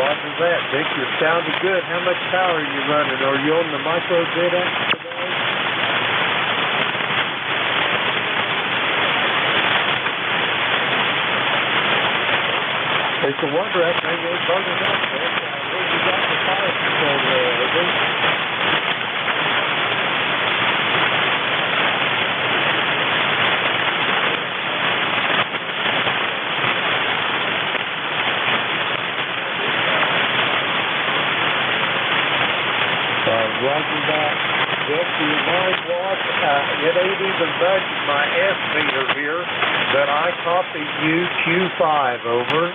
Roger that. Dick, you're sounding good. How much power are you running? Are you on the micro bid app today? It's a wonder that thing ain't burning up, man. Where you got the fire control there, Roger that. Dick, do you mind what? It ain't even budging my S meter here, but I copied you Q5, over.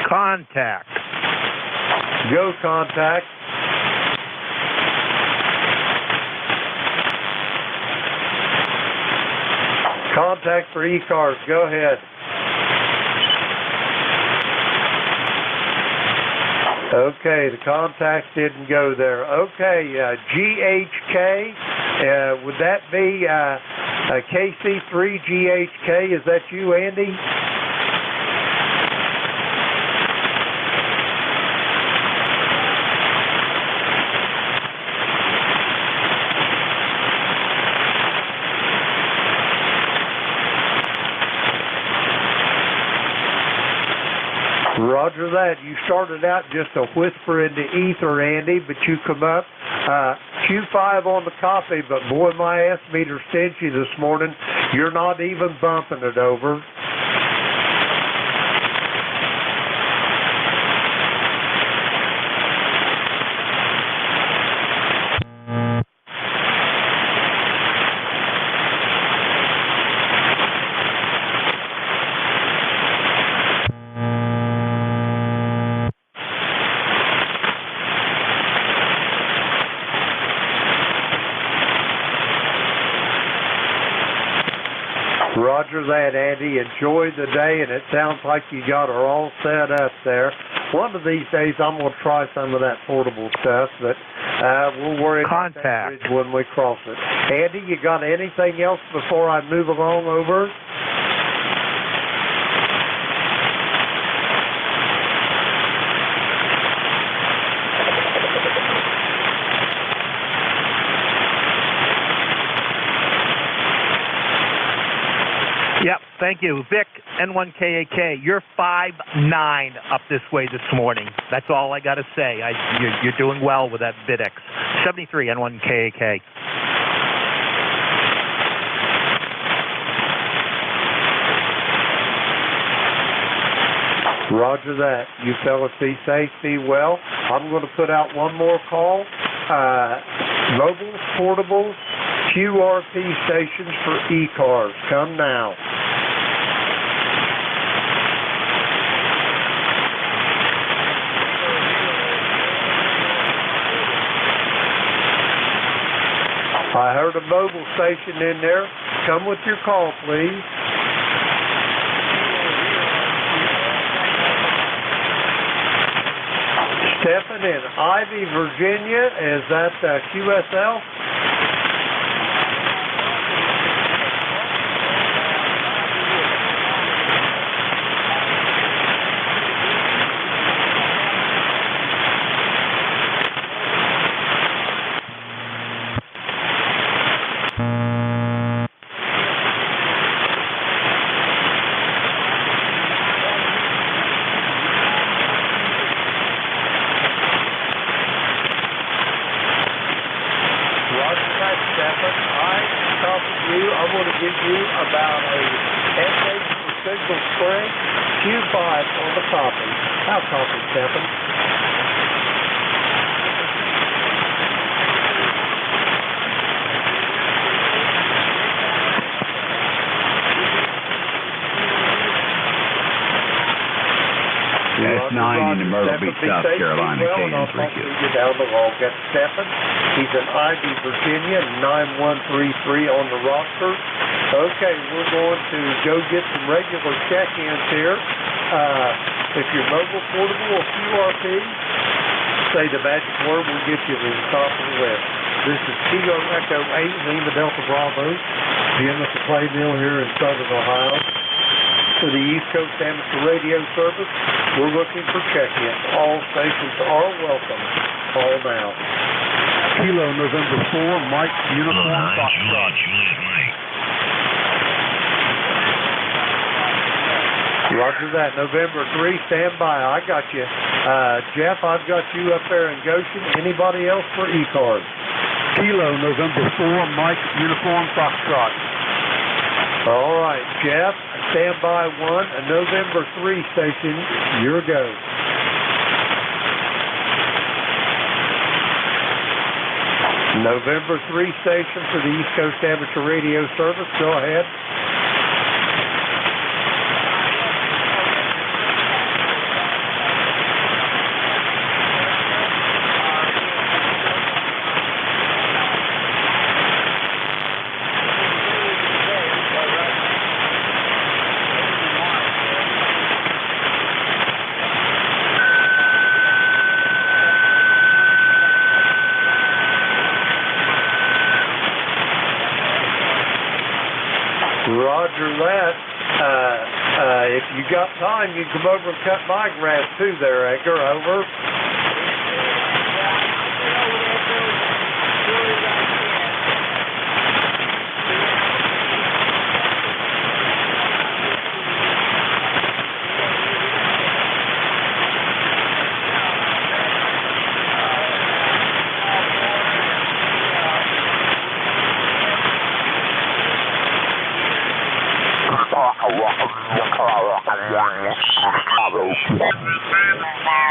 Contact. Go contact. Contact for ECARS. Go ahead. Okay, the contact didn't go there. Okay, GHK. Would that be KC3GHK? Is that you, Andy? Roger that. You started out just a whisper in the ether, Andy, but you come up Q5 on the copy, but boy, my S meter stingy this morning. You're not even bumping it, over. Roger that, Andy. Enjoy the day, and it sounds like you got her all set up there. One of these days, I'm going to try some of that portable stuff, but we'll worry about that bridge when we cross it. Andy, you got anything else before I move along, over? Yep, thank you. Vic, N1KAK, you're 5'9" up this way this morning. That's all I got to say. You're doing well with that BitX. 73, N1KAK. Roger that. You fellas be safe, be well. I'm going to put out one more call. Mobile, portable, QRP stations for ECARS. Come now. I heard a mobile station in there. Come with your call, please. Stephen in Ivy, Virginia. Is that QSL? I'm going to give you about a NJ for Signal Spring, Q5 on the copy. How copy, Stephen? S9 in Myrtle Beach, South Carolina, KN3Q. You down the log. That's Stephen. He's in Ivy, Virginia, 9133 on the roster. Okay, we're going to go get some regular check-ins here. If you're mobile, portable, or QRP, say the magic word, we'll get you to the top of the list. This is Kilo Echo 8, Lima Delta Bravo, Jim at the Clay Mill here in Southern Ohio. For the East Coast Amateur Radio Service, we're looking for check-ins. All stations are welcome. Call now. Kilo November 4, Mike, Uniform, Foxtrot. Juliet, Mike. Roger that. November 3, stand by. I got you. Jeff, I've got you up there in Goshen. Anybody else for ECARS? Kilo November 4, Mike, Uniform, Foxtrot. All right, Jeff, stand by 1, a November 3 station. Your go. November 3 station for the East Coast Amateur Radio Service. Go ahead. Roger that. If you got time, you can come over and cut my grass too there, Edgar. Over.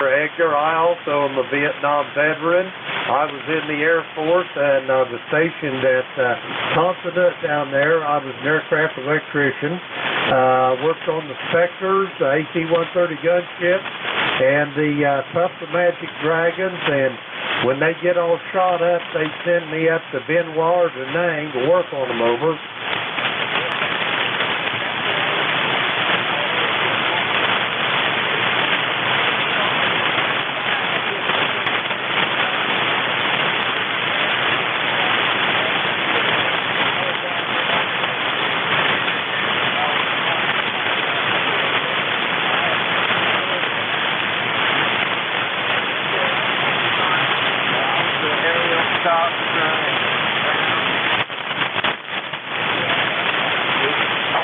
Edgar, I also am a Vietnam veteran. I was in the Air Force and I was stationed at Confident down there. I was an aircraft electrician. Worked on the Spectres, the AC-130 gunships, and the Tufts Magic Dragons. And when they get all shot up, they send me up to Benoit or Da Nang to work on them over.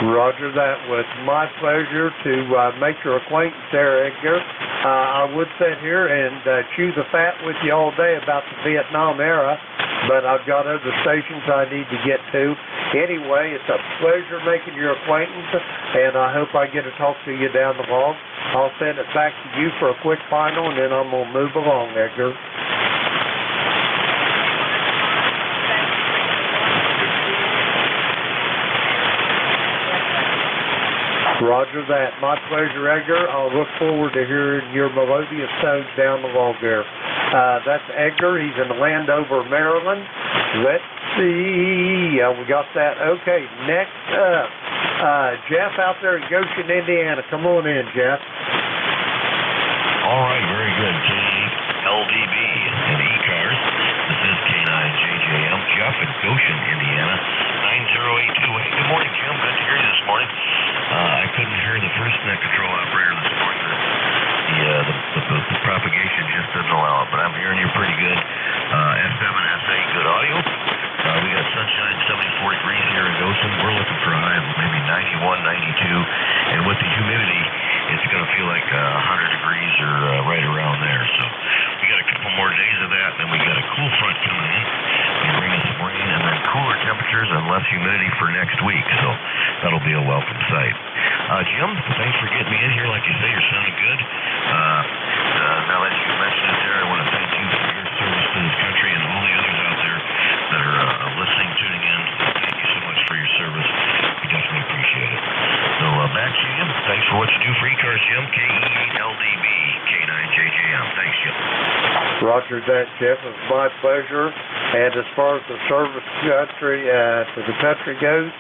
Roger that. Was my pleasure to make your acquaintance there, Edgar. I would sit here and chew the fat with you all day about the Vietnam era, but I've got other stations I need to get to. Anyway, it's a pleasure making your acquaintance, and I hope I get to talk to you down the log. I'll send it back to you for a quick final, and then I'm going to move along, Edgar. Roger that. My pleasure, Edgar. I'll look forward to hearing your melodious tones down the log there. That's Edgar. He's in Landover, Maryland. Let's see. We got that. Okay, next up, Jeff out there in Goshen, Indiana. Come on in, Jeff. All right, very good. KLDB and ECARS. This is K9JJM. Jeff in Goshen, Indiana. 9082. Hey, good morning, Jim. Good to hear you this morning. I couldn't hear the first net control operator this morning. The propagation just didn't allow it, but I'm hearing you pretty good. S7SA, good audio. We got sunshine, 74 degrees here in Goshen. We're looking for a high of maybe 91, 92, and with the humidity, it's going to feel like 100 degrees or right around there. So we got a couple more days of that, and then we got a cool front coming in and bring us some rain, and then cooler temperatures and less humidity for next week. So that'll be a welcome sight. Jim, thanks for getting me in here. Like you say, you're sounding good. Now that you mentioned it there, I want to thank you for your service to this country and all the others out there that are listening, tuning in. Thank you so much for your service. We definitely appreciate it. So back to you. Thanks for what you do for ECARS, Jim. KE8LDB, K9JJM. Thanks, Jim. Roger that, Jeff. It's my pleasure. And as far as the service country to the country goes,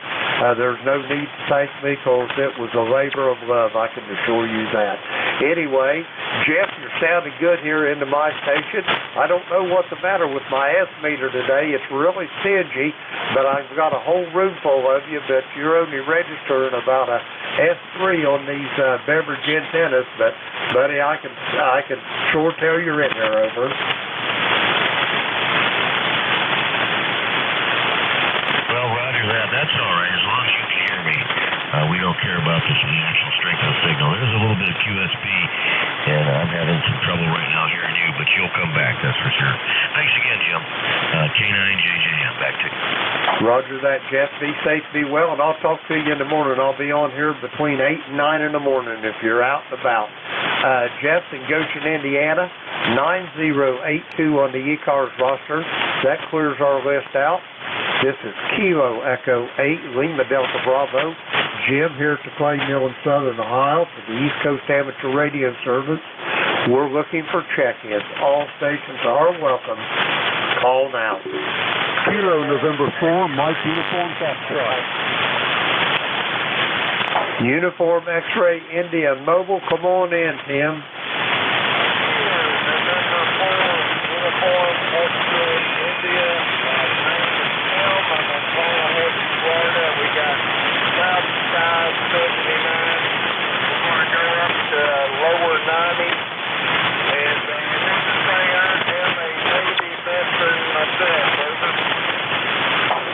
there's no need to thank me because it was a labor of love. I can assure you that. Anyway, Jeff, you're sounding good here into my station. I don't know what's the matter with my S meter today. It's really stingy, but I've got a whole room full of you, but you're only registering about a S3 on these beverage antennas. But, buddy, I can sure tell you're in there, over. Well, roger that. That's all right, as long as you can hear me. We don't care about the actual strength of the signal. There's a little bit of QSB, and I'm having some trouble right now hearing you, but you'll come back, that's for sure. Thanks again, Jim. K9JJM, back to you. Roger that, Jeff. Be safe, be well, and I'll talk to you in the morning. I'll be on here between 8 and 9 in the morning if you're out and about. Jeff's in Goshen, Indiana, 9082 on the ECARS roster. That clears our list out. This is Kilo Echo 8, Lima Delta Bravo. Jim here at the Clay Mill in Southern Ohio for the East Coast Amateur Radio Service. We're looking for check-ins. All stations are welcome. Call now. Kilo November 4, Mike Uniform Foxtrot. Uniform X-Ray India Mobile. Come on in, Tim. Uniform X-Ray India. We got South Side 79. We're going to go up to lower 90. And this is saying I am a Navy veteran myself.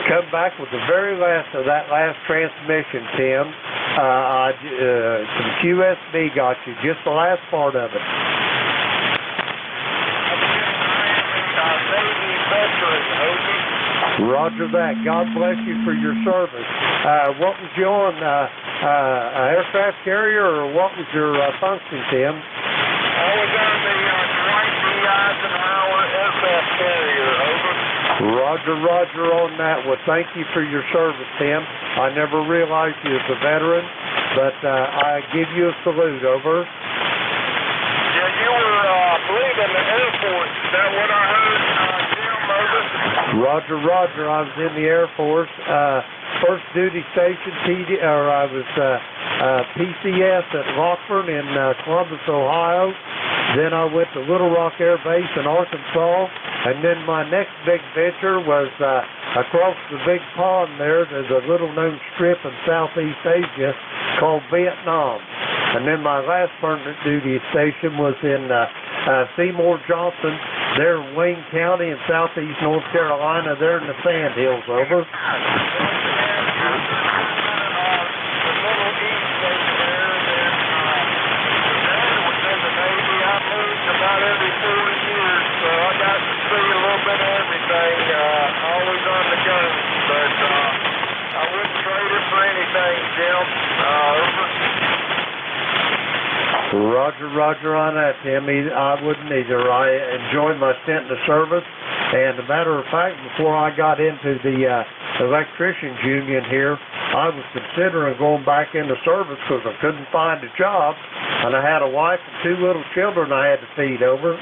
Come back with the very last of that last transmission, Tim. Some QSB got you, just the last part of it. Navy veteran, over. Roger that. God bless you for your service. What was you on, aircraft carrier, or what was your function, Tim? I was on the Dwight D. Eisenhower aircraft carrier, over. Roger on that. Well, thank you for your service, Tim. I never realized you as a veteran, but I give you a salute, over. Yeah, you were, I believe, in the Air Force. Is that what I heard, Jim, over? Roger. I was in the Air Force. First duty station, I was PCS at Rockford in Columbus, Ohio. Then I went to Little Rock Air Base in Arkansas. And then my next big venture was across the big pond there. There's a little-known strip in Southeast Asia called Vietnam. And then my last permanent duty station was in Seymour Johnson, there in Wayne County in southeast North Carolina, there in the Sand Hills, over. About every 40 years, so I got to see a little bit of everything, always on the go, but I wouldn't trade it for anything, Jim. Roger on that, Timmy. I wouldn't either. I enjoyed my stint in the service, and as a matter of fact, before I got into the electricians union here, I was considering going back into service because I couldn't find a job, and I had a wife and 2 little children I had to feed, over.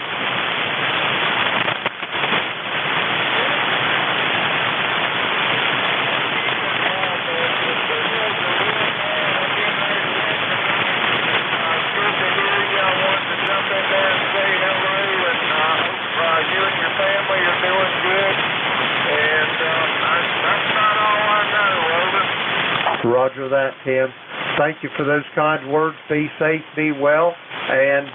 Roger that, Tim. Thank you for those kind words. Be safe, be well, and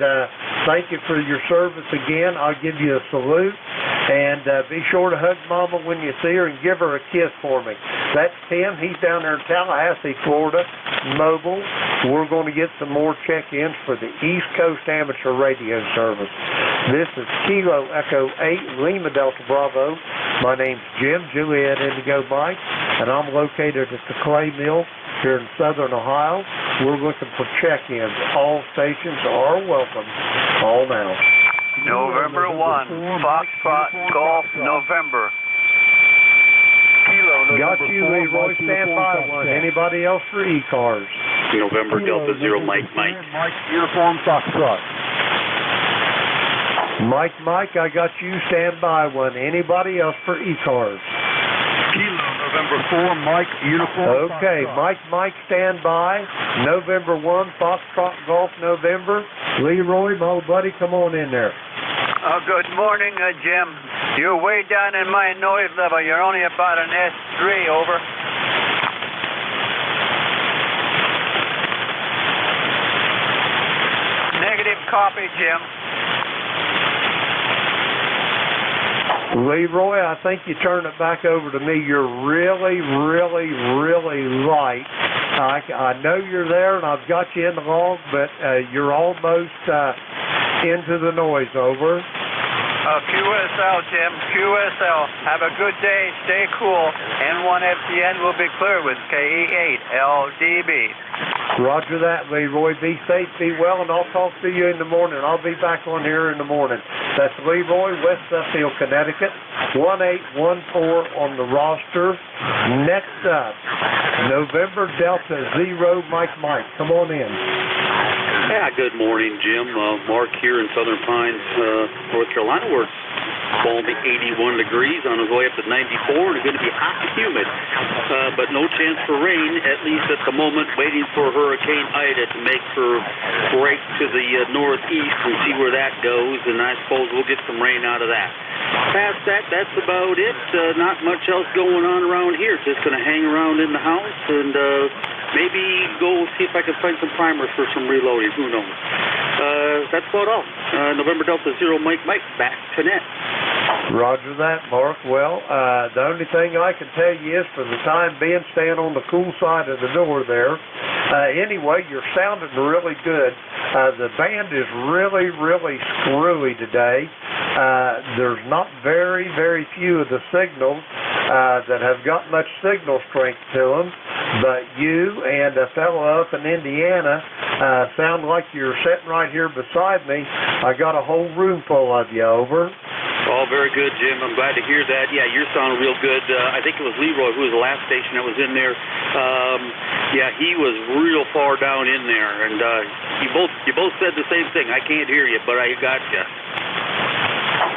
thank you for your service again. I'll give you a salute, and be sure to hug Mama when you see her and give her a kiss for me. That's Tim. He's down there in Tallahassee, Florida, mobile. We're going to get some more check-ins for the East Coast Amateur Radio Service. This is Kilo Echo 8, Lima Delta Bravo. My name's Jim, Juliet Indigo Mike, and I'm located at the Clay Mill here in Southern Ohio. We're looking for check-ins. All stations are welcome. Call now. November 1, Foxtrot Golf, November. Kilo Got November you, 4, Leroy. Mike Stand Uniform by Foxtrot. one. Anybody else for ECARS? November Delta Zero, Mike. Mike Uniform Foxtrot. Mike, I got you. Stand by one. Anybody else for ECARS? Kilo November 4, Mike, uniform. Okay, Mike, stand by. November 1, Foxtrot Golf, November. Leroy, my old buddy, come on in there. Good morning, Jim. You're way down in my noise level. You're only about an S3, over. Negative copy, Jim. Leroy, I think you turn it back over to me. You're really, really, really light. I know you're there, and I've got you in the log, but you're almost into the noise, over. QSL, Jim. QSL. Have a good day. Stay cool. N1FTN will be clear with KE8LDB. Roger that, Leroy. Be safe, be well, and I'll talk to you in the morning. I'll be back on here in the morning. That's Leroy, West Suffield, Connecticut. 1814 on the roster. Next up, November Delta 0, Mike. Come on in. Yeah, good morning, Jim. Mark here in Southern Pines, North Carolina, where it's going to be 81 degrees on its way up to 94, and it's going to be hot and humid. But no chance for rain, at least at the moment, waiting for Hurricane Ida to make her break to the northeast and see where that goes, and I suppose we'll get some rain out of that. Past that, that's about it. Not much else going on around here. Just going to hang around in the house and maybe go see if I can find some primers for some reloading. Who knows? That's about all. November Delta 0, Mike, back to net. Roger that, Mark. Well, the only thing I can tell you is, for the time being, stand on the cool side of the door there. Anyway, you're sounding really good. The band is really, really screwy today. There's not very, very few of the signals that have got much signal strength to them, but you and a fellow up in Indiana sound like you're sitting right here beside me. I got a whole room full of you, over. Oh, very good, Jim. I'm glad to hear that. Yeah, you're sounding real good. I think it was Leroy who was the last station that was in there. Yeah, he was real far down in there, and you both said the same thing. I can't hear you, but I got you.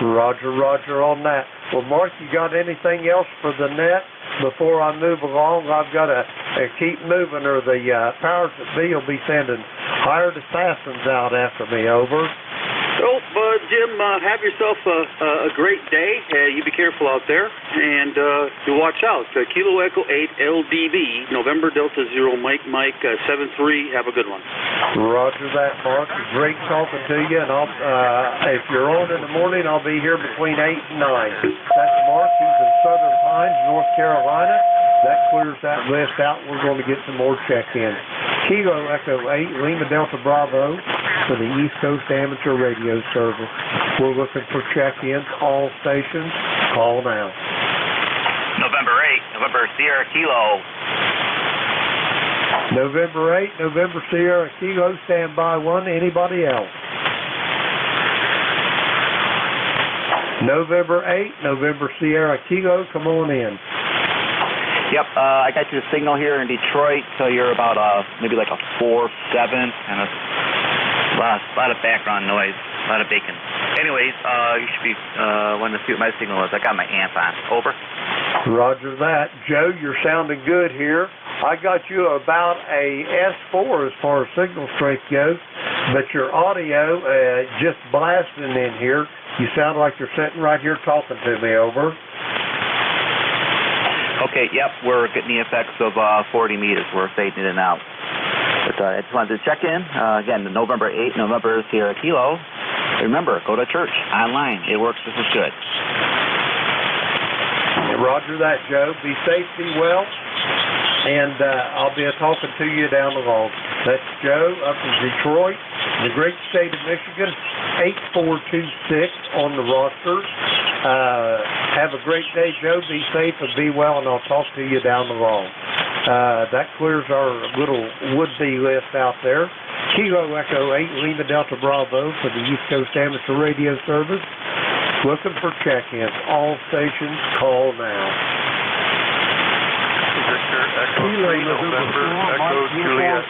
Roger on that. Well, Mark, you got anything else for the net before I move along? I've got to keep moving, or the powers that be will be sending hired assassins out after me, over. So, Jim, have yourself a great day. You be careful out there, and you watch out. Kilo Echo 8 LDB, November Delta 0, Mike 73. Have a good one. Roger that, Mark. Great talking to you, and I'll, if you're on in the morning, I'll be here between 8 and 9. That's Mark, who's in Southern Pines, North Carolina. That clears that list out. We're going to get some more check-ins. Kilo Echo 8, Lima Delta Bravo for the East Coast Amateur Radio Service. We're looking for check-ins. All stations, call now. November 8, November Sierra Kilo. November 8, November Sierra Kilo, stand by 1. Anybody else? November 8, November Sierra Kilo, come on in. Yep, I got your signal here in Detroit, so you're about maybe like a 4-7, and a lot of background noise, a lot of bacon. Anyways, you should be wanting to see what my signal is. I got my amp on. Over. Roger that. Joe, you're sounding good here. I got you about a S4 as far as signal strength goes, but your audio just blasting in here. You sound like you're sitting right here talking to me, over. Okay, yep, we're getting the effects of 40 meters. We're fading in and out. But I just wanted to check in. Again, November 8, November Sierra Kilo. Remember, go to church online. It works just as good. Roger that, Joe. Be safe, be well, and I'll be talking to you down the road. That's Joe up in Detroit, the great state of Michigan, 8426 on the roster. Have a great day, Joe. Be safe and be well, and I'll talk to you down the road. That clears our little would-be list out there. Kilo Echo 8, Lima Delta Bravo for the East Coast Amateur Radio Service. Looking for check-ins. All stations, call now. Victor Echo 3, November Echo Juliet.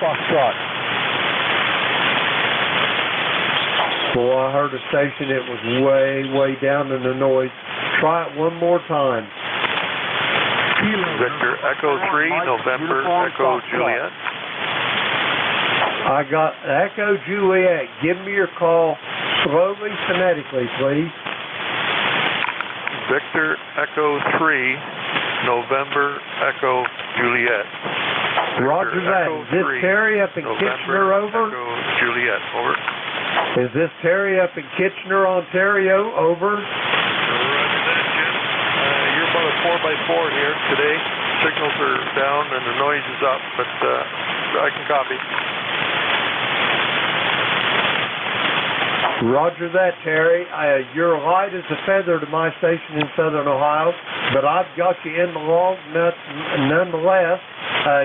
Boy, I heard a station, it was way, way down in the noise. Try it one more time. Kilo Victor Echo 3, Mike, November uniform Echo Foxtrot. Juliet. I got Echo Juliet. Give me your call slowly, phonetically, please. Victor Echo 3, November Echo Juliet. Roger that. Echo Is this 3, Terry up in November Kitchener, over? Echo Juliet, over. Is this Terry up in Kitchener, Ontario, over? Roger that, Jim. You're about a 4x4 here today. Signals are down and the noise is up, but I can copy. Roger that, Terry. You're light as a feather to my station in Southern Ohio, but I've got you in the log nonetheless.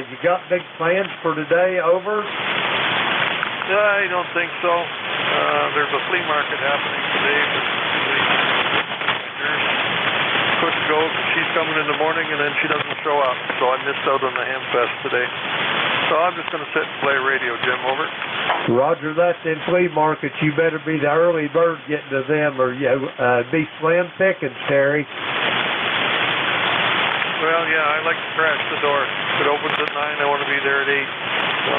You got big plans for today, over? I don't think so. There's a flea market happening today. Couldn't go because she's coming in the morning and then she doesn't show up, so I missed out on the Hamfest today. So I'm just going to sit and play radio, Jim, over. Roger that, then flea markets, you better be the early bird getting to them, or be slim pickings, Terry. Well, yeah, I like to crash the door. If it opens at 9, I want to be there at 8. So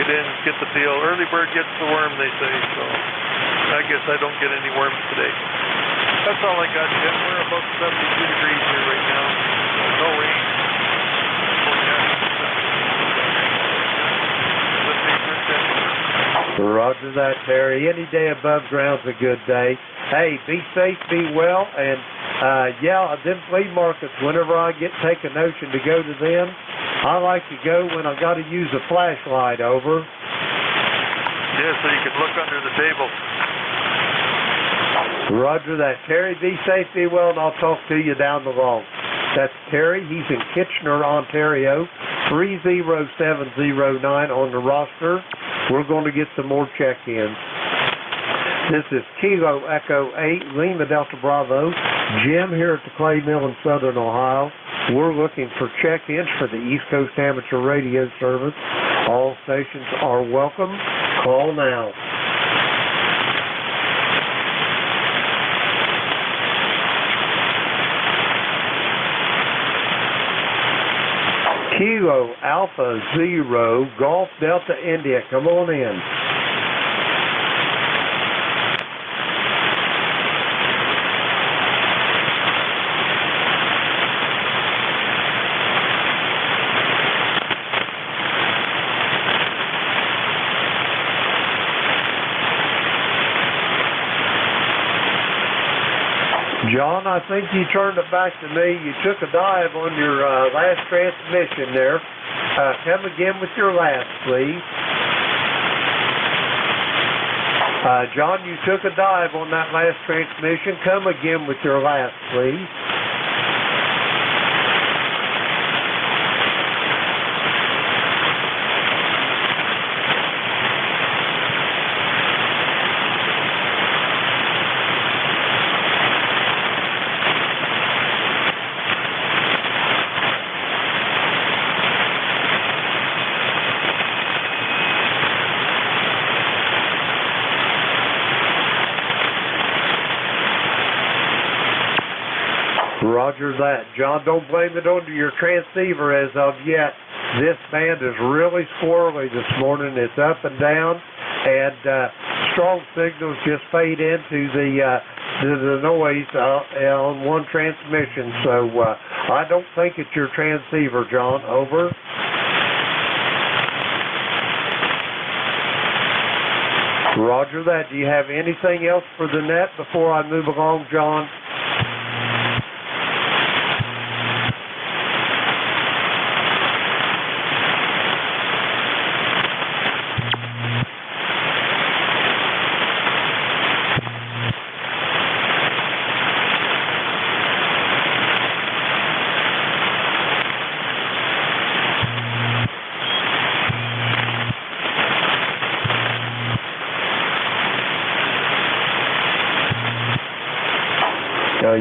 get in, get the deal. Early bird gets the worm, they say. So I guess I don't get any worms today. That's all I got, Jim. We're about 72 degrees here right now. No rain. Roger that, Terry. Any day above ground's a good day. Hey, be safe, be well, and them flea markets, whenever I take a notion to go to them, I like to go when I got to use a flashlight, over. Yeah, so you can look under the table. Roger that. Terry, be safe, be well, and I'll talk to you down the road. That's Terry. He's in Kitchener, Ontario, 30709 on the roster. We're going to get some more check-ins. This is Kilo Echo 8, Lima Delta Bravo. Jim here at the Clay Mill in Southern Ohio. We're looking for check-ins for the East Coast Amateur Radio Service. All stations are welcome. Call now. Kilo Alpha Zero Golf Delta India. Come on in. John, I think you turned it back to me. You took a dive on your last transmission there. Come again with your last, please. John, you took a dive on that last transmission. Come again with your last, please. Roger that. John, don't blame it on your transceiver as of yet. This band is really squirrely this morning. It's up and down, and strong signals just fade into the noise on one transmission. So I don't think it's your transceiver, John. Over. Roger that. Do you have anything else for the net before I move along, John?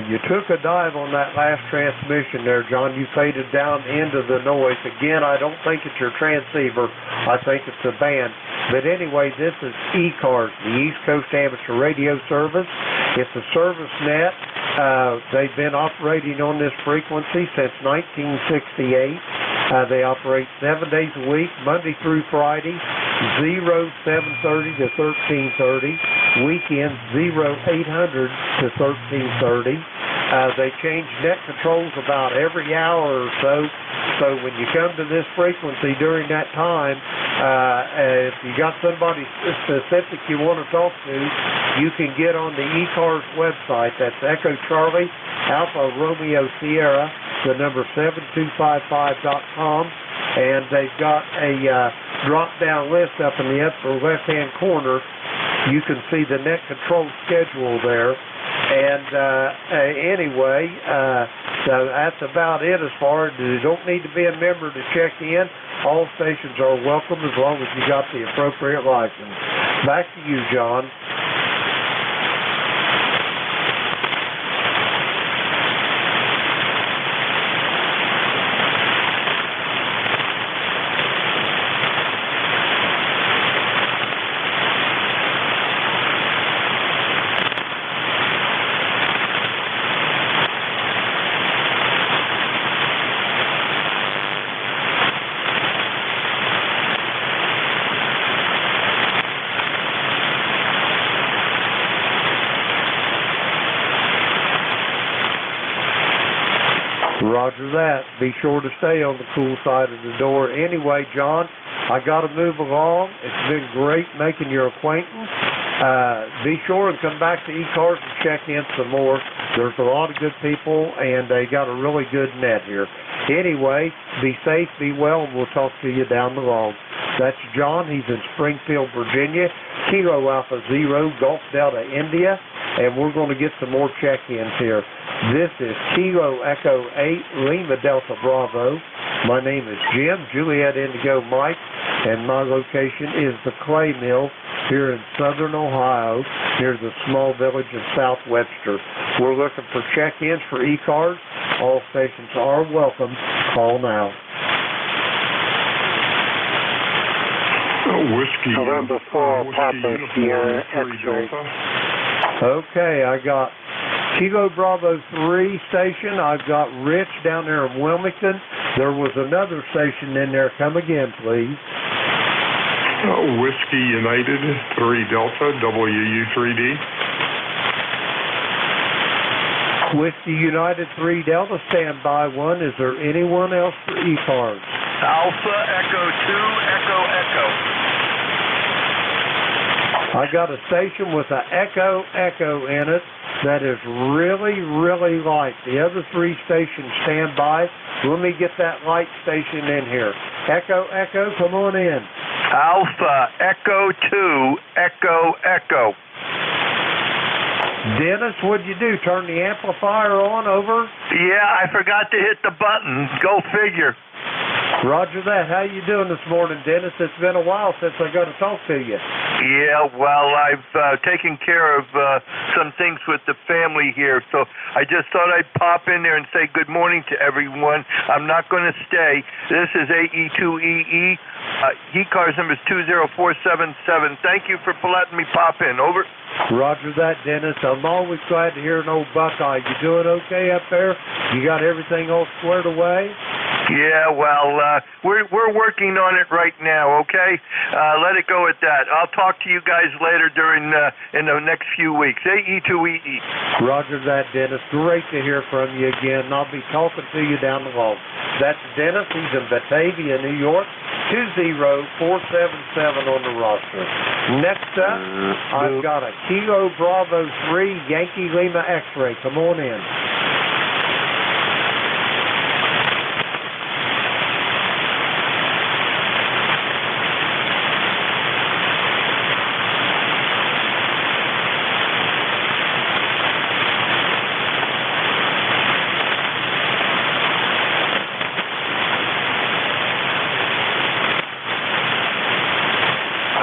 You took a dive on that last transmission there, John. You faded down into the noise. Again, I don't think it's your transceiver. I think it's the band. But anyway, this is ECARS, the East Coast Amateur Radio Service. It's a service net They've been operating on this frequency since 1968. They operate 7 days a week, Monday through Friday, 0730 to 1330. Weekends, 0800 to 1330. They change net controls about every hour or so. So when you come to this frequency during that time, if you got somebody specific you want to talk to, you can get on the ECARS website. That's Echo Charlie, Alpha Romeo Sierra, the number 7255.com. And they've got a drop-down list up in the upper left-hand corner. You can see the net control schedule there. And anyway, so that's about it as far as you don't need to be a member to check in. All stations are welcome as long as you got the appropriate license. Back to you, John. Roger that. Be sure to stay on the cool side of the door. Anyway, John, I got to move along. It's been great making your acquaintance. Be sure and come back to ECARS and check in some more. There's a lot of good people, and they got a really good net here. Anyway, be safe, be well, and we'll talk to you down the road. That's John. He's in Springfield, Virginia, Kilo Alpha Zero, Golf Delta, India, and we're going to get some more check-ins here. This is Kilo Echo 8, Lima Delta Bravo. My name is Jim, Juliet Indigo Mike, and my location is the Clay Mill here in southern Ohio, near the small village of South Webster. We're looking for check-ins for ECARS. All stations are welcome. Call now. Whiskey. November 4, Papa Sierra X-ray. Okay, I got Kilo Bravo 3 station. I've got Rich down there in Wilmington. There was another station in there. Come again, please. Whiskey United 3 Delta, WU3D. Whiskey United 3 Delta, stand by 1. Is there anyone else for ECARS? Alpha Echo 2 Echo Echo. I got a station with an Echo Echo in it that is really, really light. The other 3 stations stand by. Let me get that light station in here. Echo Echo, come on in. Alpha Echo 2 Echo Echo. Dennis, what'd you do? Turn the amplifier on? Over? Yeah, I forgot to hit the button. Go figure. Roger that. How you doing this morning, Dennis? It's been a while since I got to talk to you. Yeah, well, I've taken care of some things with the family here, so I just thought I'd pop in there and say good morning to everyone. I'm not going to stay. This is AE2EE. ECARS number is 20477. Thank you for letting me pop in. Over. Roger that, Dennis. I'm always glad to hear an old Buckeye. You doing okay up there? You got everything all squared away? Yeah, well, we're working on it right now, okay? Let it go at that. I'll talk to you guys later during in the next few weeks. AE2EE. Roger that, Dennis. Great to hear from you again, and I'll be talking to you down the road. That's Dennis. He's in Batavia, New York. 20477 on the roster. Next up, I've got a Kilo Bravo 3 Yankee Lima X-ray. Come on in.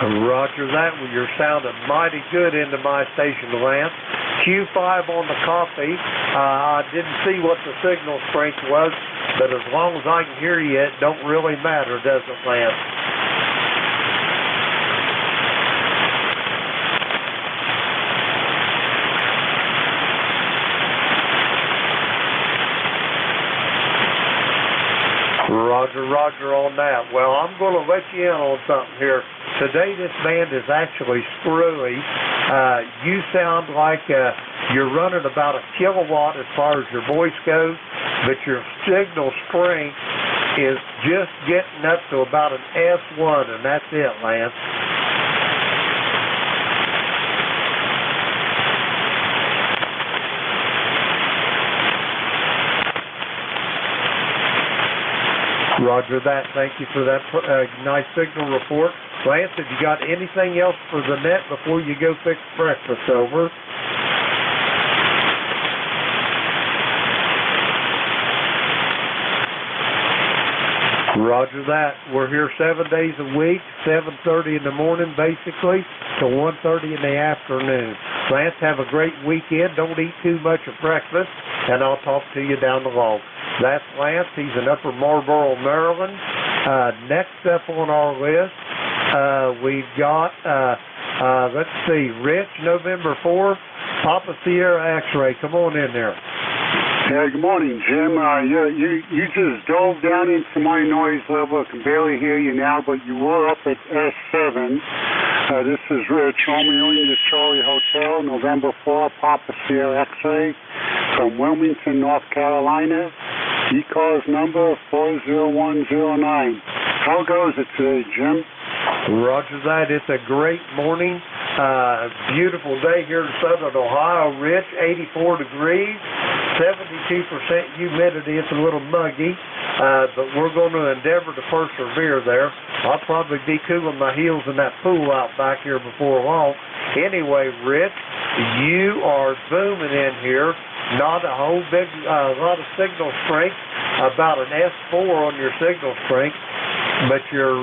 Roger that. Well, you're sounding mighty good into my station, Lance. Q5 on the copy. I didn't see what the signal strength was, but as long as I can hear you, it don't really matter, does it, Lance? Roger on that. Well, I'm going to let you in on something here. Today this band is actually screwy. You sound like you're running about a kilowatt as far as your voice goes, but your signal strength is just getting up to about an S1, and that's it, Lance. Roger that. Thank you for that nice signal report. Lance, have you got anything else for the net before you go fix breakfast? Over. Roger that. We're here 7 days a week, 7:30 in the morning basically to 1:30 in the afternoon. Lance, have a great weekend. Don't eat too much at breakfast, and I'll talk to you down the road. That's Lance. He's in Upper Marlboro, Maryland. Next up on our list, we've got, let's see, Rich, November 4th, Papa Sierra X-Ray. Come on in there. Yeah, good morning, Jim. You just dove down into my noise level. I can barely hear you now, but you were up at S7. This is Rich, Romeo India Charlie Hotel, November 4, Papa Sierra X-Ray, from Wilmington, North Carolina. ECARS number 40109. How goes it today, Jim? Roger that. It's a great morning. Beautiful day here in southern Ohio. Rich, 84 degrees, 72% humidity. It's a little muggy, but we're going to endeavor to persevere there. I'll probably be cooling my heels in that pool out back here before long. Anyway, Rich, you are booming in here. Not a whole big lot of signal strength, about an S4 on your signal strength, but your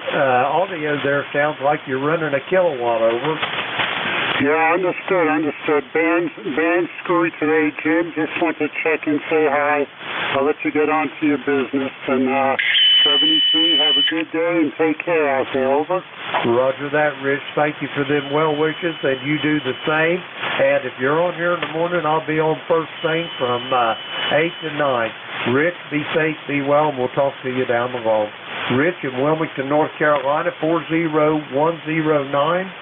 audio there sounds like you're running a kilowatt over. Yeah, understood. Band screwy today, Jim. Just want to check and say hi. I'll let you get on to your business. And 73, have a good day and take care out there. Over. Roger that, Rich. Thank you for them well wishes, and you do the same. And if you're on here in the morning, I'll be on first thing from 8 to 9. Rich, be safe, be well, and we'll talk to you down the road. Rich in Wilmington, North Carolina, 40109.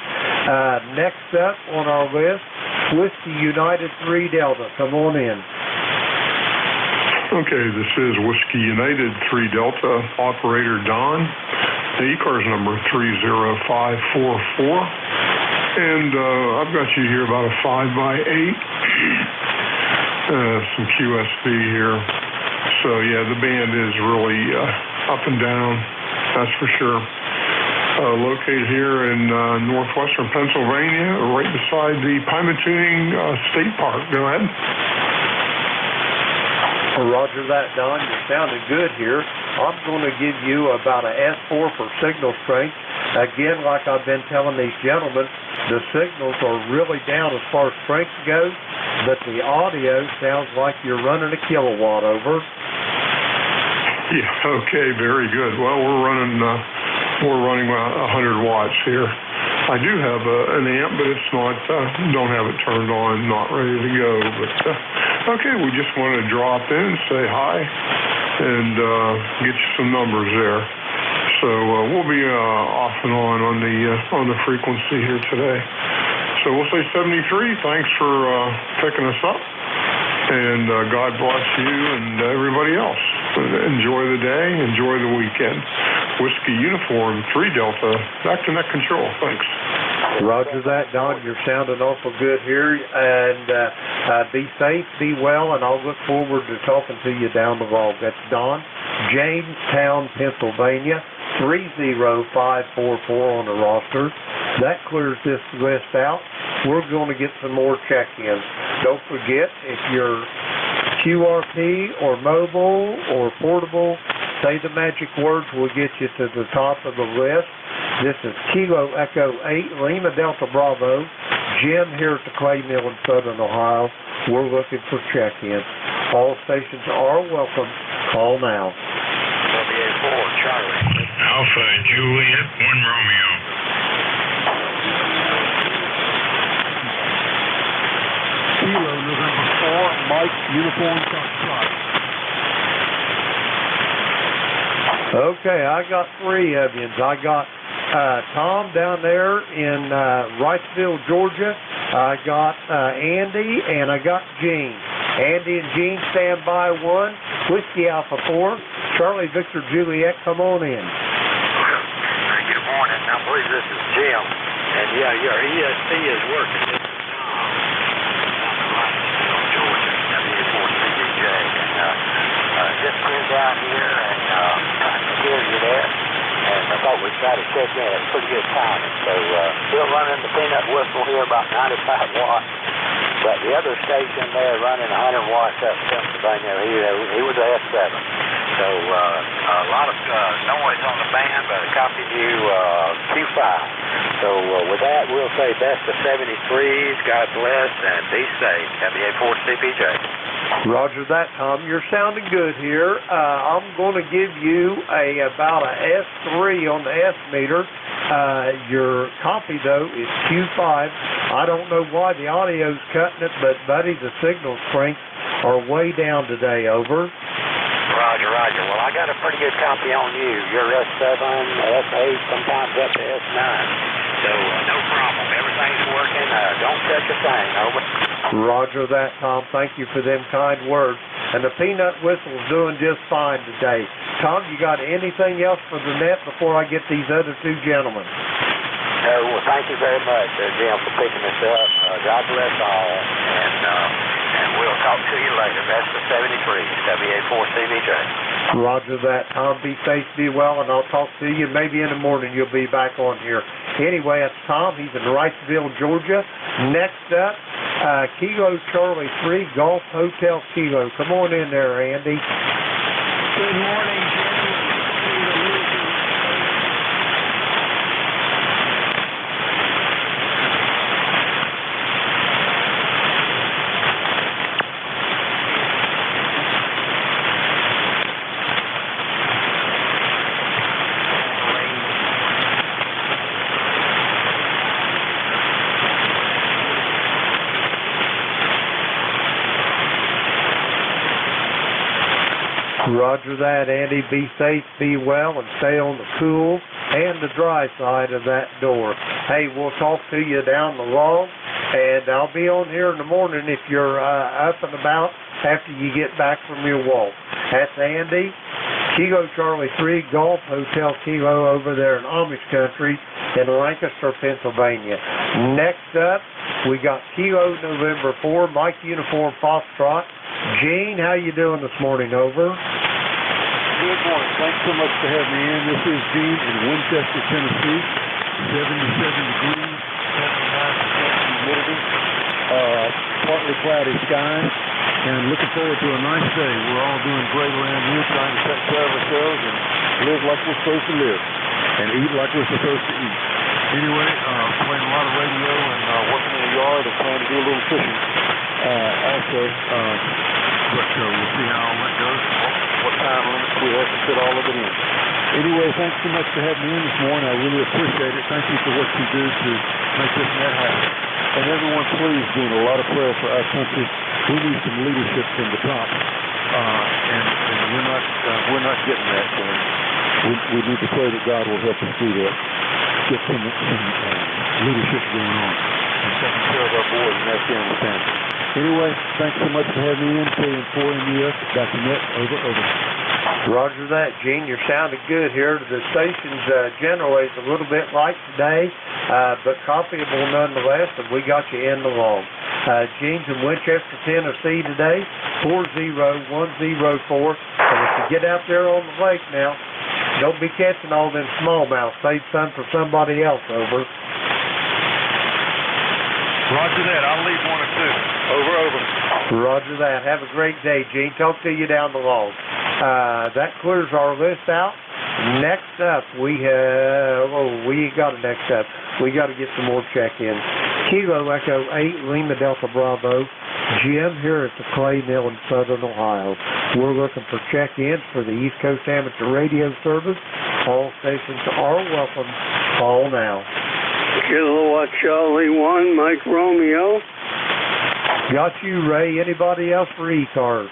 Next up on our list, Whiskey United 3 Delta. Come on in. Okay, this is Whiskey United 3 Delta, Operator Don. The ECARS number 30544. And I've got you here about a 5x8. Some QSB here. So, yeah, the band is really up and down, that's for sure. Located here in northwestern Pennsylvania, right beside the Pymatuning State Park. Go ahead. Roger that, Don. You're sounding good here. I'm going to give you about an S4 for signal strength. Again, like I've been telling these gentlemen, the signals are really down as far as strength goes, but the audio sounds like you're running a kilowatt over. Yeah, okay, very good. Well, we're running about 100 watts here. I do have an amp, but it's not, don't have it turned on, not ready to go. But, okay, we just want to drop in, say hi, and get you some numbers there. So we'll be off and on the frequency here today. So we'll say 73. Thanks for picking us up, and God bless you and everybody else. Enjoy the day, enjoy the weekend. Whiskey Uniform 3 Delta, back to net control. Thanks. Roger that, Don. You're sounding awful good here, and be safe, be well, and I'll look forward to talking to you down the road. That's Don, Jamestown, Pennsylvania, 30544 on the roster. That clears this list out. We're going to get some more check-ins. Don't forget, if you're QRP or mobile or portable, say the magic words, we'll get you to the top of the list. This is Kilo Echo 8, Lima Delta Bravo, Jim here at the Clay Mill in Southern Ohio. We're looking for check-in. All stations are welcome. Call now. WA4, Charlie. Alpha Juliet 1 Romeo. Kilo, November 4, Mike, Uniform, Foxtrot. Okay, I got 3 of you. I got Tom down there in Wrightsville, Georgia. I got Andy, and I got Gene. Andy and Gene, stand by 1. Whiskey Alpha 4. Charlie Victor Juliet, come on in. Good morning. I believe this is Jim. And yeah, your ESP is working. This is Tom. I'm in Wrightsville, Georgia, W4CDJ. And just came down here and I can hear you there. And I thought we'd try to check in at pretty good timing. So still running the peanut whistle here, about 95 watts. But the other station there running 100 watts up in Pennsylvania, he was a S7. So a lot of noise on the band, but I copied you Q5. So with that, we'll say best of 73s, God bless, and be safe. WA4CPJ. Roger that, Tom. You're sounding good here. I'm going to give you about a S3 on the S meter. Your copy, though, is Q5. I don't know why the audio's cutting it, but, buddy, the signal strengths are way down today. Over. Roger, roger. Well, I got a pretty good copy on you. You're S7, S8, sometimes up to S9. So no problem. Everything's working. Don't touch a thing. Over. Roger that, Tom. Thank you for them kind words. And the peanut whistle's doing just fine today. Tom, you got anything else for the net before I get these other 2 gentlemen? Well, thank you very much, Jim, for picking this up. God bless all. And we'll talk to you later. Best of 73, WA4CVJ. Roger that, Tom. Be safe, be well, and I'll talk to you. Maybe in the morning you'll be back on here. Anyway, it's Tom. He's in Wrightsville, Georgia. Next up, Kilo Charlie 3, Golf Hotel Kilo. Come on in there, Andy. Good morning, Jim. Roger that, Andy. Be safe, be well, and stay on the cool and the dry side of that door. Hey, we'll talk to you down the road, and I'll be on here in the morning if you're up and about after you get back from your walk. That's Andy, Kilo Charlie 3, Golf Hotel Kilo over there in Amish country in Lancaster, Pennsylvania. Next up, we got Kilo November 4, Mike Uniform Foxtrot. Gene, how you doing this morning? Over. Good morning. Thanks so much for having me in. This is Gene in Winchester, Tennessee. 77 degrees, 79% humidity, partly cloudy skies, and looking forward to a nice day. We're all doing great around here, trying to take care of ourselves and live like we're supposed to live and eat like we're supposed to eat. Anyway, playing a lot of radio and working in the yard and trying to do a little fishing also. But we'll see how all that goes. What time limits we have to fit all of it in. Anyway, thanks so much for having me in this morning. I really appreciate it. Thank you for what you do to make this net happen. And everyone, please do a lot of prayer for our country. We need some leadership from the top, and we're not getting that. So we need to pray that God will help us do that. Get some leadership going on and taking care of our boys in Afghanistan. Anyway, thanks so much for having me in. KN4MUS.net. Over. Roger that, Gene. You're sounding good here. The station's generally a little bit light today, but copyable nonetheless, and we got you in the log. Gene's in Winchester, Tennessee today, 40104. And if you get out there on the lake now, don't be catching all them smallmouth. Save some for somebody else. Over. Roger that. I'll leave 1 or 2. Over. Roger that. Have a great day, Gene. Talk to you down the log. That clears our list out. Next up, we ain't got a next up. We got to get some more check-ins. Kilo Echo 8, Lima Delta Bravo. Jim here at the Clay Mill in Southern Ohio. We're looking for check-ins for the East Coast Amateur Radio Service. All stations are welcome. Call now. Kilowatt Charlie 1, Mike Romeo. Got you, Ray. Anybody else for ECARS?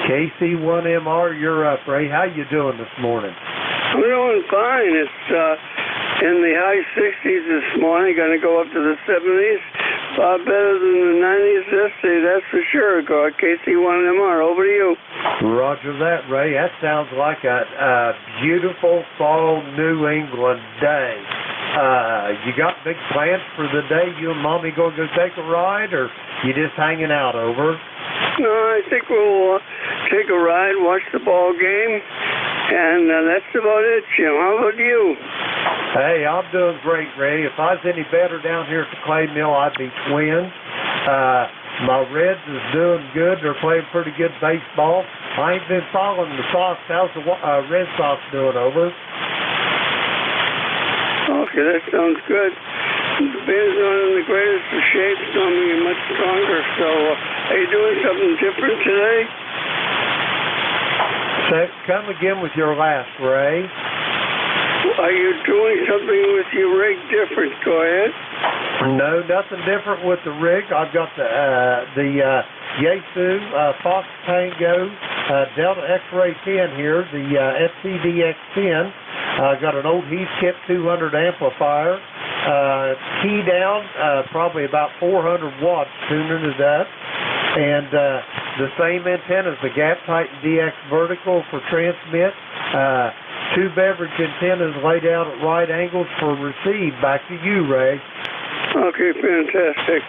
KC1MR, you're up, Ray. How you doing this morning? I'm doing fine. It's in the high 60s this morning, going to go up to the 70s. Far better than the 90s yesterday, that's for sure. Go KC1MR, over to you. Roger that, Ray. That sounds like a beautiful fall New England day. You got big plans for the day? You and Mommy going to go take a ride, or you just hanging out, over? No, I think we'll take a ride, watch the ball game, and that's about it, Jim. How about you? Hey, I'm doing great, Ray. If I was any better down here at the Clay Mill, I'd be Twins. My Reds is doing good. They're playing pretty good baseball. I ain't been following the Sox. How's the Red Sox doing, over? Okay, that sounds good. The band's not in the greatest of shape, normally much stronger. So, are you doing something different today? Come again with your last, Ray. Are you doing something with your rig different? Go ahead. No, nothing different with the rig. I've got the Yaesu Fox Tango Delta X-Ray 10 here, the FCDX10. I've got an old Heathkit 200 amplifier. Key down, probably about 400 watts tuning it up. And the same antennas, the Gap Titan DX Vertical for transmit. Two beverage antennas laid out at right angles for receive. Back to you, Ray. Okay, fantastic.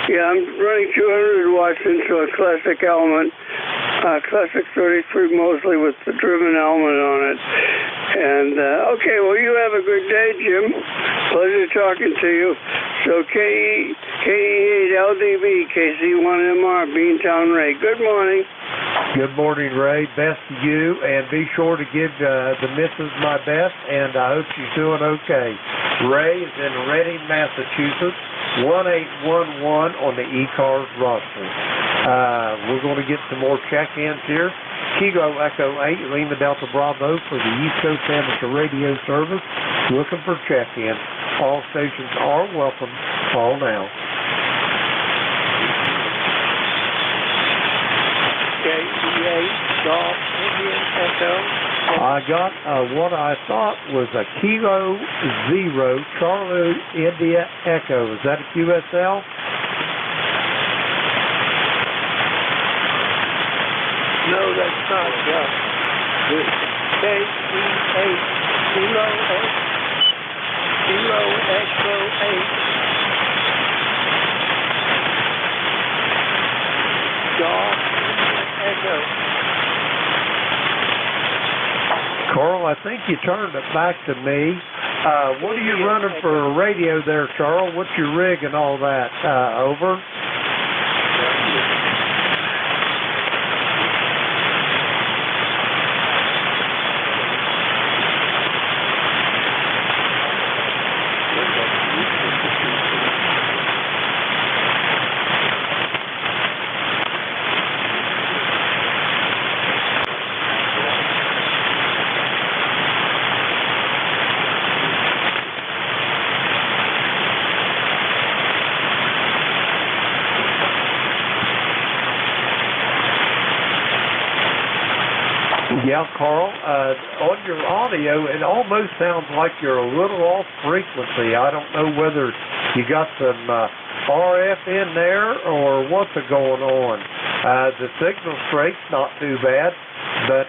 Yeah, I'm running 200 watts into a classic element, classic 33 Mosley with the driven element on it. And, okay, well, you have a good day, Jim. Pleasure talking to you. So, KE8LDB, KC1MR, Beantown Ray. Good morning. Good morning, Ray. Best to you, and be sure to give the missus my best, and I hope she's doing okay. Ray is in Reading, Massachusetts, 1811 on the ECARS roster. We're going to get some more check-ins here. Kilo Echo 8, Lima Delta Bravo for the East Coast Amateur Radio Service. Looking for check-in. All stations are welcome. Call now. I got what I thought was a Kilo Zero Charlie India Echo. Is that a QSL? No, that's not. It's KE8 Kilo Echo 8 Echo. Carl, I think you turned it back to me. What are you running for a radio there, Carl? What's your rig and all that? Over? Yeah, Carl, on your audio, it almost sounds like you're a little off frequency. I don't know whether you got some RF in there or what's going on. The signal straight's not too bad, but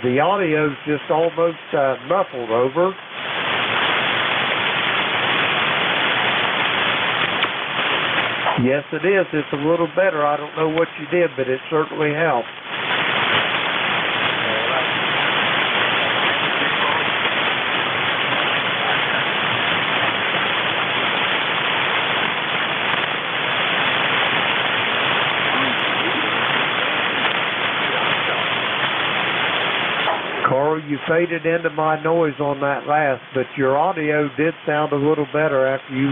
the audio's just almost muffled, over. Yes, it is. It's a little better. I don't know what you did, but it certainly helped. Carl, you faded into my noise on that last, but your audio did sound a little better after you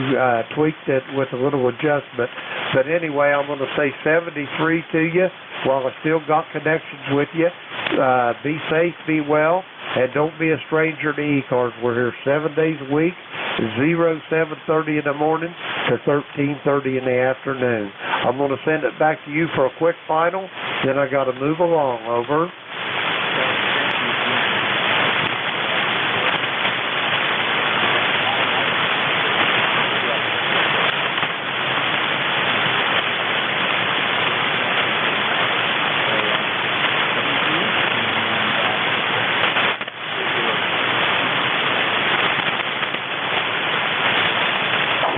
tweaked it with a little adjustment. But anyway, I'm going to say 73 to you while I still got connections with you. Be safe, be well, and don't be a stranger to ECARS. We're here 7 days a week, 7:30 in the morning to 13:30 in the afternoon. I'm going to send it back to you for a quick final. Then I got to move along, over.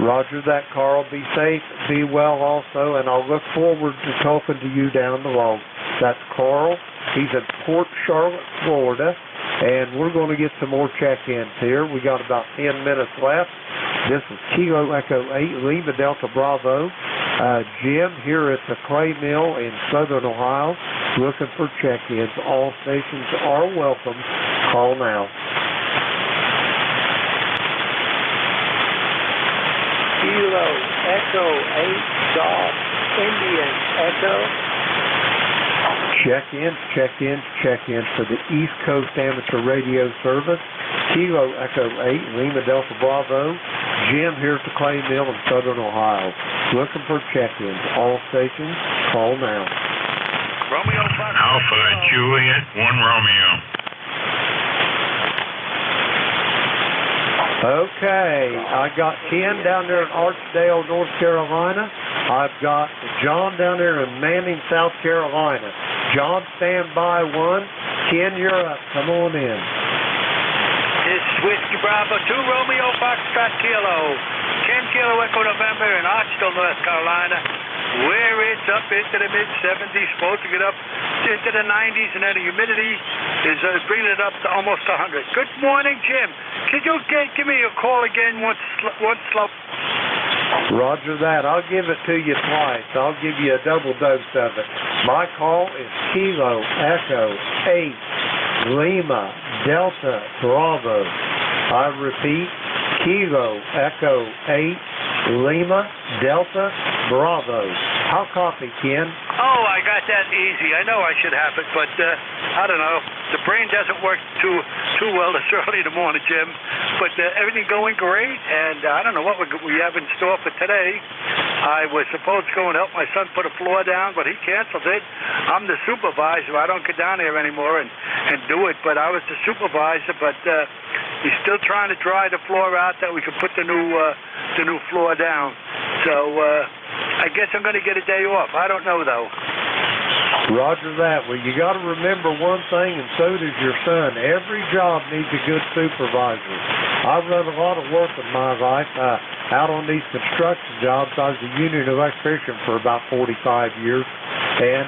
Roger that, Carl. Be safe, be well also, and I'll look forward to talking to you down the road. That's Carl. He's in Port Charlotte, Florida, and we're going to get some more check-ins here. We got about 10 minutes left. This is Kilo Echo 8, Lima Delta Bravo. Jim here at the Clay Mill in Southern Ohio, looking for check-ins. All stations are welcome. Call now. Kilo Echo 8 Golf Indian Echo. Check-ins for the East Coast Amateur Radio Service. Kilo Echo 8, Lima Delta Bravo. Jim here at the Clay Mill in Southern Ohio. Looking for check-ins. All stations, call now. Romeo Fox. Alpha Juliet 1 Romeo. Okay, I got Ken down there in Archdale, North Carolina. I've got John down there in Manning, South Carolina. John, stand by 1. Ken, you're up. Come on in. This is Whiskey Bravo 2 Romeo Foxtrot Kilo. 10 Kilo Echo November in Archdale, North Carolina, where it's up into the mid-70s, supposed to get up into the 90s, and then the humidity is bringing it up to almost 100. Good morning, Jim. Could you give me a call again once slow? Roger that. I'll give it to you twice. I'll give you a double dose of it. My call is Kilo Echo 8 Lima Delta Bravo. I repeat, Kilo Echo 8 Lima Delta Bravo. How copy, Ken? Oh, I got that easy. I know I should have it, but I don't know. The brain doesn't work too well this early in the morning, Jim. But everything going great, and I don't know what we have in store for today. I was supposed to go and help my son put a floor down, but he canceled it. I'm the supervisor. I don't get down there anymore and do it, but I was the supervisor. But he's still trying to dry the floor out that we can put the new floor down. So I guess I'm going to get a day off. I don't know, though. Roger that. Well, you got to remember one thing, and so does your son. Every job needs a good supervisor. I've done a lot of work in my life out on these construction jobs. I was a union electrician for about 45 years, and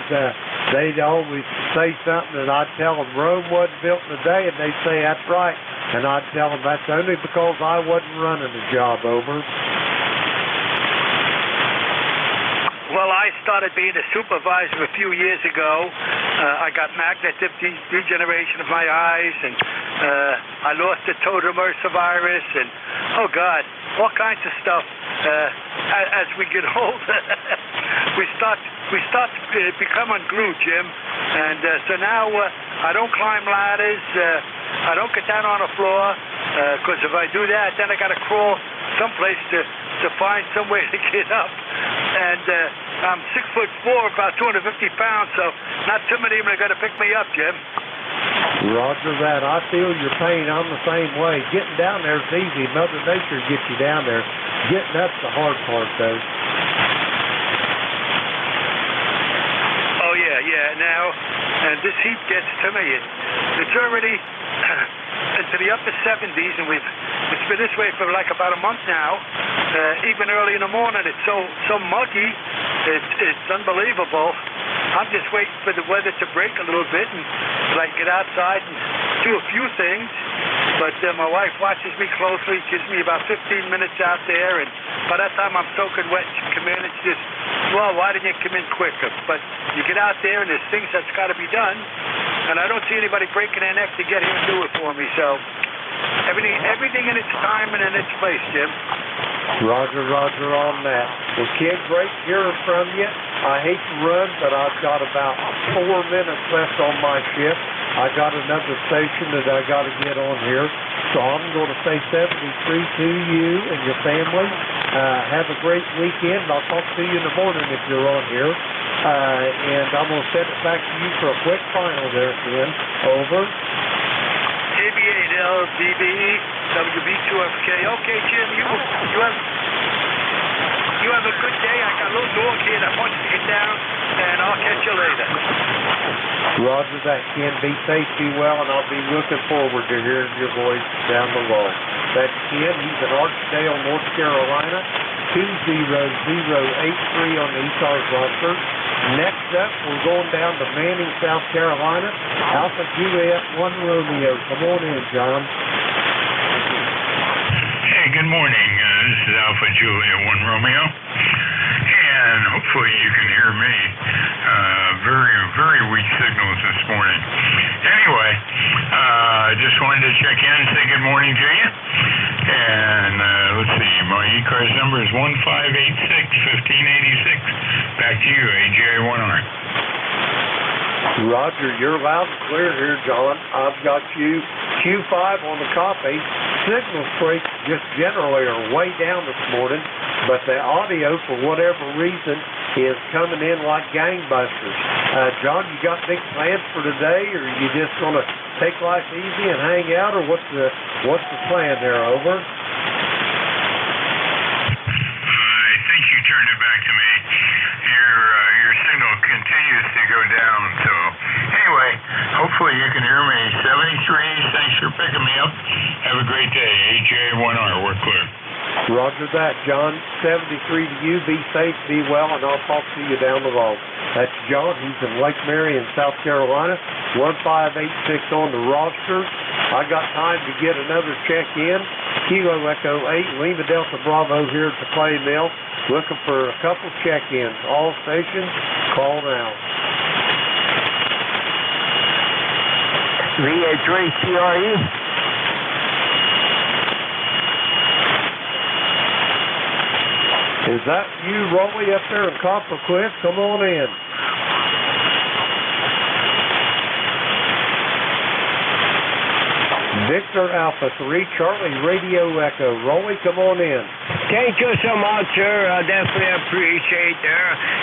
they'd always say something, and I'd tell them Rome wasn't built in a day, and they'd say that's right, and I'd tell them that's only because I wasn't running the job, over. Well, I started being a supervisor a few years ago. I got macular degeneration of my eyes, and I lost the total-immersive virus, and, oh, God, all kinds of stuff. As we get older, we start to become unglued, Jim. And so now I don't climb ladders. I don't get down on the floor, because if I do that, then I got to crawl someplace to find some way to get up. And I'm 6'4", about 250 pounds, so not too many of them are going to pick me up, Jim. Roger that. I feel your pain. I'm the same way. Getting down there is easy. Mother Nature gets you down there. Getting up's the hard part, though. Oh, yeah. Now, and this heat gets to me. It's already into the upper 70s, and it's been this way for like about a month now. Even early in the morning, it's so muggy. It's unbelievable. I'm just waiting for the weather to break a little bit and like get outside and do a few things. But my wife watches me closely, gives me about 15 minutes out there, and by that time I'm soaking wet. She come in and she just, well, why didn't you come in quicker? But you get out there and there's things that's got to be done, and I don't see anybody breaking their neck to get here and do it for me. So everything in its time and in its place, Jim. Roger on that. Well, kid, great hearing from you. I hate to run, but I've got about 4 minutes left on my shift. I got another station that I got to get on here. So I'm going to say 73 to you and your family. Have a great weekend. I'll talk to you in the morning if you're on here. and I'm going to send it back to you for a quick final there, Ken. Over. AB8LDB, WB2FK. Okay, Jim, you have a good day. I got a little dog here that wants to get down, and I'll catch you later. Roger that, Ken. Be safe, be well, and I'll be looking forward to hearing your voice down below. That's Ken. He's in Archdale, North Carolina. 20083 on the ECARS roster. Next up, we're going down to Manning, South Carolina. Alpha Juliet 1 Romeo. Come on in, John. Hey, good morning. This is Alpha Juliet 1 Romeo. And hopefully you can hear me. Very weak signals this morning. Anyway, I just wanted to check in and say good morning to you. And let's see, my ECARS number is 1586-1586. Back to you, AJ1R. Roger, you're loud and clear here, John. I've got you Q5 on the copy. Signal strength just generally are way down this morning, but the audio, for whatever reason, is coming in like gangbusters. John, you got big plans for today, or are you just going to take life easy and hang out, or what's the plan there? Over. I think you turned it back to me. Your signal continues to go down, so anyway, hopefully you can hear me. 73, thanks for picking me up. Have a great day. AJ1R, we're clear. Roger that, John. 73 to you. Be safe, be well, and I'll talk to you down the road. That's John. He's in Lake Marion, South Carolina. 1586 on the roster. I got time to get another check in. Kilo Echo 8, Lima Delta Bravo here at the Clay Mill. Looking for a couple check-ins. All stations, call now. VA3 CRE. Is that you, Rolly, up there in Copper Cliff? Come on in. Victor Alpha 3, Charlie Radio Echo. Rolly, come on in. Thank you so much, sir. I definitely appreciate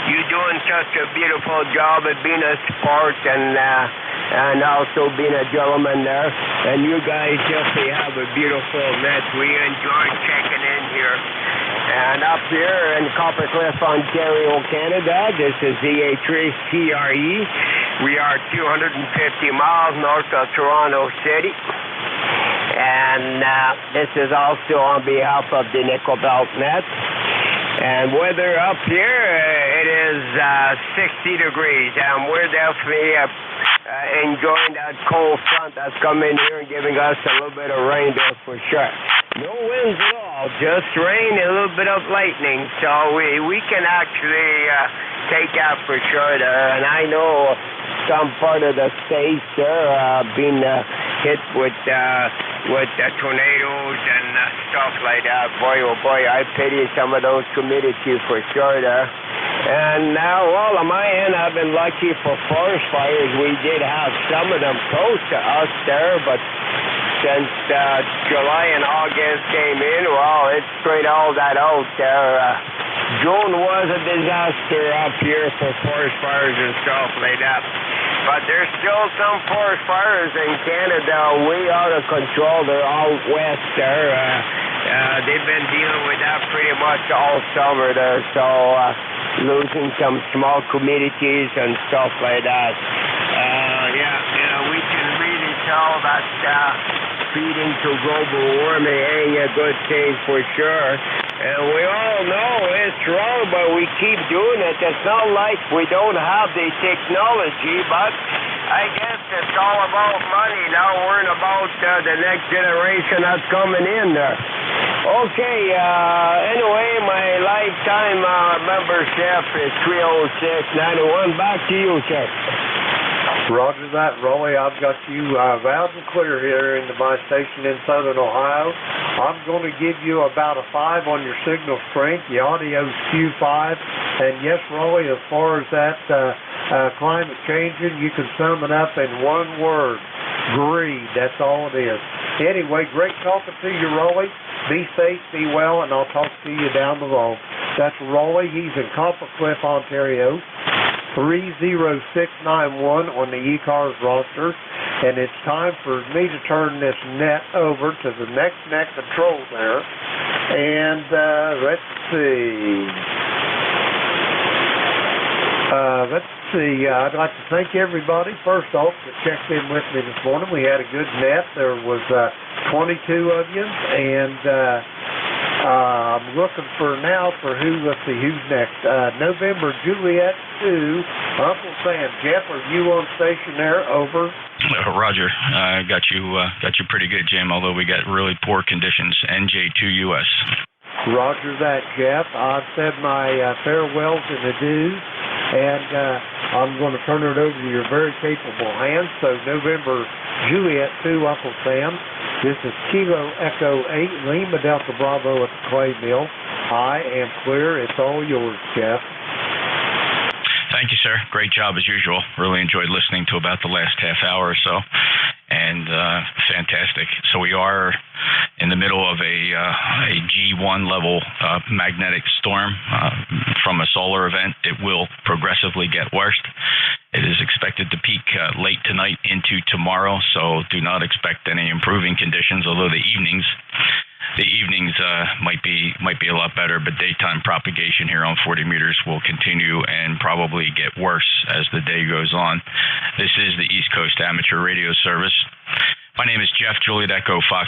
you doing such a beautiful job at being a sport and also being a gentleman there. And you guys definitely have a beautiful net. We enjoy checking in here. And up here in Copper Cliff, Ontario, Canada, this is VA3 CRE. We are 250 miles north of Toronto City. And this is also on behalf of the Nickel Belt Net. And weather up here, it is 60 degrees, and we're definitely enjoying that cold front that's coming here and giving us a little bit of rain there for sure. No winds at all, just rain and a little bit of lightning, so we can actually take that for sure there. And I know some part of the states there being hit with tornadoes and stuff like that. Boy, oh boy, I pity some of those communities for sure there. And now, well, on my end, I've been lucky for forest fires. We did have some of them close to us there, but since July and August came in, well, it straight all that out there. June was a disaster up here for forest fires and stuff like that. But there's still some forest fires in Canada way out of control. They're out west there. They've been dealing with that pretty much all summer there, so losing some small communities and stuff like that. We can really tell that feeding to global warming ain't a good thing for sure. And we all know it's wrong, but we keep doing it. It's not like we don't have the technology, but I guess it's all about money. Now worrying about the next generation that's coming in there. Okay, anyway, my lifetime membership is 306.91. Back to you, sir. Roger that, Rolly. I've got you loud and clear here into my station in Southern Ohio. I'm going to give you about a 5 on your signal strength. The audio's Q5. And yes, Rolly, as far as that climate changing, you can sum it up in one word: greed. That's all it is. Anyway, great talking to you, Rolly. Be safe, be well, and I'll talk to you down the road. That's Rolly. He's in Copper Cliff, Ontario. 30691 on the ECARS roster. And it's time for me to turn this net over to the next net control there. And let's see. I'd like to thank everybody, first off, that checked in with me this morning. We had a good net. There was 22 of you, and I'm looking for let's see, who's next. November Juliet 2, Uncle Sam. Jeff, are you on station there? Over. Roger. I got you pretty good, Jim, although we got really poor conditions. NJ2US. Roger that, Jeff. I've said my farewells and adieus, and I'm going to turn it over to your very capable hands. So November Juliet 2, Uncle Sam. This is Kilo Echo 8, Lima Delta Bravo at the clay mill. I am clear. It's all yours, Jeff. Thank you, sir. Great job as usual. Really enjoyed listening to about the last half hour or so, and fantastic. So we are in the middle of a G1 level magnetic storm from a solar event. It will progressively get worse. It is expected to peak late tonight into tomorrow, so do not expect any improving conditions, although the evenings might be a lot better, but daytime propagation here on 40 meters will continue and probably get worse as the day goes on. This is the East Coast Amateur Radio Service. My name is Jeff, Juliet Echo, Fox.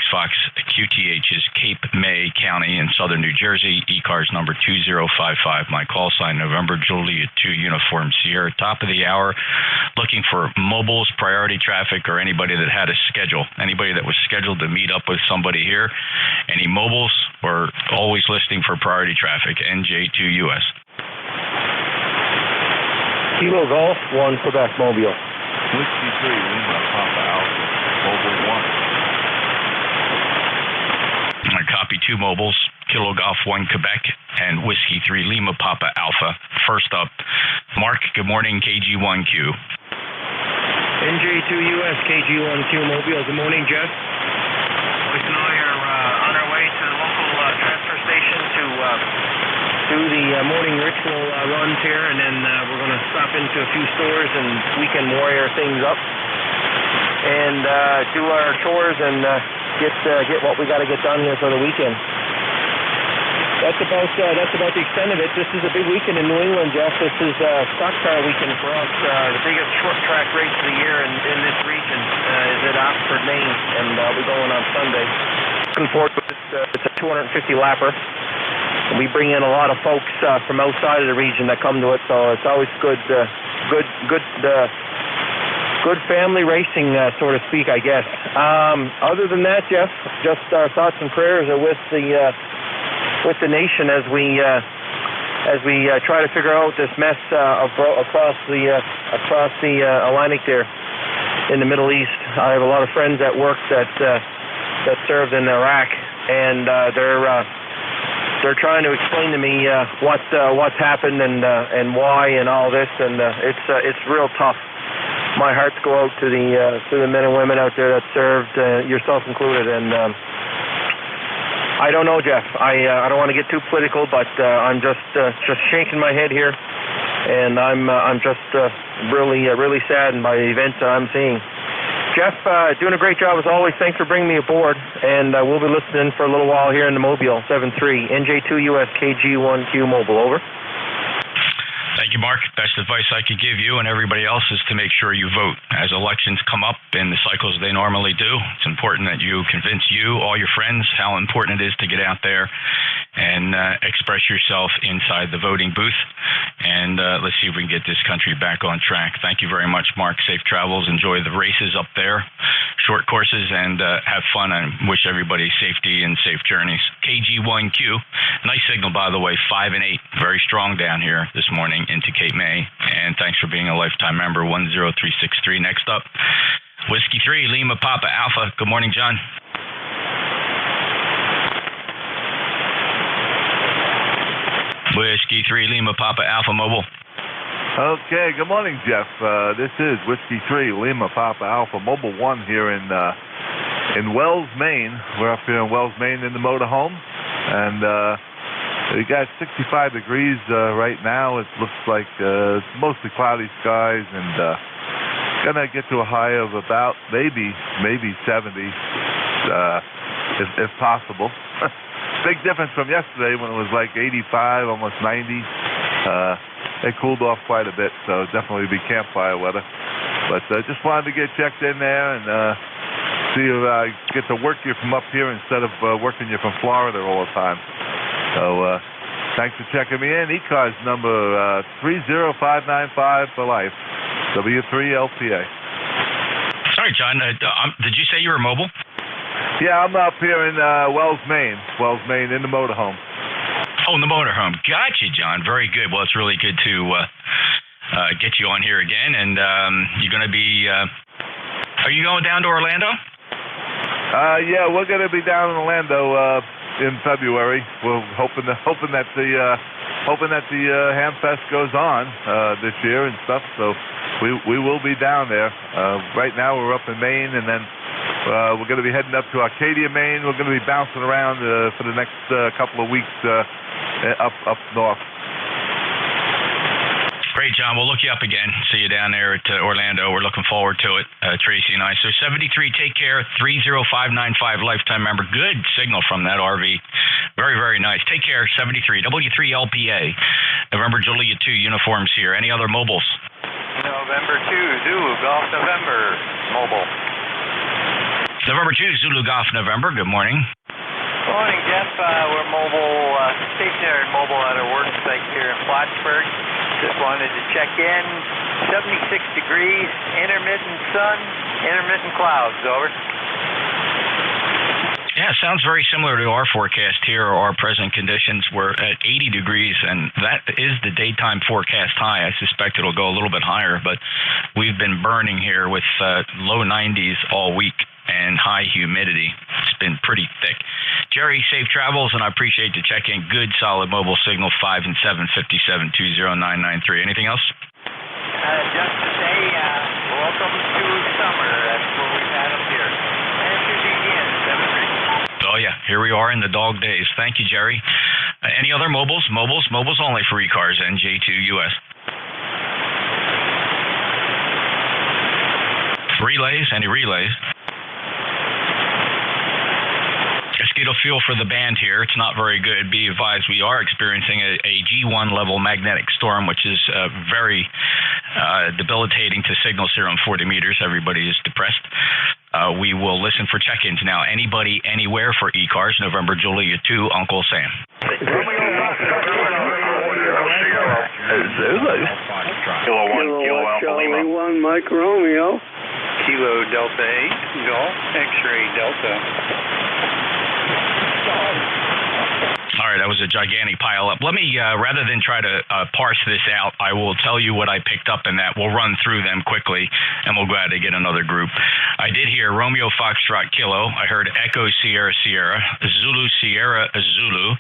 QTH is Cape May County in southern New Jersey. ECARS number 2055. My call sign November Juliet 2 Uniform Sierra. Top of the hour, looking for mobiles, priority traffic, or anybody that had a schedule. Anybody that was scheduled to meet up with somebody here. Any mobiles, or always listing for priority traffic. NJ2US. Kilo Golf 1 Quebec Mobile. Whiskey 3 Lima Papa Alpha. Mobile 1. I copy 2 mobiles, Kilo Golf 1 Quebec and Whiskey 3 Lima Papa Alpha. First up, Mark, good morning, KG1Q. NJ2US KG1Q Mobile, good morning, Jeff. We know you're on our way to the local transfer station to do the morning ritual runs here, and then we're going to stop into a few stores and weekend warrior things up. And do our chores and get what we got to get done here for the weekend. That's about the extent of it. This is a big weekend in New England, Jeff. This is stock car weekend for us. The biggest short track race of the year in this region is at Oxford, Maine, and we're going on Sunday. Looking forward to it. It's a 250 lapper. And we bring in a lot of folks from outside of the region that come to it, so it's always good family racing, so to speak, I guess. Other than that, Jeff, just our thoughts and prayers are with the nation as we try to figure out this mess across the Atlantic there in the Middle East. I have a lot of friends at work that served in Iraq, and they're trying to explain to me what's happened and why and all this, and it's real tough. My hearts go out to the men and women out there that served, yourself included. And I don't know, Jeff. I don't want to get too political, but I'm just shaking my head here, and I'm just really saddened by the events that I'm seeing. Jeff, doing a great job as always. Thanks for bringing me aboard, and we'll be listening for a little while here in the Mobile 7-3 NJ2US KG1Q Mobile. Over. Thank you, Mark. Best advice I could give you and everybody else is to make sure you vote. As elections come up in the cycles they normally do, it's important that you convince all your friends, how important it is to get out there and express yourself inside the voting booth. And let's see if we can get this country back on track. Thank you very much, Mark. Safe travels. Enjoy the races up there, short courses, and have fun. I wish everybody safety and safe journeys. KG1Q, nice signal, by the way, 5 and 8. Very strong down here this morning into Cape May, and thanks for being a lifetime member. 10363. Next up, Whiskey 3 Lima Papa Alpha. Good morning, John. Whiskey 3 Lima Papa Alpha Mobile. Okay, good morning, Jeff. This is Whiskey 3 Lima Papa Alpha Mobile 1 here in Wells, Maine. We're up here in Wells, Maine in the motorhome, and We got 65 degrees right now. It looks like it's mostly cloudy skies, and gonna get to a high of about maybe 70, if possible. Big difference from yesterday when it was like 85, almost 90. It cooled off quite a bit, so definitely be campfire weather. But just wanted to get checked in there and see if I get to work you from up here instead of working you from Florida all the time. So thanks for checking me in. ECARS number 30595 for life. W3LPA. Sorry, John. Did you say you were mobile? Yeah, I'm up here in Wells, Maine, in the motorhome. Oh, in the motorhome. Gotcha, John. Very good. Well, it's really good to get you on here again. And you're going to be... are you going down to Orlando? Yeah, we're going to be down in Orlando in February. We're hoping that the Hamfest goes on this year and stuff. So we will be down there. Right now we're up in Maine, and then we're going to be heading up to Arcadia, Maine. We're going to be bouncing around for the next couple of weeks up north. Great, John. We'll look you up again. See you down there at Orlando. We're looking forward to it, Tracy and I. So 73, take care. 30595, lifetime member. Good signal from that RV. Very, very nice. Take care, 73. W3LPA. November, Julia 2, uniforms here. Any other mobiles? November 2, Zulu, Golf, November, mobile. November 2, Zulu, Golf, November. Good morning. Morning, Jeff. We're mobile, stationary mobile at our work site here in Plattsburgh. Just wanted to check in. 76 degrees, intermittent sun, intermittent clouds. Over. Yeah, it sounds very similar to our forecast here. Our present conditions were at 80 degrees, and that is the daytime forecast high. I suspect it'll go a little bit higher, but we've been burning here with low 90s all week and high humidity. It's been pretty thick. Jerry, safe travels, and I appreciate the check-in. Good, solid mobile signal, 5 and 7, 57, 20993. Anything else? Just to say, welcome to summer. That's what we've had up here. And to the end, 7-3. Oh, yeah, here we are in the dog days. Thank you, Jerry. Any other mobiles? Mobiles only for ECARS, NJ2US. Relays? Any relays? Just get a feel for the band here. It's not very good. Be advised, we are experiencing a G1 level magnetic storm, which is very debilitating to signals here on 40 meters. Everybody is depressed. We will listen for check-ins now. Anybody, anywhere for ECARS, November, Julia 2, Uncle Sam. Zulu. Kilo 1, Kilo Alpha Lima. 1, Mike Romeo. Kilo Delta 8, Golf, X-ray Delta. All right, that was a gigantic pile-up. Let me, rather than try to parse this out, I will tell you what I picked up in that. We'll run through them quickly, and we'll go ahead and get another group. I did hear Romeo Foxtrot Kilo. I heard Echo Sierra Sierra, Zulu Sierra Zulu,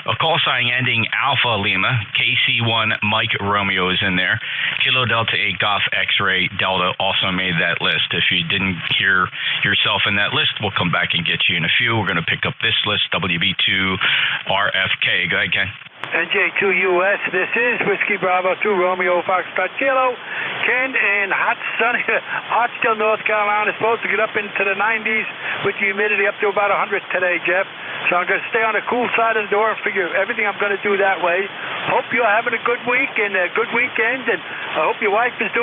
a call sign ending Alpha Lima, KC1 Mike Romeo is in there. Kilo Delta 8 Golf X-Ray Delta also made that list. If you didn't hear yourself in that list, we'll come back and get you in a few. We're going to pick up this list, WB2 RFK. Go ahead, Ken. NJ2US, this is Whiskey Bravo 2 Romeo Foxtrot Kilo. Ken in hot, sunny Hartsdale, North Carolina. Is supposed to get up into the 90s with the humidity up to about 100 today, Jeff. So I'm going to stay on the cool side of the door and figure everything I'm going to do that way. Hope you're having a good week and a good weekend, and I hope your wife is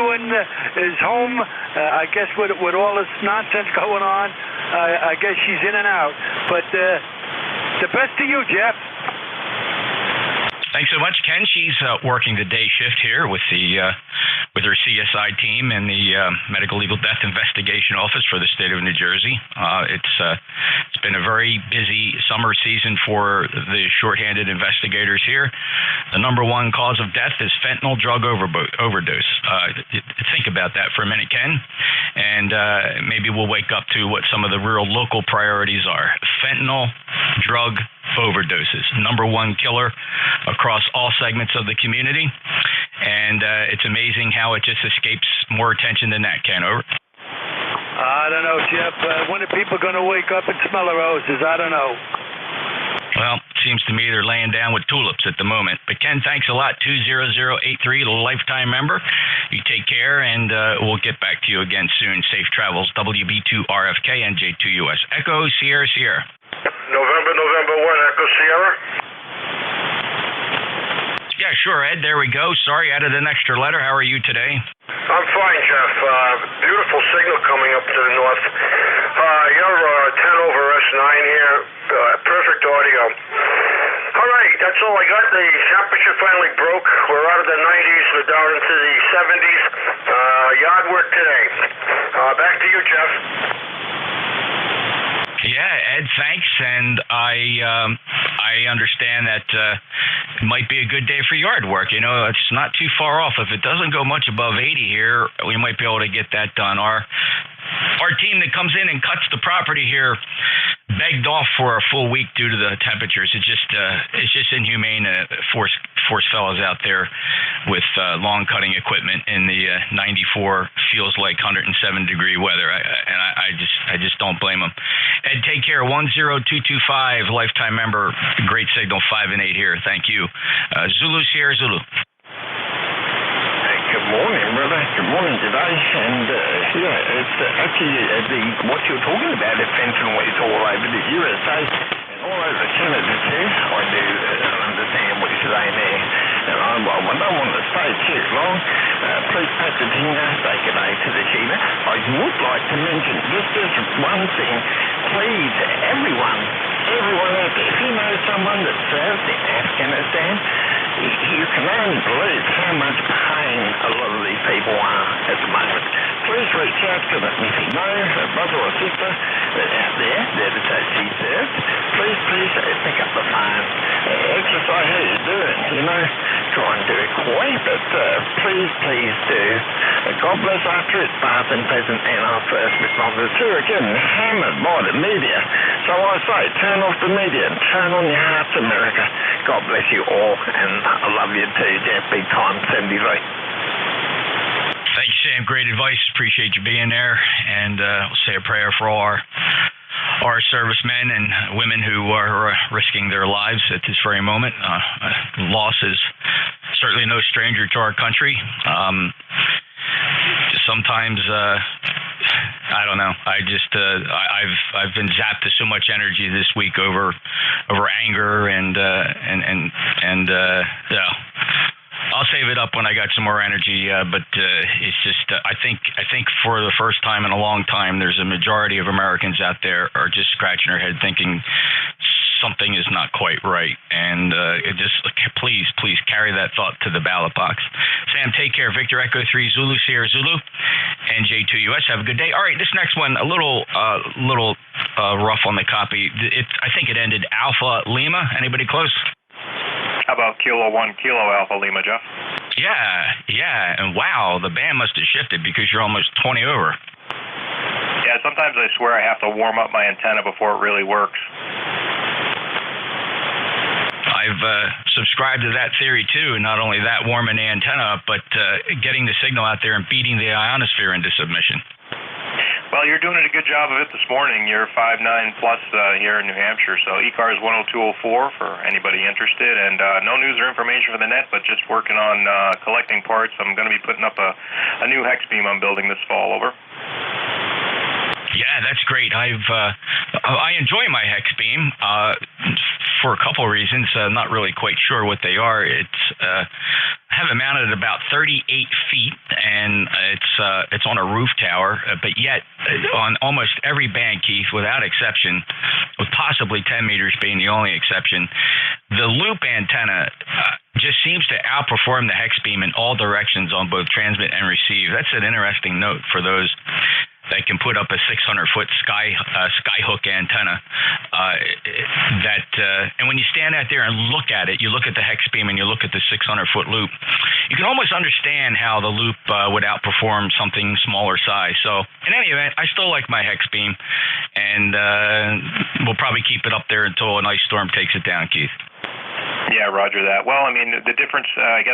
home. I guess with all this nonsense going on, I guess she's in and out. But the best to you, Jeff. Thanks so much, Ken. She's working the day shift here with her CSI team in the Medical Legal Death Investigation Office for the state of New Jersey. It's been a very busy summer season for the shorthanded investigators here. The number one cause of death is fentanyl drug overdose. Think about that for a minute, Ken, and maybe we'll wake up to what some of the real local priorities are. Fentanyl drug overdoses, number one killer across all segments of the community, and it's amazing how it just escapes more attention than that. Ken, over. I don't know, Jeff. When are people going to wake up and smell the roses? I don't know. Well, seems to me they're laying down with tulips at the moment. But Ken, thanks a lot. 20083, lifetime member. You take care, and we'll get back to you again soon. Safe travels. WB2RFK, NJ2US Echo, Sierra, Sierra. November 1, Echo Sierra. Yeah, sure, Ed. There we go. Sorry, added an extra letter. How are you today? I'm fine, Jeff. Beautiful signal coming up to the north. You're 10 over S9 here. Perfect audio. All right, that's all I got. The temperature finally broke. We're out of the 90s. We're down into the 70s. Yard work today. Back to you, Jeff. Yeah, Ed, thanks. And I understand that it might be a good day for yard work. You know, it's not too far off. If it doesn't go much above 80 here, we might be able to get that done. Our team that comes in and cuts the property here begged off for a full week due to the temperatures. It's just inhumane to force fellas out there with lawn cutting equipment in the 94 feels like 107 degree weather. I just don't blame them. Ed, take care. 10225 lifetime member. Great signal 5 and 8 here. Thank you. Zulu Sierra Zulu. Good morning, brother. Good morning today. And it's actually what you're talking about, the fentanyl is all over the USA and all over Canada too. I do understand what you're saying there. And I don't want to stay too long. Please, Pasadena, say good day to the Sheila. I would like to mention just one thing. Please, everyone out there, if you know someone that served in Afghanistan, you can only believe how much pain a lot of these people are at the moment. Please reach out to them. If you know a brother or sister out there that she served, please pick up the phone. Exercise how you're doing, you know. Try and do it quick, but please do. God bless our troops, past and present, and our first responders who are getting hammered by the media. So I say, turn off the media and turn on your hearts, America. God bless you all, and I love you too, Jeff, big time, 73. Thanks, Sam. Great advice. Appreciate you being there, and we'll say a prayer for all our servicemen and women who are risking their lives at this very moment. Loss is certainly no stranger to our country. Sometimes I don't know. I've been zapped to so much energy this week over anger and yeah. I'll save it up when I got some more energy, but it's just I think for the first time in a long time, there's a majority of Americans out there are just scratching their head thinking something is not quite right, and please carry that thought to the ballot box. Sam, take care. Victor Echo 3 Zulu Sierra Zulu, NJ2US. Have a good day. All right, this next one a little rough on the copy. I think it ended Alpha Lima. Anybody close? How about Kilo 1 Kilo Alpha Lima, Jeff? Yeah, and wow, the band must have shifted because you're almost 20 over. Yeah, sometimes I swear I have to warm up my antenna before it really works. I've subscribed to that theory too, not only that warming the antenna up, but getting the signal out there and beating the ionosphere into submission. Well, you're doing a good job of it this morning. You're 5.9 plus here in New Hampshire, so ECARS 10204 for anybody interested. And no news or information for the net, but just working on collecting parts. I'm going to be putting up a new hex beam I'm building this fall. Over. Yeah, that's great. I enjoy my hex beam for a couple of reasons. Not really quite sure what they are. I have it mounted at about 38 feet, and it's on a roof tower. But yet, on almost every band, Keith, without exception, with possibly 10 meters being the only exception, the loop antenna just seems to outperform the hex beam in all directions on both transmit and receive. That's an interesting note for those that can put up a 600-foot skyhook antenna. And when you stand out there and look at it, you look at the hex beam and you look at the 600-foot loop, you can almost understand how the loop would outperform something smaller size. So in any event, I still like my hex beam, and we'll probably keep it up there until an ice storm takes it down, Keith. Yeah, roger that. Well, I mean, the difference, I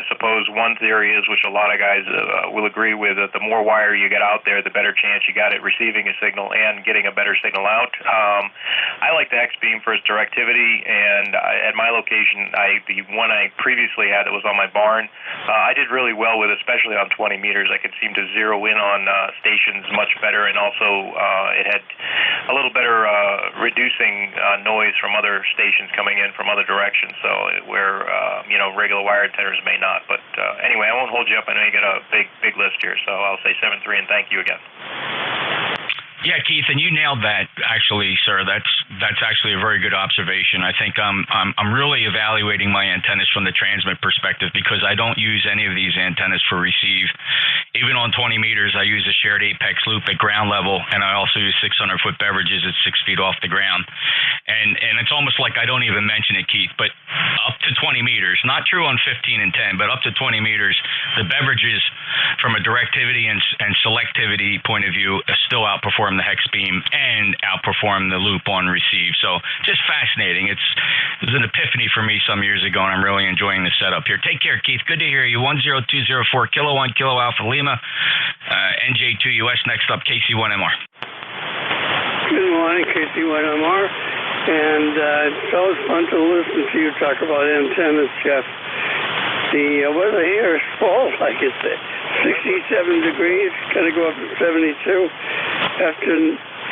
suppose one theory is, which a lot of guys will agree with, that the more wire you get out there, the better chance you got at receiving a signal and getting a better signal out. I like the X-beam for its directivity, and at my location, the one I previously had that was on my barn, I did really well with, especially on 20 meters. I could seem to zero in on stations much better, and also it had a little better reducing noise from other stations coming in from other directions. So where regular wire antennas may not. But anyway, I won't hold you up. I know you got a big list here, so I'll say 7-3 and thank you again. Yeah, Keith, and you nailed that. Actually, sir, that's actually a very good observation. I think I'm really evaluating my antennas from the transmit perspective because I don't use any of these antennas for receive. Even on 20 meters, I use a shared apex loop at ground level, and I also use 600-foot beverages at 6 feet off the ground. And it's almost like I don't even mention it, Keith, but up to 20 meters, not true on 15 and 10, but up to 20 meters, the beverages from a directivity and selectivity point of view still outperform the hex beam and outperform the loop on receive. So just fascinating. It was an epiphany for me some years ago, and I'm really enjoying the setup here. Take care, Keith. Good to hear you. 10204 Kilo 1 Kilo Alpha Lima. NJ2US next up, KC1MR. Good morning, KC1MR. And it's always fun to listen to you talk about antennas, Jeff. The weather here is fall, like it's 67 degrees, going to go up to 72.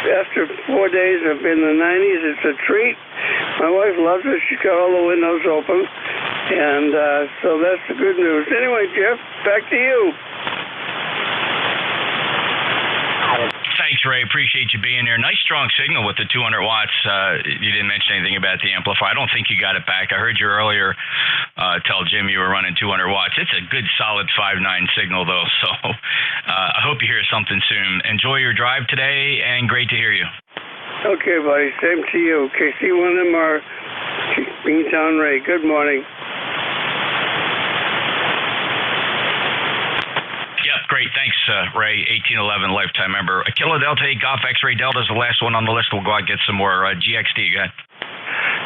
After 4 days of in the 90s, it's a treat. My wife loves it. She's got all the windows open, and so that's the good news. Anyway, Jeff, back to you. Thanks, Ray. Appreciate you being here. Nice strong signal with the 200 watts. You didn't mention anything about the amplifier. I don't think you got it back. I heard you earlier tell Jim you were running 200 watts. It's a good solid 5.9 signal, though, so I hope you hear something soon. Enjoy your drive today, and great to hear you. Okay, buddy. Same to you. KC1MR, Beantown Ray. Good morning. Great, thanks, Ray. 1811 lifetime member. Kilo Delta 8 Golf X-Ray Delta is the last one on the list. We'll go out and get some more. GXD, go ahead.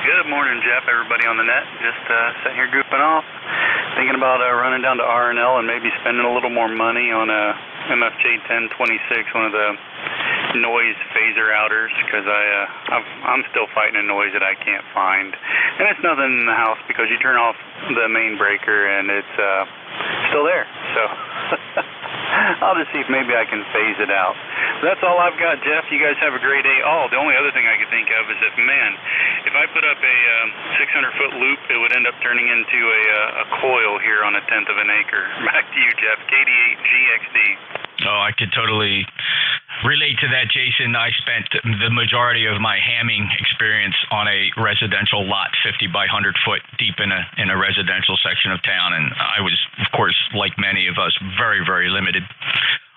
Good morning, Jeff. Everybody on the net. Just sitting here goofing off, thinking about running down to R&L and maybe spending a little more money on a MFJ 1026, one of the noise phaser outers, because I'm still fighting a noise that I can't find, and it's nothing in the house because you turn off the main breaker and it's still there. So I'll just see if maybe I can phase it out. That's all I've got, Jeff. You guys have a great day. Oh, the only other thing I could think of is if I put up a 600-foot loop, it would end up turning into a coil here on 1/10 of an acre. Back to you, Jeff. KD8GXD. Oh, I could totally relate to that, Jason. I spent the majority of my hamming experience on a residential lot, 50 by 100 foot deep in a residential section of town, and I was, of course, like many of us, very, very limited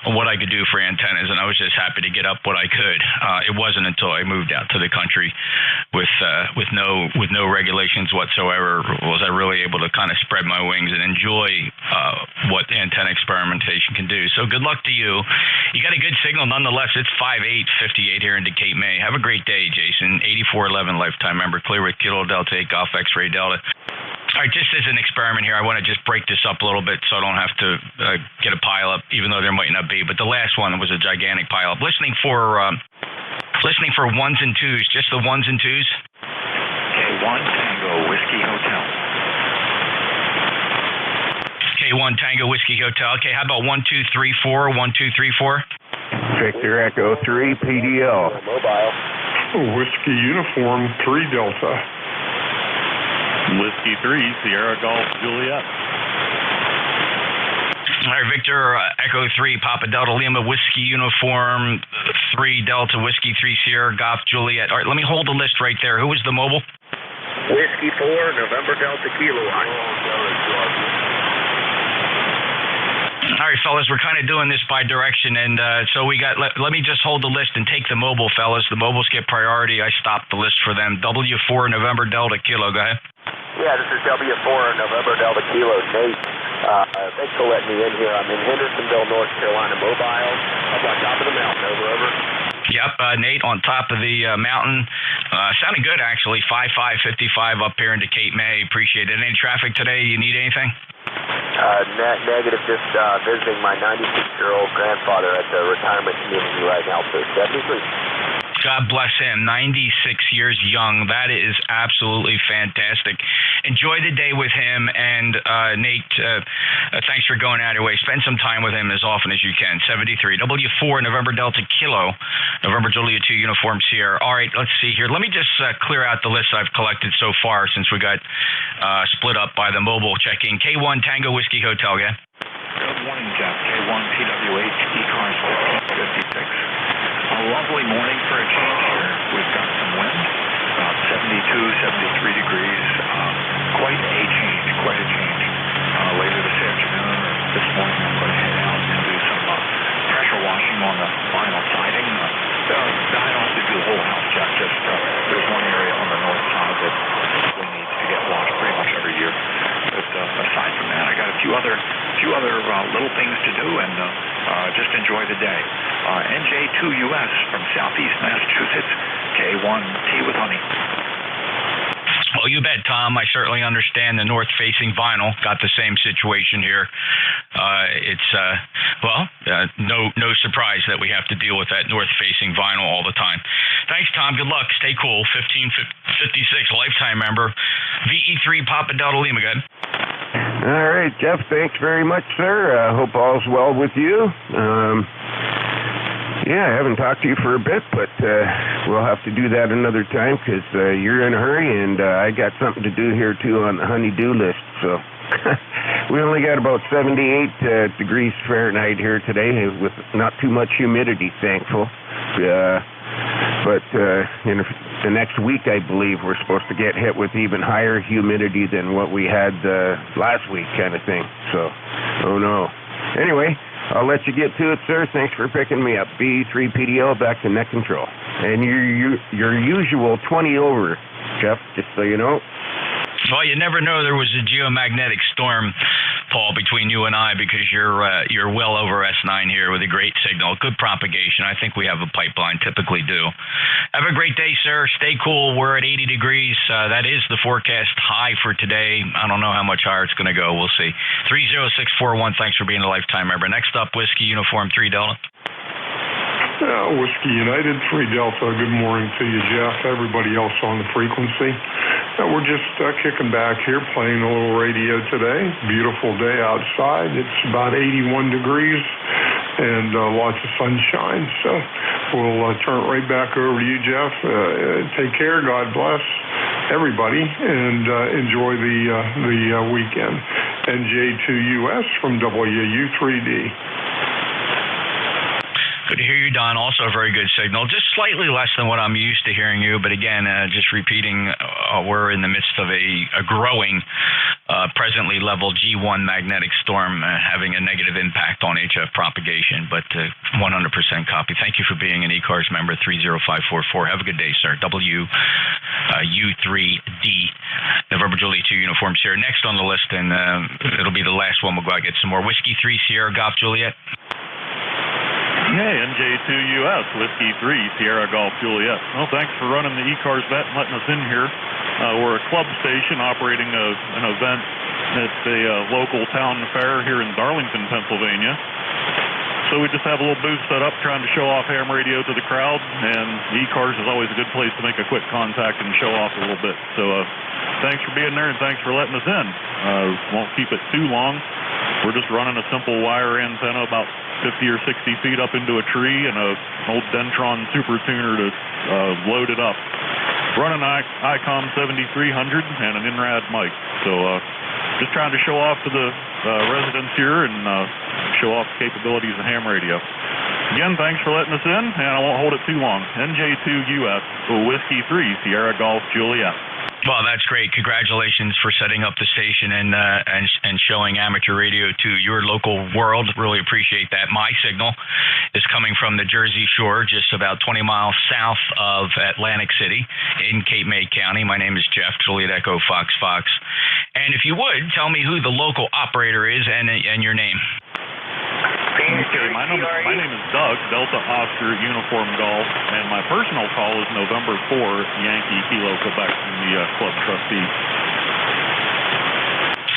on what I could do for antennas, and I was just happy to get up what I could. It wasn't until I moved out to the country with no regulations whatsoever was I really able to kind of spread my wings and enjoy what antenna experimentation can do. So good luck to you. You got a good signal nonetheless. It's 5858 here in Decatur, May. Have a great day, Jason. 8411 lifetime member, clear with Kilo Delta 8 Golf X-Ray Delta. All right, just as an experiment here, I want to just break this up a little bit so I don't have to get a pileup, even though there might not be. But the last one was a gigantic pileup. Listening for ones and twos, just the ones and twos. K1 Tango Whiskey Hotel. K1 Tango Whiskey Hotel. Okay, how about 1234? 1234. Victor Echo 3 PDL. Mobile. Whiskey Uniform 3 Delta. Whiskey 3, Sierra Golf Juliet. All right, Victor, Echo 3, Papa Delta Lima, Whiskey Uniform 3 Delta, Whiskey 3 Sierra Golf Juliet. All right, let me hold the list right there. Who was the mobile? Whiskey 4, November Delta Kilo. All right, fellas, we're kind of doing this by direction, and so we got. Let me just hold the list and take the mobile, fellas. The mobiles get priority. I stopped the list for them. W4 November Delta Kilo. Go ahead. Yeah, this is W4 November Delta Kilo. Nate, thanks for letting me in here. I'm in Hendersonville, North Carolina, mobile. I'm on top of the mountain. Over. Yep, Nate on top of the mountain. Sounding good, actually. 5555 up here into Cape May. Appreciate it. Any traffic today? You need anything? Negative. Just visiting my 96-year-old grandfather at the retirement community right now, so 73. God bless him. 96 years young. That is absolutely fantastic. Enjoy the day with him. And Nate, thanks for going out of your way. Spend some time with him as often as you can. 73. W4 November Delta Kilo. November Juliet 2 Uniform Sierra. All right, let's see here. Let me just clear out the list I've collected so far since we got split up by the mobile check-in. K1 Tango Whiskey Hotel, yeah? Good morning, Jeff. K1 PWH ECARS 56. A lovely morning for a change here. We've got some wind, about 72, 73 degrees. Quite a change. Later this afternoon or this morning, I'm going to head out and do some pressure washing on the vinyl siding. I don't have to do the whole house, Jeff. Just there's one area on the north side that typically needs to get washed pretty much every year. But aside from that, I got a few other little things to do, and just enjoy the day. NJ2US from Southeast Massachusetts, K1T with honey. Well, you bet, Tom. I certainly understand the north-facing vinyl. Got the same situation here. It's no surprise that we have to deal with that north-facing vinyl all the time. Thanks, Tom. Good luck. Stay cool. 1556, lifetime member. VE3 Papa Delta Lima. Good. All right, Jeff. Thanks very much, sir. Hope all's well with you. Yeah, I haven't talked to you for a bit, but we'll have to do that another time because you're in a hurry, and I got something to do here, too, on the honey-do list. So we only got about 78 degrees Fahrenheit here today with not too much humidity, thankful. But in the next week, I believe, we're supposed to get hit with even higher humidity than what we had last week kind of thing. So, oh, no. Anyway, I'll let you get to it, sir. Thanks for picking me up. B3PDL back to net control. And your usual 20 over, Jeff, just so you know. Well, you never know there was a geomagnetic storm, Paul, between you and I, because you're well over S9 here with a great signal. Good propagation. I think we have a pipeline, typically do. Have a great day, sir. Stay cool. We're at 80 degrees. That is the forecast high for today. I don't know how much higher it's going to go. We'll see. 30641, thanks for being a lifetime member. Next up, Whiskey Uniform 3 Delta. Whiskey United 3 Delta. Good morning to you, Jeff. Everybody else on the frequency. We're just kicking back here, playing a little radio today. Beautiful day outside. It's about 81 degrees and lots of sunshine. So we'll turn it right back over to you, Jeff. Take care. God bless everybody, and enjoy the weekend. NJ2US from WU3D. Good to hear you, Don. Also a very good signal. Just slightly less than what I'm used to hearing you, but again, just repeating, we're in the midst of a growing, presently level G1 magnetic storm having a negative impact on HF propagation, but 100% copy. Thank you for being an ECARS member, 30544. Have a good day, sir. WU3D, November Juliet 2 Uniform Sierra. Next on the list, and it'll be the last one. We'll go out and get some more. Whiskey 3 Sierra Golf Juliet. Hey, NJ2US, Whiskey 3, Sierra Golf Juliet. Well, thanks for running the ECARS vet and letting us in here. We're a club station operating an event at a local town fair here in Darlington, Pennsylvania. So we just have a little booth set up trying to show off ham radio to the crowd, and ECARS is always a good place to make a quick contact and show off a little bit. So thanks for being there, and thanks for letting us in. Won't keep it too long. We're just running a simple wire antenna about 50 or 60 feet up into a tree and an old Dentron super tuner to load it up. Running ICOM 7300 and an INRAD mic. So just trying to show off to the residents here and show off the capabilities of ham radio. Again, thanks for letting us in, and I won't hold it too long. NJ2US, Whiskey 3, Sierra Golf Juliet. Well, that's great. Congratulations for setting up the station and showing amateur radio to your local world. Really appreciate that. My signal is coming from the Jersey Shore, just about 20 miles south of Atlantic City in Cape May County. My name is Jeff, Juliet Echo Fox Fox. And if you would, tell me who the local operator is and your name. Okay, my name is Doug, Delta Oscar Uniform Golf, and my personal call is November 4, Yankee Kilo, Quebec, from the club trustee.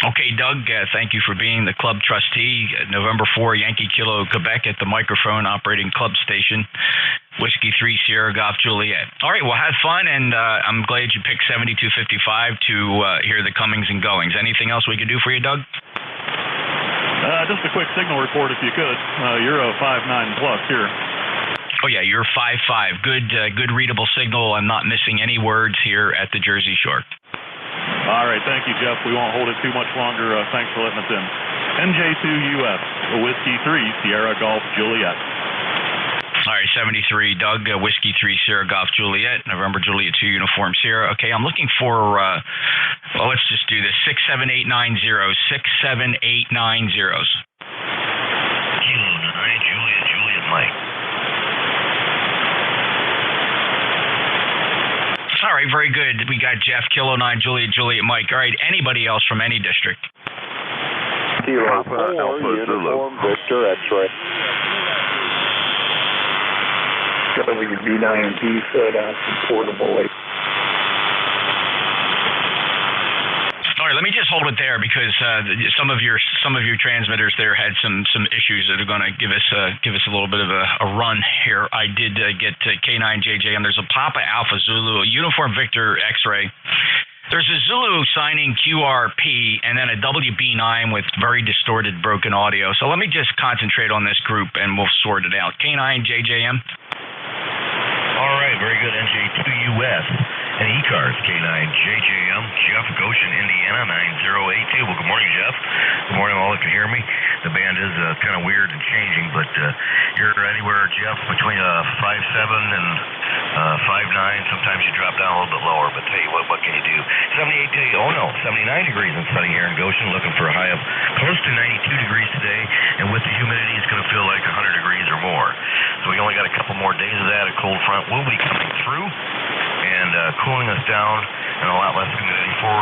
Okay, Doug, thank you for being the club trustee. November 4, Yankee Kilo, Quebec, at the microphone operating club station. Whiskey 3 Sierra Golf Juliet. All right, well, have fun, and I'm glad you picked 7255 to hear the comings and goings. Anything else we could do for you, Doug? Just a quick signal report, if you could. You're a 5.9 plus here. Oh, yeah, you're 5.5. Good readable signal. I'm not missing any words here at the Jersey Shore. All right, thank you, Jeff. We won't hold it too much longer. Thanks for letting us in. NJ2US, Whiskey 3 Sierra Golf Juliet. All right, 73, Doug, Whiskey 3 Sierra Golf Juliet, November Juliet 2 Uniform Sierra. Okay, I'm looking for, well, let's just do this, 67890, 67890s. Kilo 9, Juliet Mike. All right, very good. We got Jeff, Kilo 9, Juliet Mike. All right, anybody else from any district? Kilo 4, Uniform Victor X-Ray. WB9D set out portable. All right, let me just hold it there because some of your transmitters there had some issues that are going to give us a little bit of a run here. I did get K9JJ, and there's a Papa Alpha Zulu, a Uniform Victor X-ray. There's a Zulu signing QRP, and then a WB9 with very distorted, broken audio. So let me just concentrate on this group, and we'll sort it out. K9JJM. All right, very good. NJ2US and ECARS, K9JJM, Jeff, Goshen, Indiana, 9082. Well, good morning, Jeff. Good morning, all that can hear me. The band is kind of weird and changing, but you're anywhere, Jeff, between 5'7" and 5'9". Sometimes you drop down a little bit lower, but tell you what can you do? 79 degrees and sunny here in Goshen, looking for a high of close to 92 degrees today, and with the humidity, it's going to feel like 100 degrees or more. So we only got a couple more days of that. A cold front will be coming through and cooling us down, and a lot less humidity for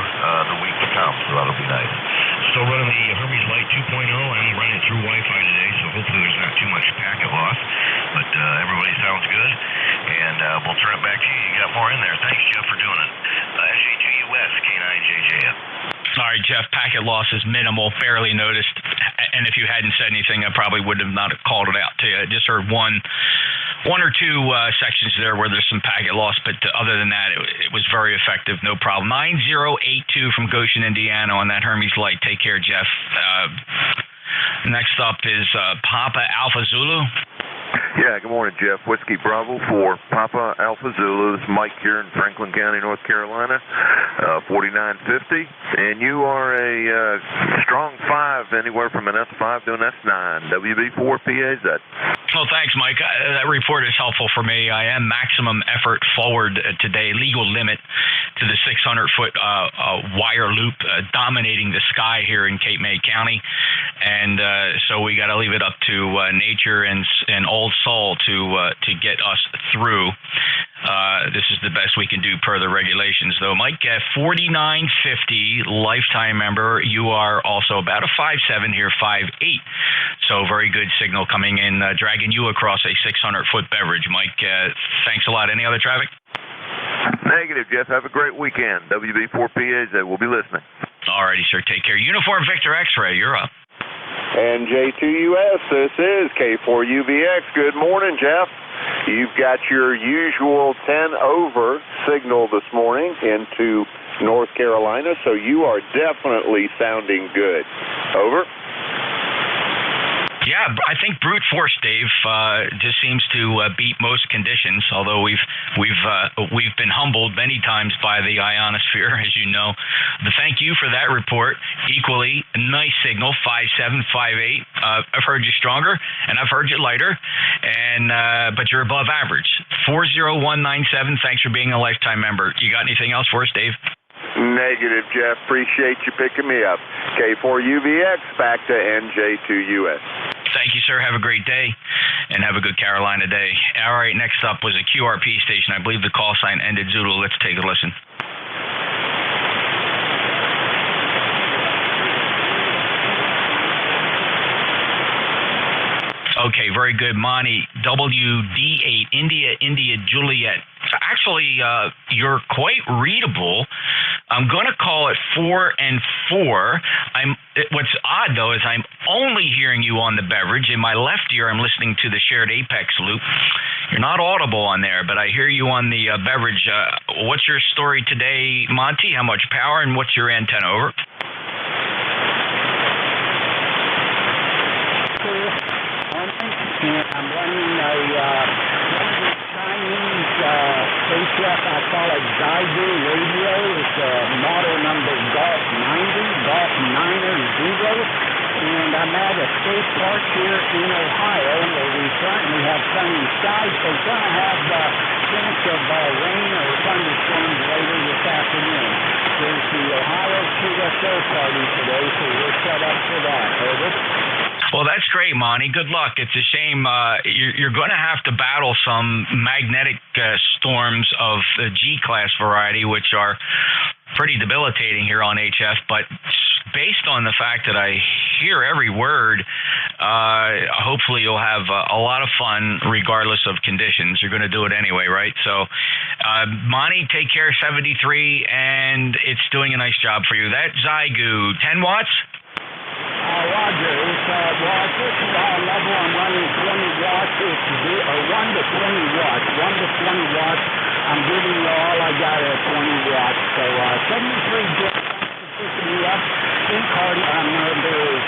the week to come, so that'll be nice. Still running the Hermes Light 2.0. I'm running it through Wi-Fi today, so hopefully there's not too much packet loss, but everybody sounds good, and we'll turn it back to you. You got more in there. Thanks, Jeff, for doing it. NJ2US, K9JJM. All right, Jeff, packet loss is minimal, barely noticed, and if you hadn't said anything, I probably would have not called it out to you. I just heard one or two sections there where there's some packet loss, but other than that, it was very effective, no problem. 9082 from Goshen, Indiana on that Hermes Light. Take care, Jeff. Next up is Papa Alpha Zulu. Yeah, good morning, Jeff. Whiskey Bravo for Papa Alpha Zulu. This is Mike here in Franklin County, North Carolina, 4950. And you are a strong 5, anywhere from an S5 to an S9. WB4 PAZ. Oh, thanks, Mike. That report is helpful for me. I am maximum effort forward today, legal limit to the 600-foot wire loop dominating the sky here in Cape May County. And so we got to leave it up to nature and Old Soul to get us through. This is the best we can do per the regulations, though. Mike, 4950 lifetime member. You are also about a 5'7" here, 5'8". So very good signal coming in, dragging you across a 600-foot beverage. Mike, thanks a lot. Any other traffic? Negative, Jeff. Have a great weekend. WB4 PAZ. We'll be listening. All righty, sir. Take care. Uniform Victor X-Ray, you're up. NJ2US, this is K4UVX. Good morning, Jeff. You've got your usual 10 over signal this morning into North Carolina, so you are definitely sounding good. Over. Yeah, I think brute force, Dave, just seems to beat most conditions. Although we've been humbled many times by the ionosphere, as you know. But thank you for that report. Equally nice signal, 5'7", 5'8". I've heard you stronger, and I've heard you lighter, and but you're above average. 40197. Thanks for being a lifetime member. You got anything else for us, Dave? Negative, Jeff. Appreciate you picking me up. K4UVX, back to NJ2US. Thank you, sir. Have a great day, and have a good Carolina day. All right, next up was a QRP station. I believe the call sign ended Zulu. Let's take a listen. Okay, very good, Monty. WD8, India, Juliet. Actually, you're quite readable. I'm going to call it 4 and 4. What's odd, though, is I'm only hearing you on the beverage. In my left ear, I'm listening to the shared apex loop. You're not audible on there, but I hear you on the beverage. What's your story today, Monty? How much power, and what's your antenna? Over. I'm running a Chinese spacecraft. I call it Zygu Radio. It's a model number Golf 90, Golf 90, and I'm at a state park here in Ohio where we currently have sunny skies, so we're going to have a chance of rain or thunderstorms later this afternoon. There's the Ohio QSO party today, so we're set up for that. Over. Well, that's great, Monty. Good luck. It's a shame you're going to have to battle some magnetic storms of the G-class variety, which are pretty debilitating here on HF, but based on the fact that I hear every word, hopefully you'll have a lot of fun regardless of conditions. You're going to do it anyway, right? So, Monty, take care, 73, and it's doing a nice job for you. That Zygu, 10 watts? Roger, it's at this level I'm running 20 watts. It's 1 to 20 watts. 1 to 20 watts. I'm giving you all I got at 20 watts. So 73 good. Picking me up. ECARS number is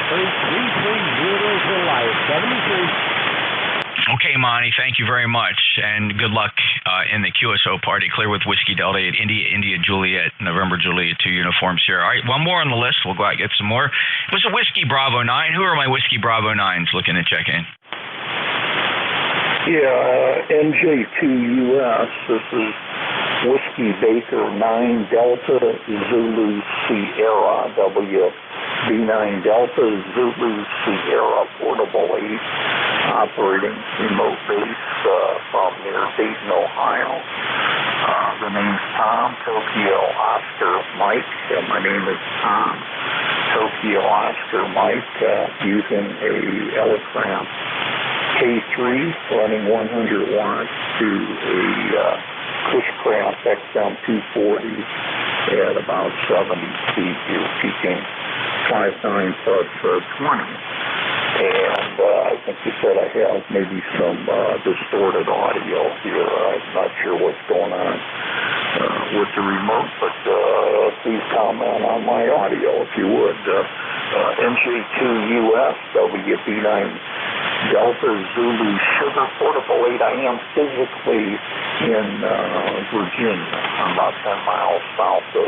8330 for life. 73. Okay, Monty, thank you very much, and good luck in the QSO party. Clear with Whiskey Delta 8, India, Juliet, November, Juliet, 2 uniforms here. All right, one more on the list. We'll go out and get some more. It was a Whiskey Bravo 9. Who are my Whiskey Bravo 9s looking to check in? Yeah, NJ2US. This is Whiskey Baker 9 Delta Zulu Sierra B9 Delta Zulu Sierra Portable 8 operating remote base from near Dayton, Ohio. The name's Tom, Tokyo Oscar Mike. My name is Tom, Tokyo Oscar Mike, using a Electron K3 running 100 watts to a Cushcraft XM240 at about 70 feet. You're peaking 5.9 for 20. And I think you said I have maybe some distorted audio here. I'm not sure what's going on with the remote, but please comment on my audio if you would. NJ2US WB9 Delta Zulu Sugar Portable 8. I am physically in Virginia. I'm about 10 miles south of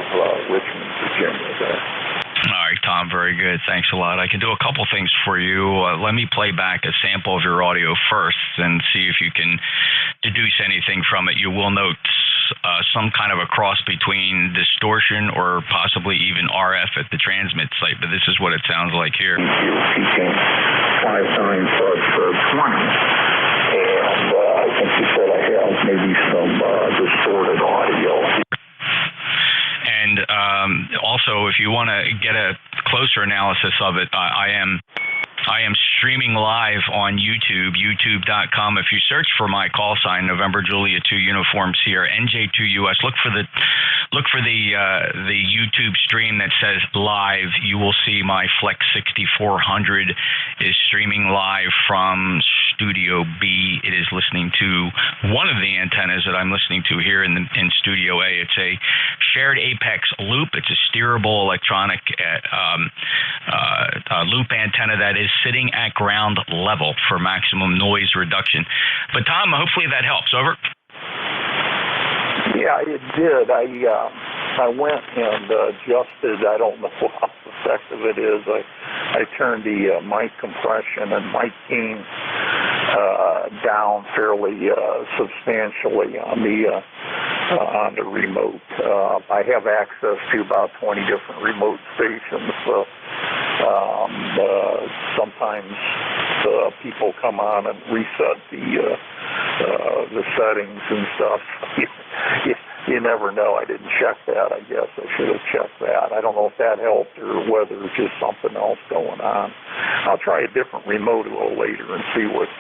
Richmond, Virginia there. All right, Tom, very good. Thanks a lot. I can do a couple things for you. Let me play back a sample of your audio first and see if you can deduce anything from it. You will note some kind of a cross between distortion or possibly even RF at the transmit site, but this is what it sounds like here. 5.9 for 20. And I think you said I have maybe some distorted audio. And also, if you want to get a closer analysis of it, I am streaming live on YouTube, youtube.com. If you search for my call sign, November Julia 2 Uniform Sierra, NJ2US, look for the YouTube stream that says live. You will see my Flex 6400 is streaming live from Studio B. It is listening to one of the antennas that I'm listening to here in Studio A. It's a shared apex loop. It's a steerable electronic loop antenna that is sitting at ground level for maximum noise reduction. But Tom, hopefully that helps. Over. Yeah, it did. I went and adjusted. I don't know how effective it is. I turned the mic compression and mic gain down fairly substantially on the remote. I have access to about 20 different remote stations. Sometimes people come on and reset the settings and stuff. You you never know. I didn't check that. I guess I should have checked that. I don't know if that helped or whether it's just something else going on. I'll try a different remote a little later and see what's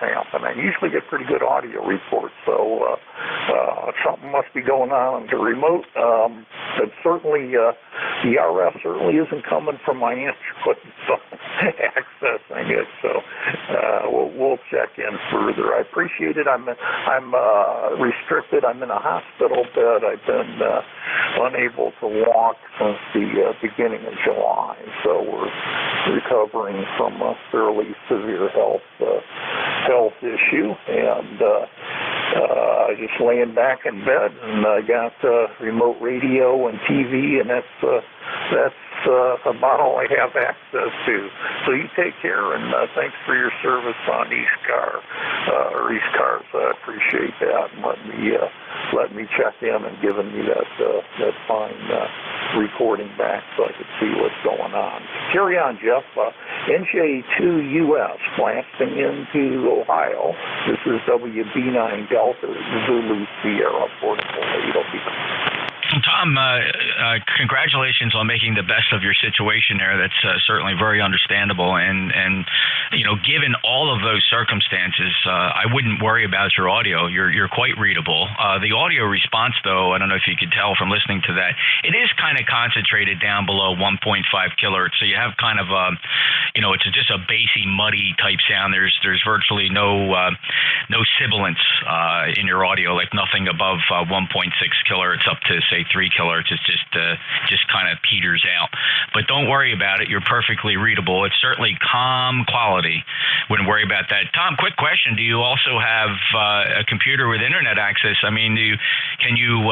happening. I usually get pretty good audio reports, so something must be going on with the remote. But certainly, the RF certainly isn't coming from my Android phone accessing it. So we'll check in further. I appreciate it. I'm restricted. I'm in a hospital bed. I've been unable to walk since the beginning of July. So we're recovering from a fairly severe health issue, and just laying back in bed, and I got remote radio and TV, and that's about all I have access to. So you take care, and thanks for your service on ECARS. I appreciate that, and let me check in and giving me that fine recording back so I could see what's going on. Carry on, Jeff. NJ2US blasting into Ohio. This is WB9 Delta Zulu Sierra 448. Tom, congratulations on making the best of your situation there. That's certainly very understandable. And given all of those circumstances, I wouldn't worry about your audio. You're quite readable. The audio response, though, I don't know if you could tell from listening to that, it is kind of concentrated down below 1.5 kilohertz. So you have kind of it's just a bassy, muddy type sound. There's virtually no sibilance in your audio, like nothing above 1.6 kilohertz up to, say, 3 kilohertz. It's just kind of peters out. But don't worry about it. You're perfectly readable. It's certainly calm quality. Wouldn't worry about that. Tom, quick question. Do you also have a computer with internet access? I mean, can you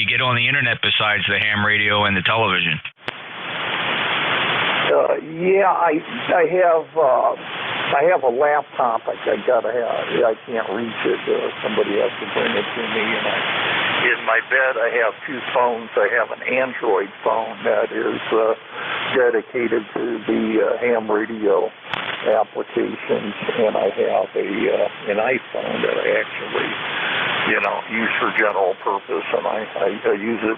get on the internet besides the ham radio and the television? Yeah, I have a laptop. I can't reach it. Somebody has to bring it to me. And in my bed, I have two phones. I have an Android phone that is dedicated to the ham radio applications, and I have an iPhone that I actually use for general purpose, and I use it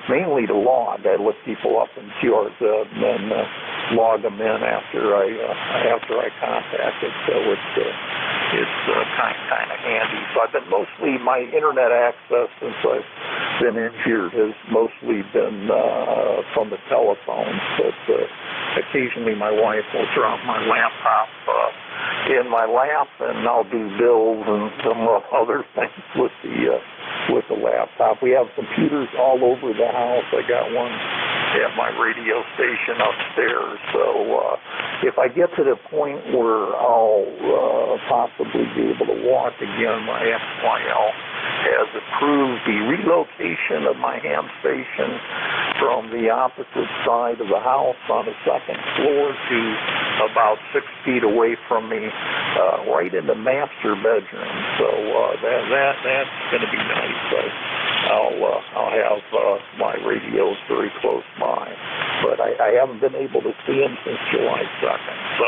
mainly to log. I look people up in QRZ and then log them in after I contact it. So it's kind of handy. So I've been mostly, my internet access since I've been injured has mostly been from the telephones, but occasionally my wife will drop my laptop in my lap, and I'll do bills and some other things with the laptop. We have computers all over the house. I got one at my radio station upstairs. So if I get to the point where I'll possibly be able to walk again, my XYL has approved the relocation of my ham station from the opposite side of the house on the second floor to about 6 feet away from me, right in the master bedroom. So that's going to be nice. I'll have my radios very close by, but I haven't been able to see them since July 2nd. So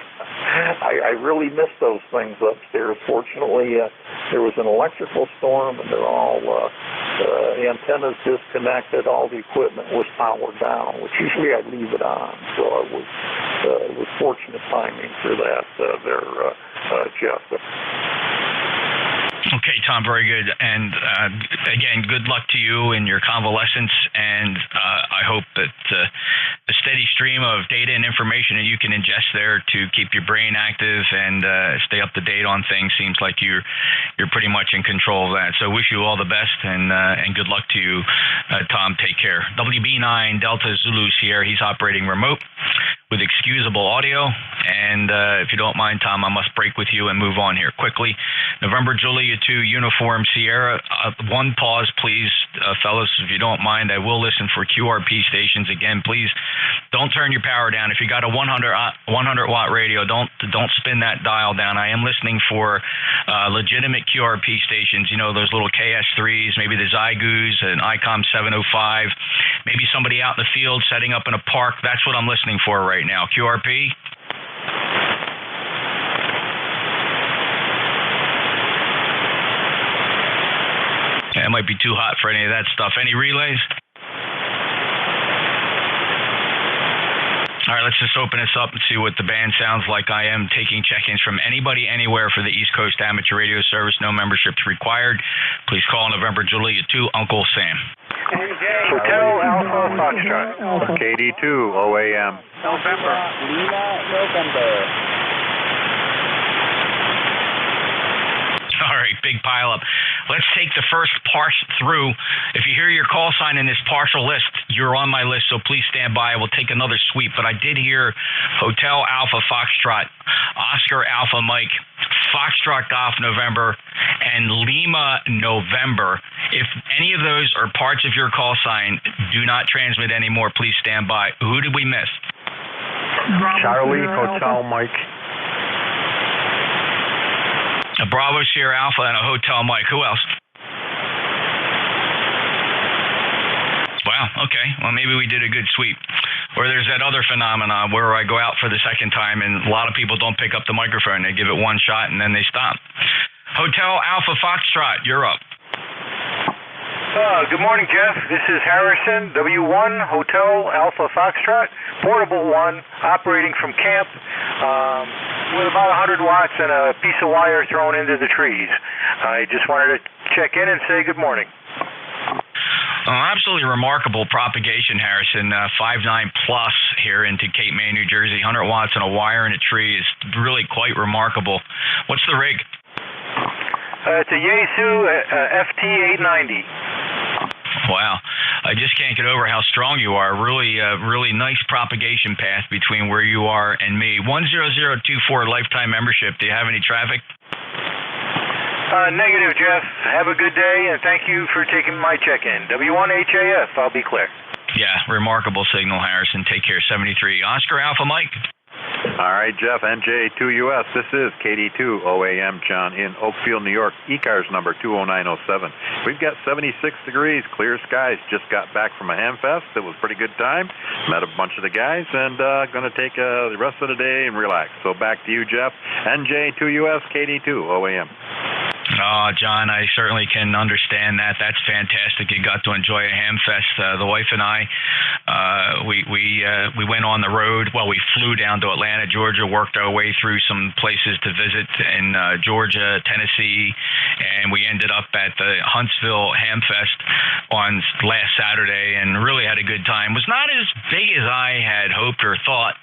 I really miss those things upstairs. Fortunately, there was an electrical storm, and they're all antennas disconnected. All the equipment was powered down, which usually I leave it on. So it was fortunate timing for that Jeff. Okay, Tom, very good. And again, good luck to you in your convalescence, and I hope that the steady stream of data and information that you can ingest there to keep your brain active and stay up to date on things seems like you're pretty much in control of that. So wish you all the best, and good luck to you, Tom. Take care. WB9 Delta Zulu Sierra, he's operating remote with excusable audio. And if you don't mind, Tom, I must break with you and move on here quickly. November Julia 2 Uniform Sierra. One pause, please, fellas, if you don't mind. I will listen for QRP stations. Again, please don't turn your power down. If you got a 100-watt radio, don't spin that dial down. I am listening for legitimate QRP stations, those little KS3s, maybe the Zygoos, an ICOM 705, maybe somebody out in the field setting up in a park. That's what I'm listening for right now. QRP? Yeah, it might be too hot for any of that stuff. Any relays? All right, let's just open this up and see what the band sounds like. I am taking check-ins from anybody, anywhere for the East Coast Amateur Radio Service. No memberships required. Please call November Julia 2, Uncle Sam. Hotel Alpha Foxtrot. KD2 OAM. November. Lima, November. All right, big pile up. Let's take the first parse through. If you hear your call sign in this partial list, you're on my list, so please stand by. We'll take another sweep. But I did hear Hotel Alpha Foxtrot, Oscar Alpha Mike, Foxtrot Golf November, and Lima November. If any of those are parts of your call sign, do not transmit anymore. Please stand by. Who did we miss? Charlie Hotel Mike. A Bravo Sierra Alpha and a Hotel Mike. Who else? Wow, okay. Well, maybe we did a good sweep. Or there's that other phenomenon where I go out for the second time and a lot of people don't pick up the microphone. They give it one shot and then they stop. Hotel Alpha Foxtrot, you're up. Good morning, Jeff. This is Harrison, W1, Hotel Alpha Foxtrot, Portable 1, operating from camp with about 100 watts and a piece of wire thrown into the trees. I just wanted to check in and say good morning. Absolutely remarkable propagation, Harrison. 5.9 plus here into Cape May, New Jersey. 100 watts and a wire in a tree is really quite remarkable. What's the rig? It's a Yaesu FT890. Wow. I just can't get over how strong you are. Really nice propagation path between where you are and me. 10024 lifetime membership. Do you have any traffic? Negative, Jeff. Have a good day, and thank you for taking my check-in. W1HAF, I'll be clear. Yeah, remarkable signal, Harrison. Take care, 73. Oscar Alpha Mike. All right, Jeff, NJ2US. This is KD2 OAM John in Oakfield, New York. ECARS number 20907. We've got 76 degrees, clear skies. Just got back from a ham fest. It was a pretty good time. Met a bunch of the guys and going to take the rest of the day and relax. So back to you, Jeff. NJ2US KD2 OAM. Oh, John, I certainly can understand that. That's fantastic. You got to enjoy a ham fest. The wife and I, we went on the road. Well, we flew down to Atlanta, Georgia, worked our way through some places to visit in Georgia, Tennessee, and we ended up at the Huntsville Ham Fest on last Saturday and really had a good time. It was not as big as I had hoped or thought.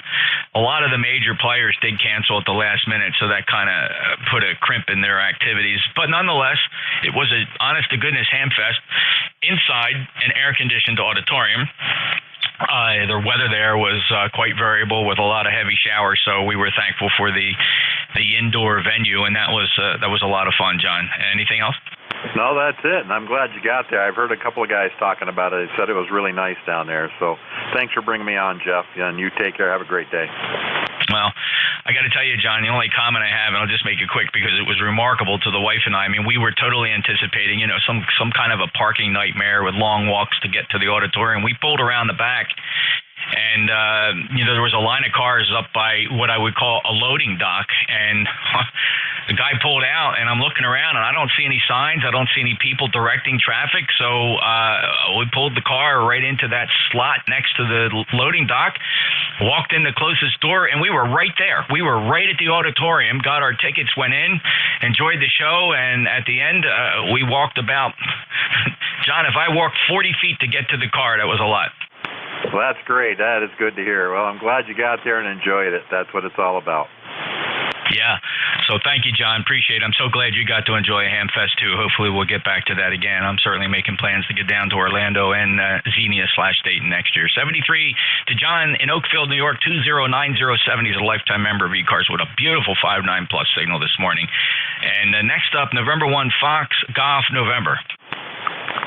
A lot of the major players did cancel at the last minute, so that kind of put a crimp in their activities. But nonetheless, it was an honest-to-goodness ham fest inside an air-conditioned auditorium. The weather there was quite variable with a lot of heavy showers, so we were thankful for the indoor venue, and that was a lot of fun, John. Anything else? No, that's it, and I'm glad you got there. I've heard a couple of guys talking about it. They said it was really nice down there, so thanks for bringing me on, Jeff, and you take care. Have a great day. Well, I got to tell you, John, the only comment I have, and I'll just make it quick because it was remarkable to the wife and I. I mean, we were totally anticipating, some kind of a parking nightmare with long walks to get to the auditorium. We pulled around the back, and there was a line of cars up by what I would call a loading dock, and the guy pulled out, and I'm looking around, and I don't see any signs. I don't see any people directing traffic, so we pulled the car right into that slot next to the loading dock, walked in the closest door, and we were right there. We were right at the auditorium, got our tickets, went in, enjoyed the show, and at the end, we walked about, John, if I walked 40 feet to get to the car, that was a lot. Well, that's great. That is good to hear. Well, I'm glad you got there and enjoyed it. That's what it's all about. Yeah. So thank you, John. Appreciate it. I'm so glad you got to enjoy a ham fest, too. Hopefully we'll get back to that again. I'm certainly making plans to get down to Orlando and Xenia/Dayton next year. 73 to John in Oakfield, New York, 20907. He's a lifetime member of ECARS with a beautiful 5.9 plus signal this morning. And next up, November 1, Fox Golf November.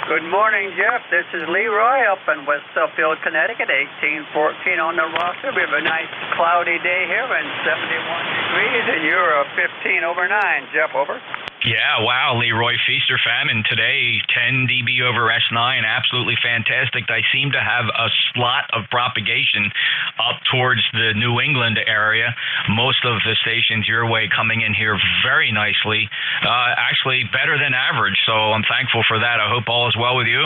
Good morning, Jeff. This is Leroy up in West Suffield, Connecticut, 1814 on the roster. We have a nice cloudy day here and 71 degrees, and you're 15 over 9. Jeff, over. Yeah, wow, Leroy, feast or famine today, 10 dB over S9, absolutely fantastic. I seem to have a slot of propagation up towards the New England area. Most of the stations your way coming in here very nicely, actually better than average, so I'm thankful for that. I hope all is well with you.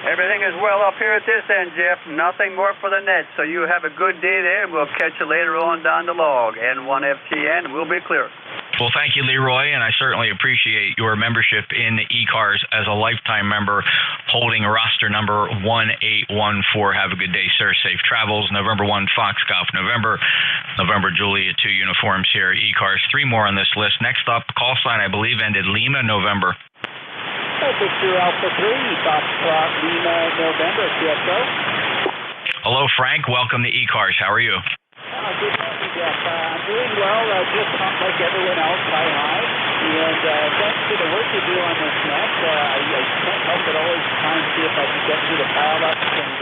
Everything is well up here at this end, Jeff. Nothing more for the net, so you have a good day there. We'll catch you later on down the log. N1FTN, we'll be clear. Well, thank you, Leroy, and I certainly appreciate your membership in the ECARS as a lifetime member, holding roster number 1814. Have a good day, sir. Safe travels. November 1, Fox Golf, November Julia 2 uniforms here. ECARS, 3 more on this list. Next up, call sign, I believe, ended Lima, November. Victor Alpha 3, Foxtrot, Lima, November, CSO. Hello, Frank. Welcome to ECARS. How are you? Good morning, Jeff. I'm doing well, just like everyone else, high. And thanks for the work you do on this net. I can't help but always try and see if I can get through the pile-ups and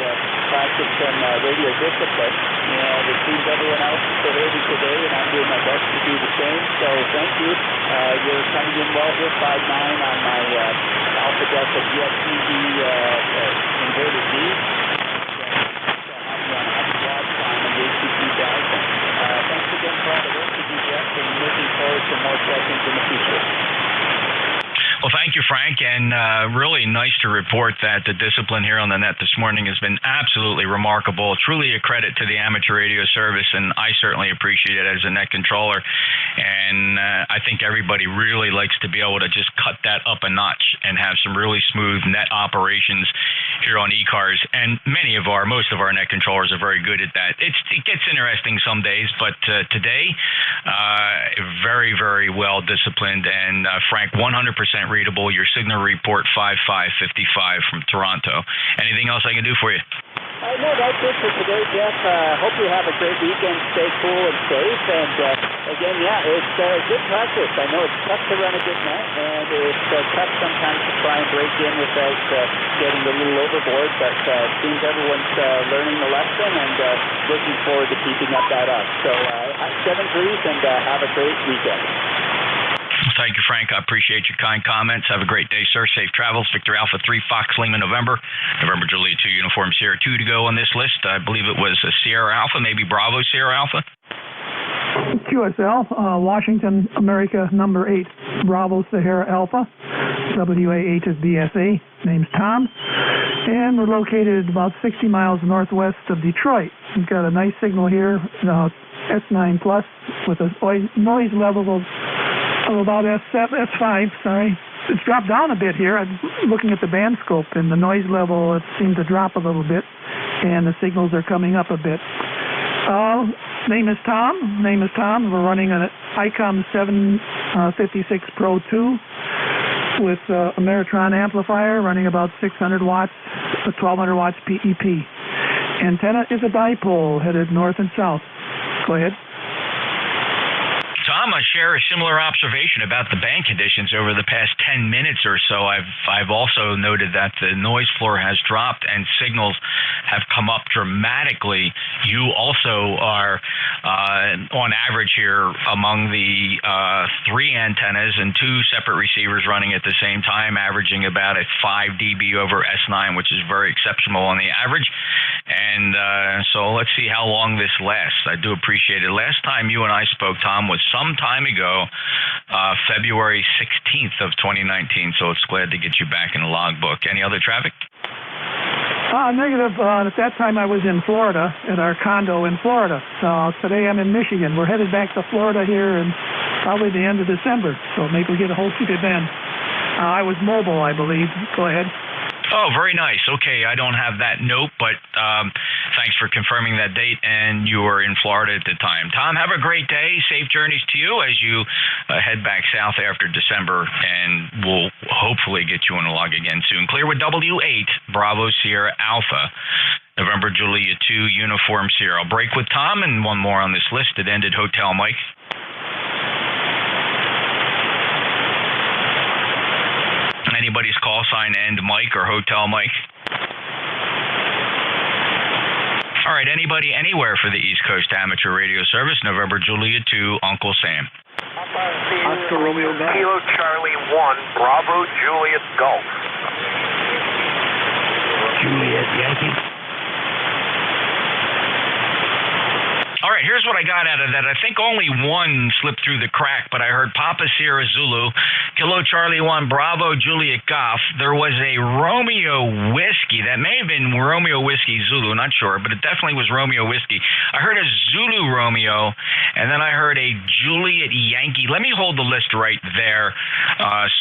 practice some radio discipline. And it seems everyone else is behaving today, and I'm doing my best to do the same. So thank you. You're coming in well here, 5'9" on my Alpha Delta GSTV inverted D. Thanks again for all the work you do, Jeff, and looking forward to more sessions in the future. Well, thank you, Frank, and really nice to report that the discipline here on the net this morning has been absolutely remarkable. Truly a credit to the amateur radio service, and I certainly appreciate it as a net controller. And I think everybody really likes to be able to just cut that up a notch and have some really smooth net operations here on ECARS. And most of our net controllers are very good at that. It gets interesting some days, but today, very, very well disciplined. And Frank, 100% readable. Your signal report 5555 from Toronto. Anything else I can do for you? No, that's it for today, Jeff. Hope you have a great weekend. Stay cool and safe. And again, it's good practice. I know it's tough to run a good net, and it's tough sometimes to try and break in without getting a little overboard. But it seems everyone's learning the lesson and looking forward to keeping up that up. So 7 threes and have a great weekend. Thank you, Frank. I appreciate your kind comments. Have a great day, sir. Safe travels. Victor Alpha 3, Fox Lima, November Julia 2 uniform, Sierra 2 to go on this list. I believe it was a Sierra Alpha, maybe Bravo Sierra Alpha. QSL, Washington, America, number 8, Bravo Sierra Alpha. WAH is BSA. Name's Tom. And we're located about 60 miles northwest of Detroit. We've got a nice signal here, S9 plus, with a noise level of about S5, sorry. It's dropped down a bit here. I'm looking at the band scope, and the noise level, it seemed to drop a little bit, and the signals are coming up a bit. Name is Tom. We're running an ICOM 756 Pro 2 with a Meritron amplifier running about 600 watts, 1200 watts PEP. Antenna is a dipole headed north and south. Go ahead. Tom, I share a similar observation about the band conditions over the past 10 minutes or so. I've also noted that the noise floor has dropped and signals have come up dramatically. You also are, on average here, among the 3 antennas and 2 separate receivers running at the same time, averaging about a 5 dB over S9, which is very exceptional on the average. And so let's see how long this lasts. I do appreciate it. Last time you and I spoke, Tom, was some time ago, February 16th of 2019, so it's glad to get you back in the logbook. Any other traffic? Negative. At that time, I was in Florida, at our condo in Florida. So today I'm in Michigan. We're headed back to Florida here in probably the end of December, so maybe we'll get a hold of you then. I was mobile, I believe. Go ahead. Oh, very nice. Okay, I don't have that note, but thanks for confirming that date, and you were in Florida at the time. Tom, have a great day. Safe journeys to you as you head back south after December, and we'll hopefully get you on the log again soon. Clear with W8, Bravo Sierra Alpha, November Julia 2, Uniform Sierra. I'll break with Tom, and one more on this list. It ended Hotel Mike. Anybody's call sign end Mike or Hotel Mike? All right, anybody anywhere for the East Coast Amateur Radio Service, November Julia 2, Uncle Sam. Oscar Romeo Golf. Kilo Charlie 1, Bravo Juliet Golf. Juliet Yankee. All right, here's what I got out of that. I think only one slipped through the crack, but I heard Papa Sierra Zulu, Kilo Charlie 1, Bravo Juliet Golf. There was a Romeo Whiskey. That may have been Romeo Whiskey Zulu, not sure, but it definitely was Romeo Whiskey. I heard a Zulu Romeo, and then I heard a Juliet Yankee. Let me hold the list right there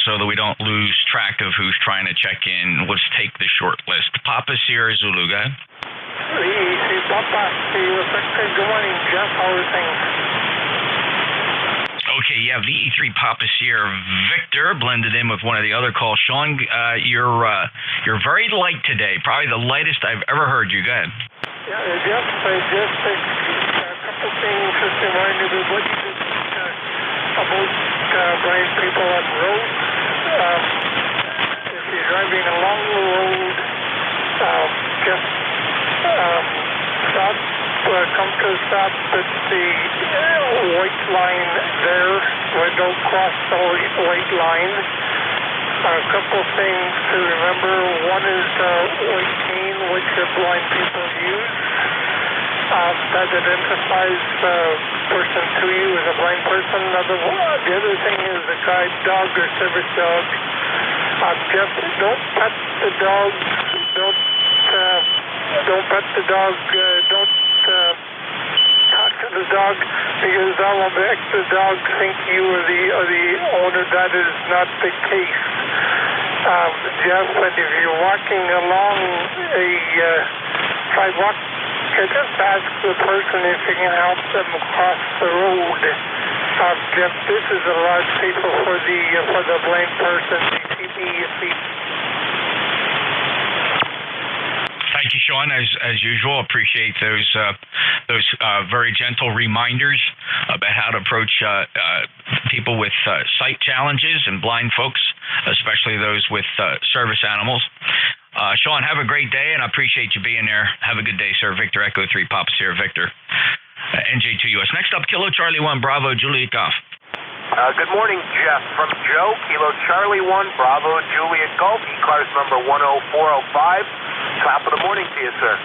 so that we don't lose track of who's trying to check in. Let's take the short list. Papa Sierra Zulu, go ahead. Good morning, Jeff. How are things? Okay, yeah, VE3 Papa Sierra Victor blended in with one of the other calls. Sean, you're very light today, probably the lightest I've ever heard you. Go ahead. Yeah, Jeff, just a couple things just to remind everybody about blind people on the road. If you're driving along the road, just stop, come to a stop at the white line there, where don't cross the white line. A couple things to remember. One is white cane, which blind people use. That identifies the person to you as a blind person. The other thing is a guide dog or service dog. Just don't pet the dog. Don't pet the dog. Don't talk to the dog, because that will make the dog think you are the owner. That is not the case. Jeff, and if you're walking along a sidewalk, just ask the person if you can help them across the road. Jeff, this is a lot safer for the blind person. Thank you, Sean. As usual, appreciate those very gentle reminders about how to approach people with sight challenges and blind folks, especially those with service animals. Sean, have a great day, and I appreciate you being there. Have a good day, sir. Victor Echo 3, Papa Sierra Victor, NJ2US. Next up, Kilo Charlie 1, Bravo Juliet Golf. Good morning, Jeff. From Joe, Kilo Charlie 1, Bravo Juliet Golf, ECARS number 10405. Top of the morning to you, sir.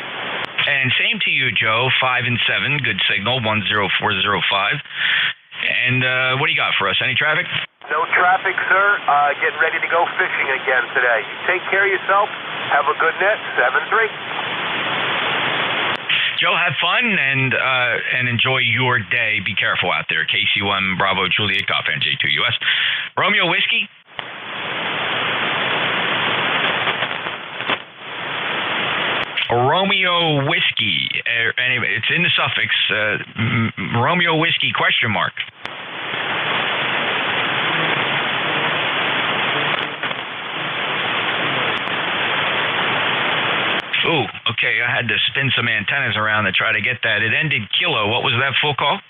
And same to you, Joe. 5 and 7, good signal, 10405. And what do you got for us? Any traffic? No traffic, sir. Getting ready to go fishing again today. Take care of yourself. Have a good net. 7-3. Joe, have fun and enjoy your day. Be careful out there. KC1 Bravo Juliet Golf, NJ2US. Romeo Whiskey. Romeo Whiskey. Anyway, it's in the suffix. Romeo Whiskey ? Ooh, okay. I had to spin some antennas around to try to get that. It ended Kilo. What was that full call?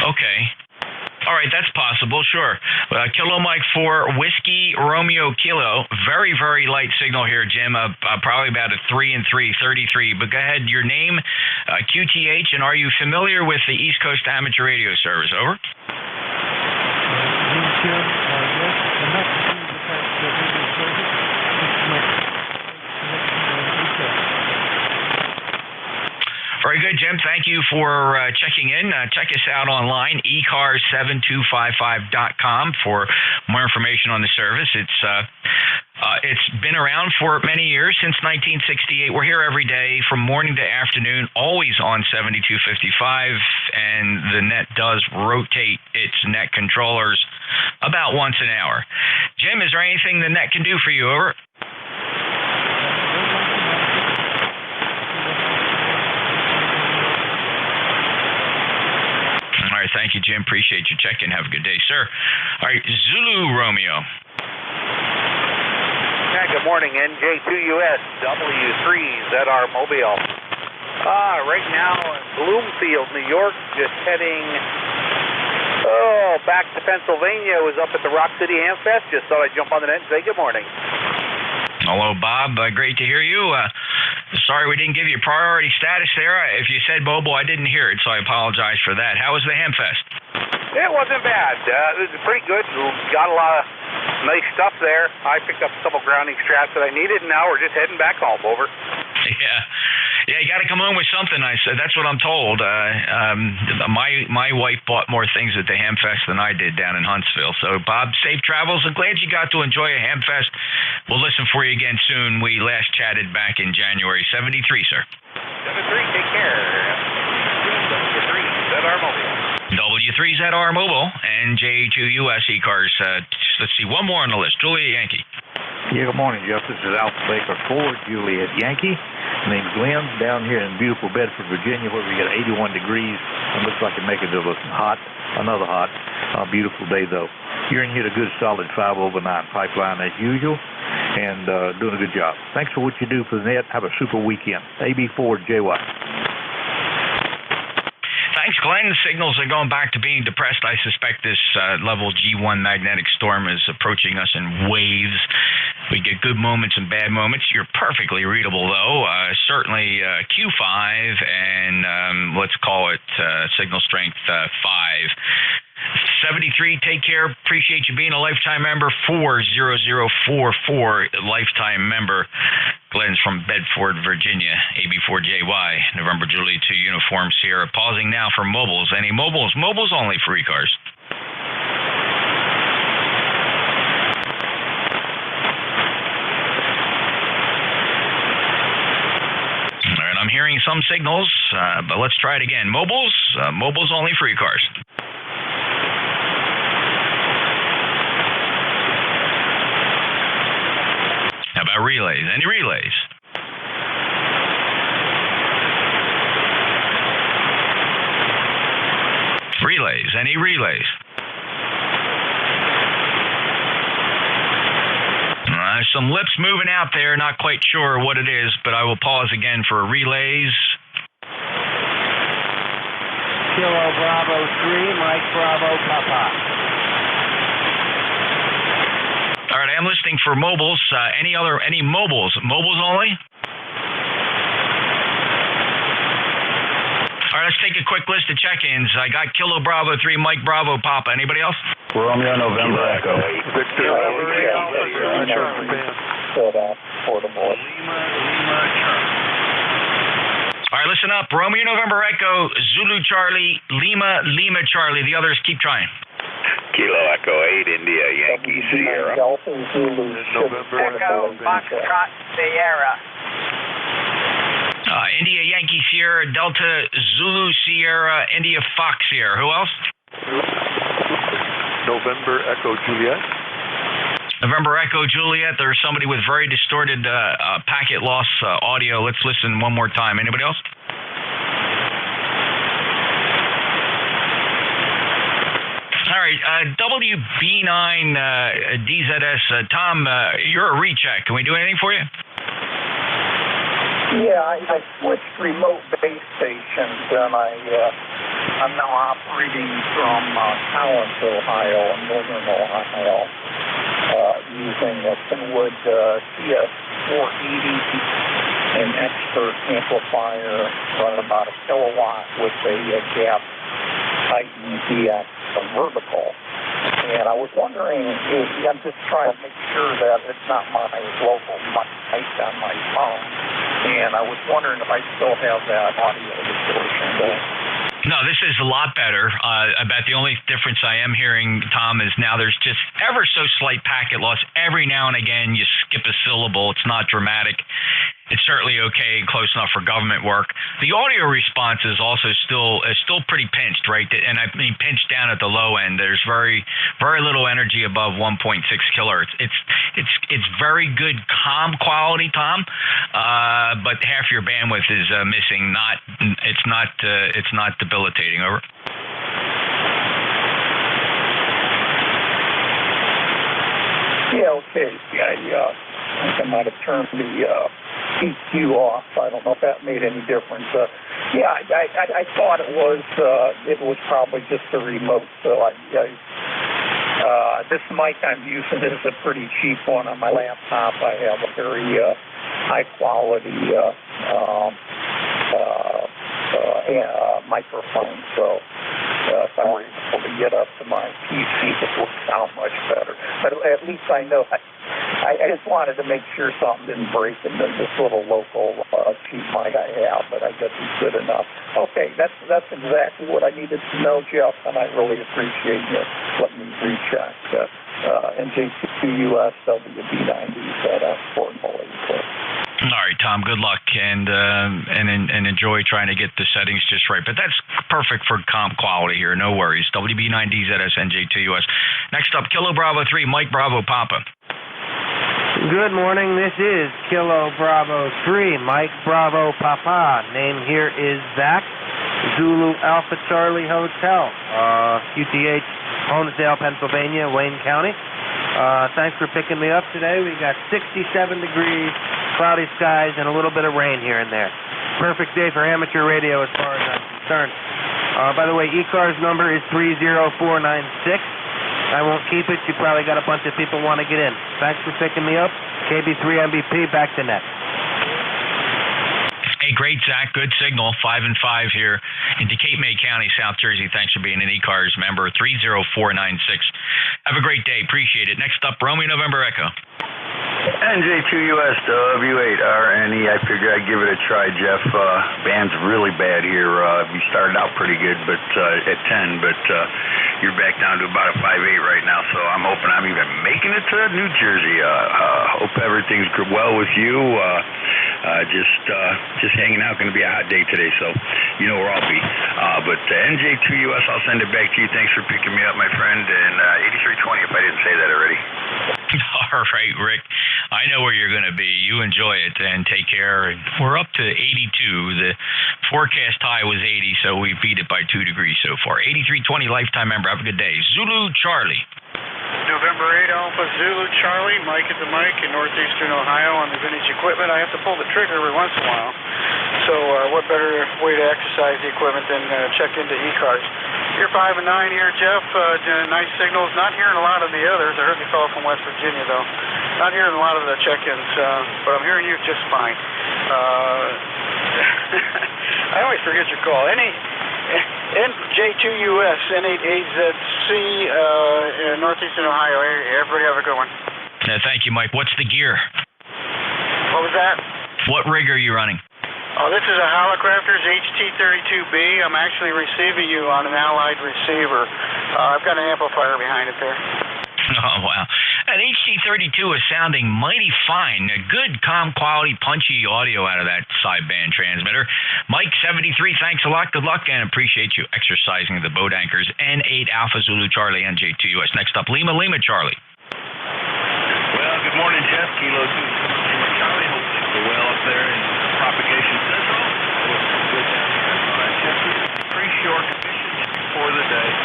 Okay. All right, that's possible, sure. Kilo Mike 4, Whiskey Romeo Kilo. Very, very light signal here, Jim. Probably about a 3 and 3, 33. But go ahead, your name, QTH, and are you familiar with the East Coast Amateur Radio Service? Over. Very good, Jim. Thank you for checking in. Check us out online, ECARS7255.com, for more information on the service. It's been around for many years, since 1968. We're here every day from morning to afternoon, always on 7255, and the net does rotate its net controllers about once an hour. Jim, is there anything the net can do for you? Over. All right, thank you, Jim. Appreciate you checking. Have a good day, sir. All right, Zulu Romeo. Yeah, good morning, NJ2US W3ZR Mobile. Right now in Bloomfield, New York, just heading back to Pennsylvania. Was up at the Rock City Hamfest. Just thought I'd jump on the net and say good morning. Hello, Bob. Great to hear you. Sorry we didn't give you priority status there. If you said mobile, I didn't hear it, so I apologize for that. How was the Hamfest? It wasn't bad. It was pretty good. We got a lot of nice stuff there. I picked up a couple grounding straps that I needed, and now we're just heading back home. Over. Yeah, you got to come home with something. That's what I'm told. My wife bought more things at the Hamfest than I did down in Huntsville. So, Bob, safe travels. I'm glad you got to enjoy a Hamfest. We'll listen for you again soon. We last chatted back in January. 73, sir. 73, take care. W3ZR Mobile. W3ZR Mobile, NJ2US ECARS. Let's see, one more on the list. Juliet Yankee. Yeah, good morning, Jeff. This is Alpha Baker 4, Juliet Yankee. My name's Glenn, down here in beautiful Bedford, Virginia, where we get 81 degrees. It looks like it makes it hot, another hot, beautiful day, though. You're in here a good, solid 5 over 9 pipeline as usual, and doing a good job. Thanks for what you do for the net. Have a super weekend. AB4JY. Thanks, Glenn. The signals are going back to being depressed. I suspect this level G1 magnetic storm is approaching us in waves. We get good moments and bad moments. You're perfectly readable, though. Certainly Q5 and let's call it signal strength 5. 73, take care. Appreciate you being a lifetime member. 40044 lifetime member. Glenn's from Bedford, Virginia. AB4JY, November Julie 2 Uniform Sierra. Pausing now for mobiles. Any mobiles? Mobiles only for ECARS. All right, I'm hearing some signals, but let's try it again. Mobiles? Mobiles only for ECARS. How about relays? Any relays? Relays. Any relays? Some lips moving out there. Not quite sure what it is, but I will pause again for relays. Kilo Bravo 3, Mike Bravo Papa. All right, I'm listening for mobiles. Any mobiles? Mobiles only? All right, let's take a quick list of check-ins. I got Kilo Bravo 3, Mike Bravo Papa. Anybody else? Romeo November Echo. Victor All right, listen up. Romeo November Echo, Zulu Charlie, Lima Lima Charlie. The others, keep trying. Kilo Echo 8, India Yankee Sierra. November Echo Foxtrot Sierra. India Yankee Sierra, Delta Zulu Sierra, India Fox Sierra. Who else? November Echo Juliet. November Echo Juliet. There's somebody with very distorted packet loss audio. Let's listen one more time. Anybody else? All right, WB9 DZS. Tom, you're a recheck. Can we do anything for you? Yeah, I switched remote base stations, and I'm now operating from Collins, Ohio, and northern Ohio, using a Kenwood CS480, an expert amplifier, running about a kilowatt with a Gap Titan DX vertical. And I was wondering, I'm just trying to make sure that it's not my local mic on my phone. And I was wondering if I still have that audio distortion there. No, this is a lot better. About the only difference I am hearing, Tom, is now there's just ever so slight packet loss. Every now and again, you skip a syllable. It's not dramatic. It's certainly okay, close enough for government work. The audio response is also still pretty pinched, right? And I mean pinched down at the low end. There's very little energy above 1.6 kilohertz. It's very good comm quality, Tom, but half your bandwidth is missing. It's not debilitating. Over. Yeah, okay. Yeah, I think I might have turned the EQ off. I don't know if that made any difference. I thought it was probably just a remote. So this mic I'm using is a pretty cheap one on my laptop. I have a very high quality microphone. So if I were able to get up to my PC, it would sound much better. But at least I know. I just wanted to make sure something didn't break in this little local cheap mic I have, but I guess it's good enough. Okay, that's exactly what I needed to know, Jeff, and I really appreciate you letting me recheck NJ2US WB90s at Fort Moly. All right, Tom, good luck, and enjoy trying to get the settings just right. But that's perfect for comp quality here, no worries. WB9D ZS NJ2US. Next up, Kilo Bravo 3, Mike Bravo Papa. Good morning, this is Kilo Bravo 3, Mike Bravo Papa. Name here is Zach, Zulu Alpha Charlie Hotel, QTH, Holmesdale, Pennsylvania, Wayne County. Thanks for picking me up today. We got 67 degrees, cloudy skies, and a little bit of rain here and there. Perfect day for amateur radio as far as I'm concerned. By the way, ECARS number is 30496. I won't keep it. You probably got a bunch of people want to get in. Thanks for picking me up. KB3MVP, back to net. Hey, great, Zach. Good signal. 5 and 5 here in Cape May County, South Jersey. Thanks for being an ECARS member. 30496. Have a great day. Appreciate it. Next up, Romeo November Echo. NJ2US W8RNE. I figured I'd give it a try, Jeff. Band's really bad here. We started out pretty good, but at 10, but you're back down to about a 5.8 right now. So I'm hoping I'm even making it to New Jersey. Hope everything's well with you. Just hanging out. Going to be a hot day today, so you know where I'll be. But NJ2US, I'll send it back to you. Thanks for picking me up, my friend. And 8320, if I didn't say that already. All right, Rick. I know where you're going to be. You enjoy it and take care. We're up to 82. The forecast high was 80, so we beat it by 2 degrees so far. 8320 lifetime member. Have a good day. Zulu Charlie. November 8 Alpha Zulu Charlie. Mike at the mic in northeastern Ohio on the vintage equipment. I have to pull the trigger every once in a while. So what better way to exercise the equipment than check into ECARS. You're 5 and 9 here, Jeff. Nice signals. Not hearing a lot of the others. I heard the call from West Virginia, though. Not hearing a lot of the check-ins, but I'm hearing you just fine. I always forget your call. NJ2US N8AZC northeastern Ohio area. Everybody have a good one. Thank you, Mike. What's the gear? What was that? What rig are you running? Oh, this is a Holocrafters HT32B. I'm actually receiving you on an Allied receiver. I've got an amplifier behind it there. Oh, wow. An HT32 is sounding mighty fine. A good, calm, quality, punchy audio out of that sideband transmitter. Mike, 73, thanks a lot. Good luck, and appreciate you exercising the boat anchors. N8 Alpha Zulu Charlie, NJ2US. Next up, Lima Charlie. Well, good morning, Jeff. Kilo 2 Lima Charlie. Hope things are well up there in Propagation Central. Good down here. All right, Jeff, pretty short conditions for the day.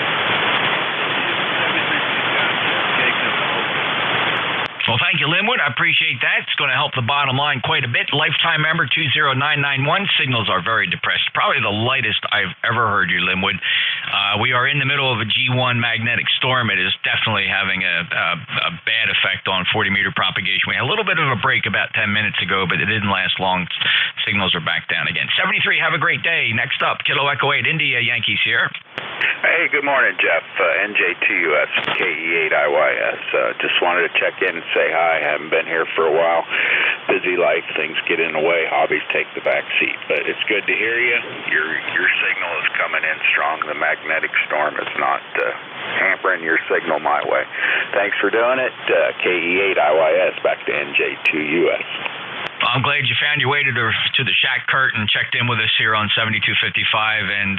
Well, thank you, Linwood. I appreciate that. It's going to help the bottom line quite a bit. Lifetime member 20991. Signals are very depressed. Probably the lightest I've ever heard you, Linwood. We are in the middle of a G1 magnetic storm. It is definitely having a bad effect on 40-meter propagation. We had a little bit of a break about 10 minutes ago, but it didn't last long. Signals are back down again. 73, have a great day. Next up, Kilo Echo 8, India, Yankees here. Hey, good morning, Jeff. NJ2US KE8IYS. Just wanted to check in and say hi. Haven't been here for a while. Busy life, things get in the way, hobbies take the back seat. But it's good to hear you. Your signal is coming in strong. The magnetic storm is not hampering your signal my way. Thanks for doing it. KE8IYS, back to NJ2US. I'm glad you found your way to the shack, Kurt, and checked in with us here on 7255, and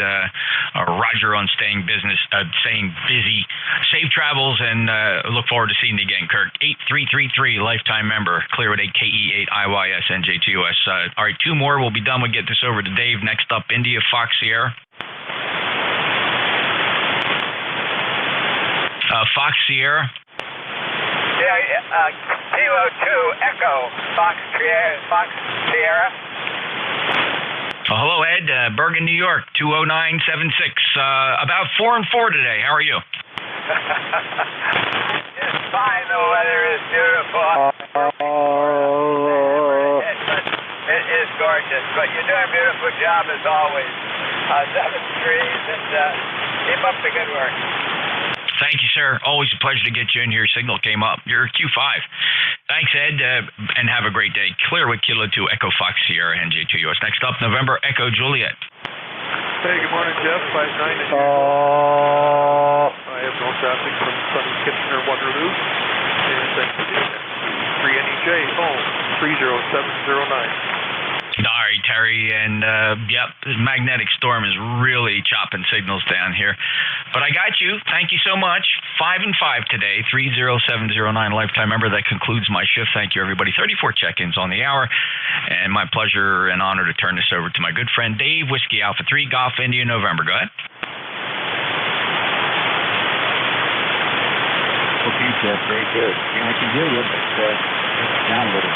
Roger on staying busy. Safe travels, and look forward to seeing you again, Kurt. 8333, lifetime member, Clearwood 8 KE8IYS NJ2US. All right, 2 more. We'll be done. We'll get this over to Dave. Next up, India Fox Sierra. Fox Sierra. Kilo 2 Echo Fox Sierra. Hello, Ed. Bergen, New York, 20976. About 4 and 4 today. How are you? Just fine. The weather is beautiful. It is going gorgeous. But you're doing a beautiful job as always. 7 trees, and keep up the good work. Thank you, sir. Always a pleasure to get you in here. Signal came up. You're Q5. Thanks, Ed, and have a great day. Clear with Kilo 2 Echo Fox Sierra NJ2US. Next up, November Echo Juliet. Hey, good morning, Jeff. 59 as usual. I have no traffic from sunny Kitchener, Waterloo. And thanks for doing that. 3NEJ, phone 30709. All right, Terry, and yep, the magnetic storm is really chopping signals down here. But I got you. Thank you so much. 5 and 5 today, 30709 lifetime member. That concludes my shift. Thank you, everybody. 34 check-ins on the hour, and my pleasure and honor to turn this over to my good friend Dave, Whiskey Alpha 3, Golf India, November. Go ahead. Okay, Jeff, very good. Yeah, I can hear you, but down a little.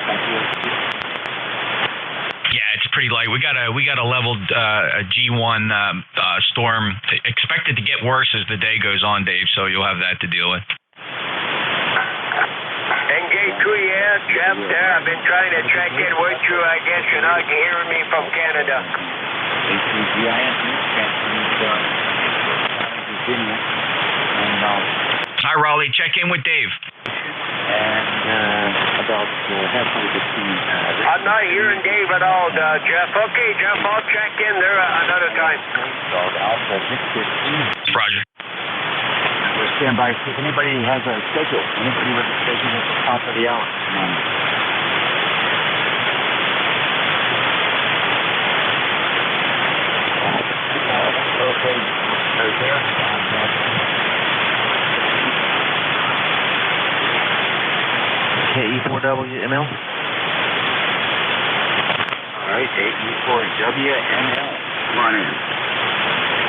Thank you. Yeah, it's pretty light. We got a leveled G1 storm expected to get worse as the day goes on, Dave. So you'll have that to deal with. NJ2US, Jeff there. I've been trying to check in with you. I guess you're not hearing me from Canada. Hi, Raleigh. Check in with Dave. And about halfway between. I'm not hearing Dave at all, Jeff. Okay, Jeff, I'll check in there another time. Roger. We'll stand by. If anybody has a schedule, anybody with a schedule at the top of the hour. Okay, right there. KE4WML. All right, KE4WML. Come on in.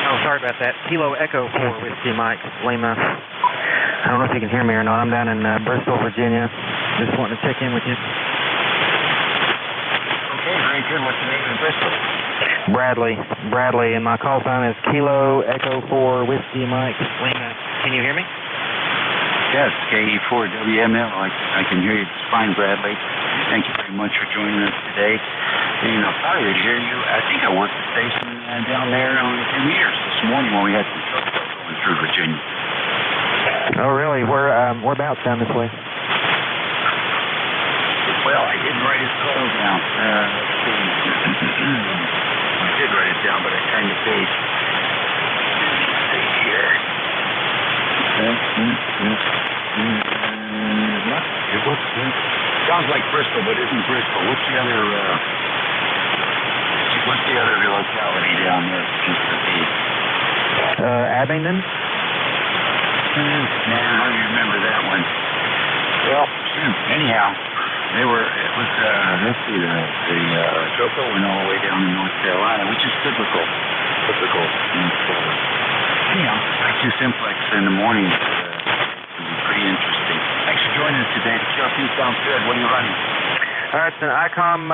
Oh, sorry about that. Kilo Echo 4 Whiskey Mike Lima. I don't know if you can hear me or not. I'm down in Bristol, Virginia. Just wanting to check in with you. Okay, very good. What's the name in Bristol? Bradley, and my call sign is Kilo Echo 4 Whiskey Mike Lima. Can you hear me? Yes, KE4WML. I can hear you just fine, Bradley. Thank you very much for joining us today. You know, sorry to hear you. I think I worked the station down there on a few meters this morning when we had some trucks going through Virginia. Oh, really? Whereabouts down this way? Well, I didn't write his call down. Let's see. I did write it down, but I turned the page. Let's see here. Sounds like Bristol, but isn't Bristol. What's the other locality down there? Abingdon? Nah, how do you remember that one? Well, anyhow, it was, let's see, the Choco went all the way down to North Carolina, which is typical. Anyhow, IQ Simplex in the morning is pretty interesting. Thanks for joining us today. The QRP sounds good. What are you running? It's an ICOM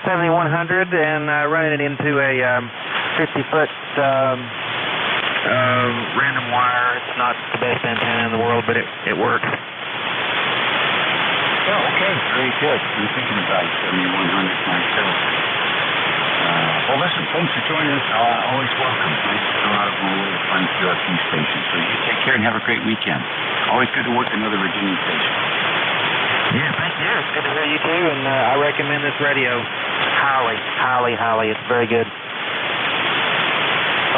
7100 and running it into a 50-foot random wire. It's not the best antenna in the world, but it works. Oh, okay. Very good. I'm thinking about 7100 myself. Well, listen, thanks for joining us. Always welcome. Nice to go out of my way to find QRP station. So you take care and have a great weekend. Always good to work another Virginia station. Yeah, thank you. It's good to hear you too, and I recommend this radio highly. It's very good.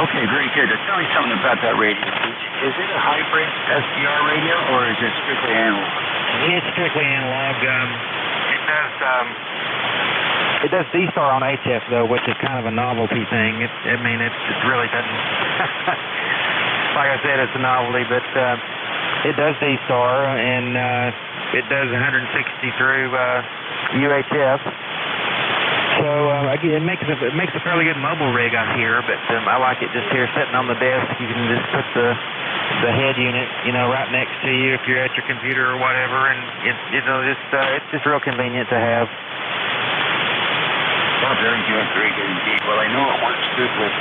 Okay, very good. Tell me something about that radio. Is it a hybrid SDR radio, or is it strictly analog? It's strictly analog. It does D-Star on HF, though, which is kind of a novelty thing. It really doesn't... like I said, it's a novelty, but it does D-Star, and it does 160 through UHF. So it makes a fairly good mobile rig out here, but I like it just here sitting on the desk. You can just put the head unit, right next to you if you're at your computer or whatever, and it's just real convenient to have. Oh, very good indeed. Well, I know it works good with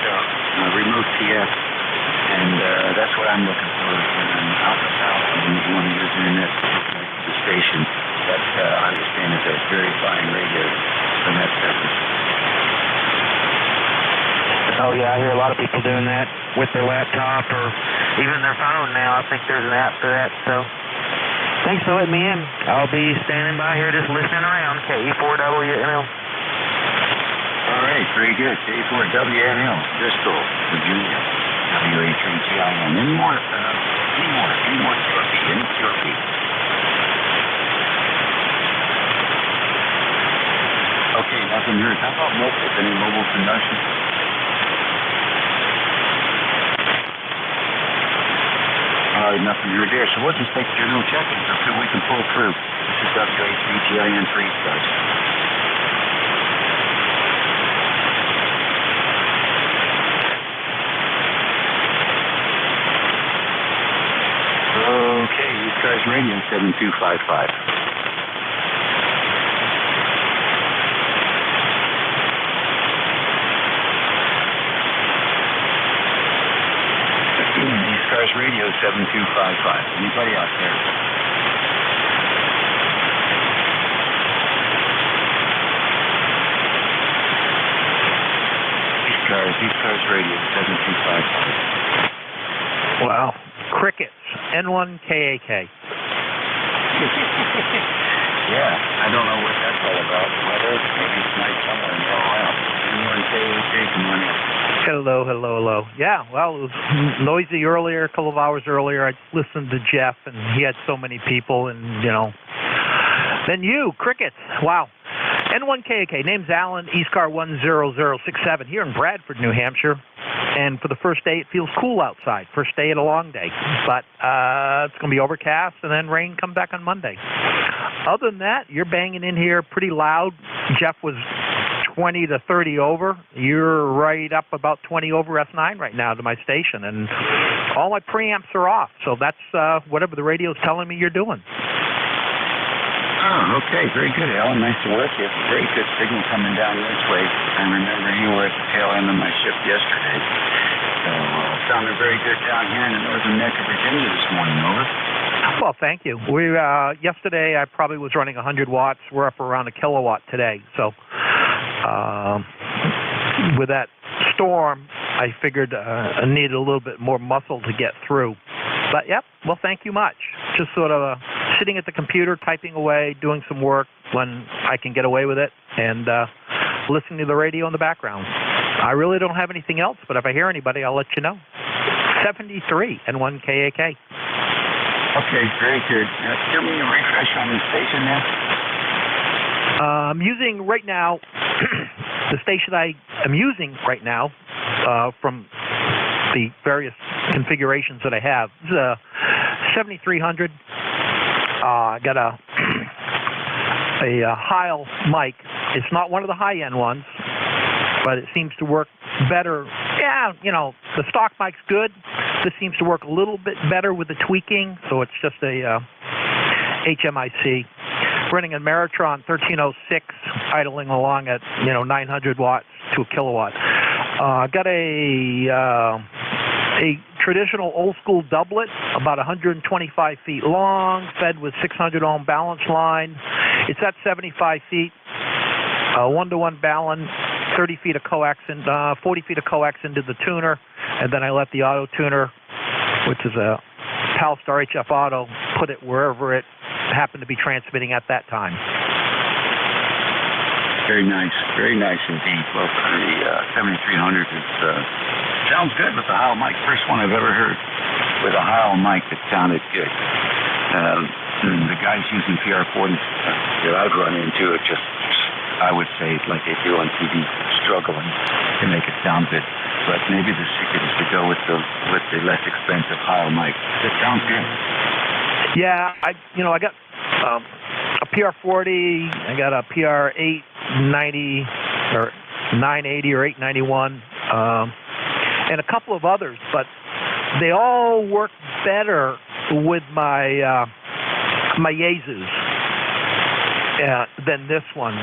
remote TF, and that's what I'm looking for. Alpha South, and you want to use internet to connect to the station. That I understand is a very fine radio from that purpose. Oh, yeah, I hear a lot of people doing that with their laptop or even their phone now. I think there's an app for that, so thanks for letting me in. I'll be standing by here just listening around. KE4WNL. All right, very good. KE4WNL, Bristol, Virginia, WA3GIN. Any more QRP? Any QRP? Okay, nothing here. How about mobile? Any mobile production? All right, nothing here there. So we'll just take general check-ins until we can pull through. This is WA3GIN 3 stars. Okay, ECARS Radio 7255. ECARS Radio 7255. Anybody out there? ECARS Radio 7255. Wow. Crickets. N1KAK. Yeah, I don't know what that's all about. Whether maybe it's nice somewhere in Ohio. N1KAK, come on in. Hello. Yeah, well, it was noisy earlier, a couple of hours earlier. I listened to Jeff, and he had so many people, and, Then you, crickets. Wow. N1KAK, name's Alan, ECAR 10067, here in Bradford, New Hampshire. And for the first day, it feels cool outside. First day of a long day. But it's going to be overcast, and then rain come back on Monday. Other than that, you're banging in here pretty loud. Jeff was 20 to 30 over. You're right up about 20 over S9 right now to my station. And all my preamps are off. So that's whatever the radio's telling me you're doing. Oh, okay. Very good, Alan. Nice to work with you. Very good signal coming down this way. I remember you were at the tail end of my shift yesterday. So, sounded very good down here in the northern neck of Virginia this morning, over. Well, thank you. Yesterday I probably was running 100 watts. We're up around a kilowatt today. So, with that storm, I figured I needed a little bit more muscle to get through. But, yep, well, thank you much. Just sort of sitting at the computer, typing away, doing some work when I can get away with it, and listening to the radio in the background. I really don't have anything else, but if I hear anybody, I'll let you know. 73 N1KAK. Okay, very good. Give me a refresh on the station now. I'm using right now, the station I am using right now from the various configurations that I have. This is a 7300. I got a Heil mic. It's not one of the high-end ones, but it seems to work better. Yeah, the stock mic's good. This seems to work a little bit better with the tweaking, so it's just a HMIC. Running a Meritron 1306, idling along at 900 watts to a kilowatt. Got a traditional old-school doublet, about 125 feet long, fed with 600-ohm balance line. It's at 75 feet, 1-to-1 balance, 30 feet of coax and 40 feet of coax into the tuner, and then I let the auto tuner, which is a Palstar HF Auto, put it wherever it happened to be transmitting at that time. Very nice indeed. Well, the 7300 sounds good with the Heil mic. First one I've ever heard with a Heil mic that sounded good. The guys using PR40s that I've run into it just, I would say, like they do on TV, struggling to make it sound good. But maybe the secret is to go with the less expensive Heil mic. It sounds good. Yeah, I got a PR40. I got a PR890 or 980 or 891, and a couple of others. But they all work better with my my Yaesus than this one.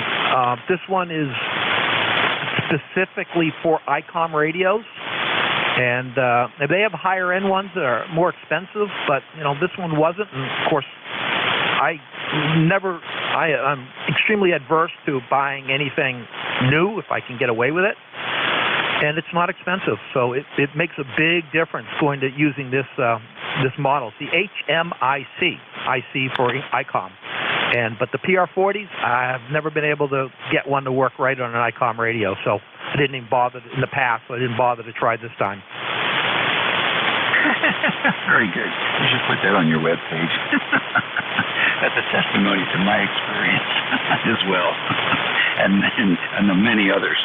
This one is specifically for ICOM radios, and they have higher end ones that are more expensive, but this one wasn't. And of course, I'm extremely adverse to buying anything new if I can get away with it. and it's not expensive. So it makes a big difference going to using this this model. It's the HMIC, IC for ICOM. But the PR40s, I've never been able to get one to work right on an ICOM radio. So I didn't even bother in the past. So I didn't bother to try this time. Very good. You should put that on your webpage. That's a testimony to my experience as well, and the many others.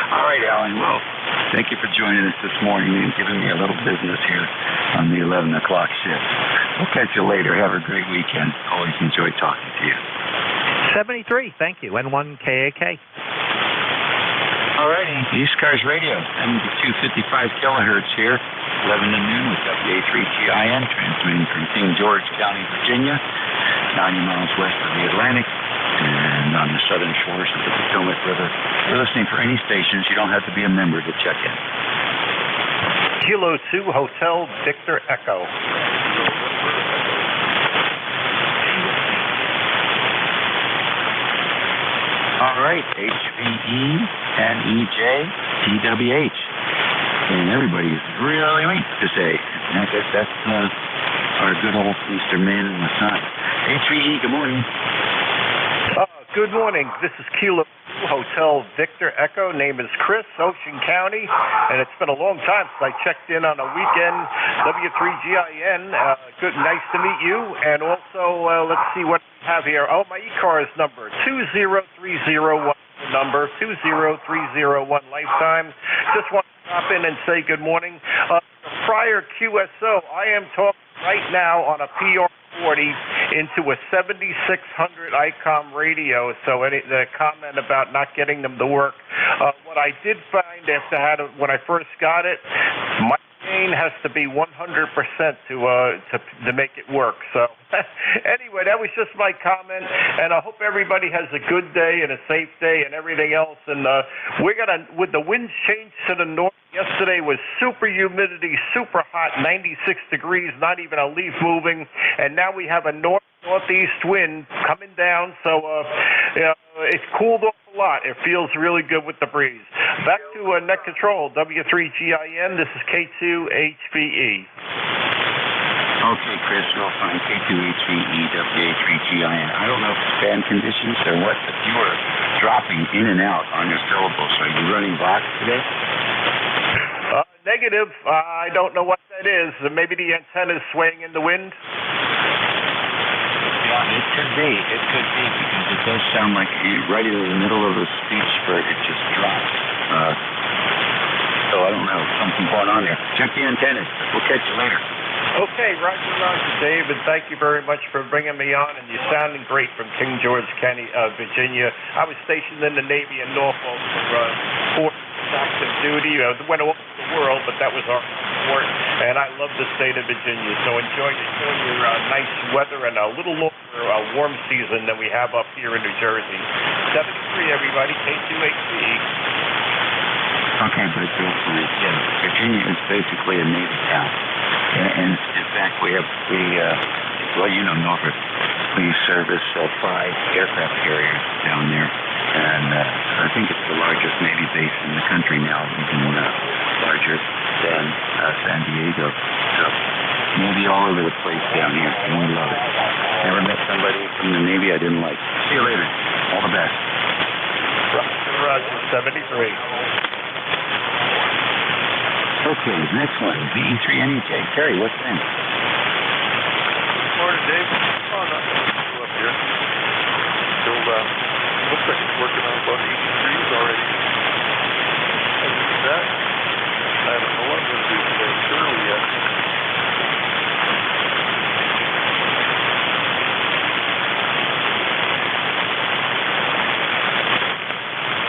All right, Alan. Well, thank you for joining us this morning and giving me a little business here on the 11 o'clock shift. We'll catch you later. Have a great weekend. Always enjoy talking to you. 73. Thank you. N1KAK. All righty. ECARS Radio, 7255 kilohertz here, 11 to noon with WA3GIN, transmitting from King George County, Virginia, 90 miles west of the Atlantic, and on the southern shores of the Potomac River. If you're listening for any stations, you don't have to be a member to check in. Kilo 2 Hotel Victor Echo. All right, HVE, NEJ, TWH. And everybody's really waiting to say. And I guess that's our good old Mr. Man in the Sun. HVE, good morning. Good morning. This is Kilo 2 Hotel Victor Echo. Name is Chris, Ocean County. And it's been a long time since I checked in on a weekend. W3GIN. Good, nice to meet you. And also, let's see what we have here. Oh, my ECARS number, 20301. Number 20301 lifetime. Just want to stop in and say good morning. Prior QSO, I am talking right now on a PR40 into a 7600 ICOM radio. So the comment about not getting them to work. What I did find when I first got it, my gain has to be 100% to make it work. So anyway, that was just my comment, and I hope everybody has a good day and a safe day and everything else. And with the winds changed to the north yesterday, was super humidity, super hot, 96 degrees, not even a leaf moving, and now we have a northeast wind coming down. So it's cooled off a lot. It feels really good with the breeze. Back to net control, W3GIN. This is K2HVE. Okay, Chris, real fine. K2HVE, WA3GIN. I don't know if it's bad conditions or what, but you are dropping in and out on your syllables. Are you running Vox today? Negative. I don't know what that is. Maybe the antenna is swaying in the wind. Yeah, it could be. It could be, because it does sound like right in the middle of a speech spurt, it just dropped. So I don't know. Something going on there. Check the antennas. We'll catch you later. Okay, Roger, Dave, and thank you very much for bringing me on, and you're sounding great from King George County, Virginia. I was stationed in the Navy in Norfolk for active duty. Went all over the world, but that was our sport, and I love the state of Virginia. So enjoy your nice weather and a little longer warm season than we have up here in New Jersey. 73, everybody, K2HVE. Okay, but Virginia is basically a Navy town. And in fact, we Norfolk, we service 5 aircraft carriers down there. And I think it's the largest Navy base in the country now, even larger than San Diego. So Navy all over the place down here, and we love it. Never met somebody from the Navy I didn't like. See you later. All the best. Roger, 73. Okay, next one, VE3NEJ. Terry, what's in? Good morning, Dave. Oh, nothing up here. Still, looks like it's working on about 80 degrees already. Other than that, I don't know what I'm going to do today. It's early yet.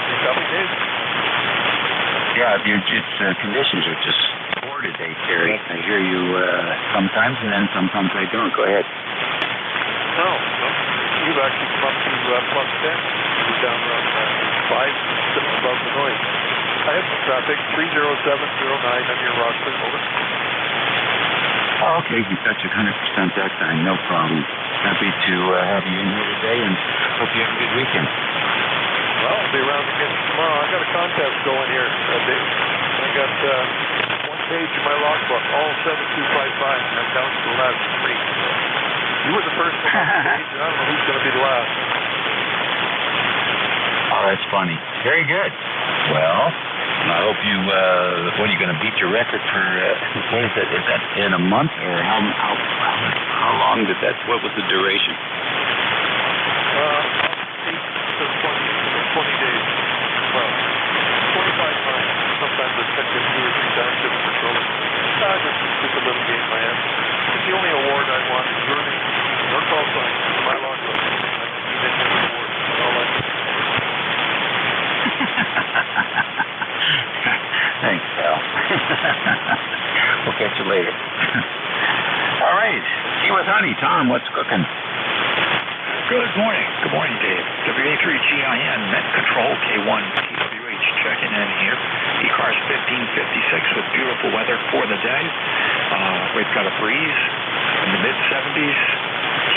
You got me, Dave? Yeah, conditions are just poor today, Terry. I hear you sometimes, and then sometimes I don't. Go ahead. No. You've actually come up to plus 10. You're down around 5, sitting above the noise. I have some traffic, 30709 on your Rockford, over. Oh, okay. You got you 100% that time. No problem. Happy to have you in here today, and hope you have a good weekend. Well, I'll be around again. tomorrow. I got a contest going here, Dave. I got one page in my logbook, all 7255, and I'm down to the last 3. You were the first one on the page, and I don't know who's going to be the last. Oh, that's funny. Very good. Well, I hope you, what are you going to beat your record for, what is that? Is that in a month, or how long did that, what was the duration? 20 days. Well, 25 miles. Sometimes I check in 2 or 3 times different patrols. Just a little game I have. It's the only award I want is learning or call signs in my logbook. I don't need any other award. That's all I need. Thanks, pal. We'll catch you later. All right. Tea with honey. Tom, what's cooking? Good morning. Good morning, Dave. WA3GIN, Net Control, K1, TWH, checking in here. ECARS 1556 with beautiful weather for the day. We've got a breeze in the mid-70s.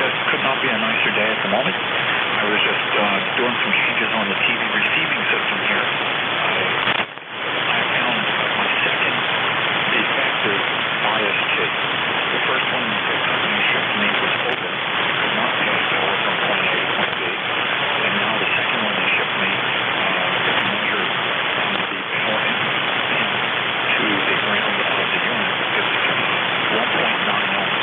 Just could not be a nicer day at the moment. I was just doing some changes on the TV receiving system here. I found my second defective bias tape. The first one the company shipped me was open, could not pass power from point A to point B. And now the second one they shipped me, if you measure from the power in to the ground of the unit, it's 1.9 ohms.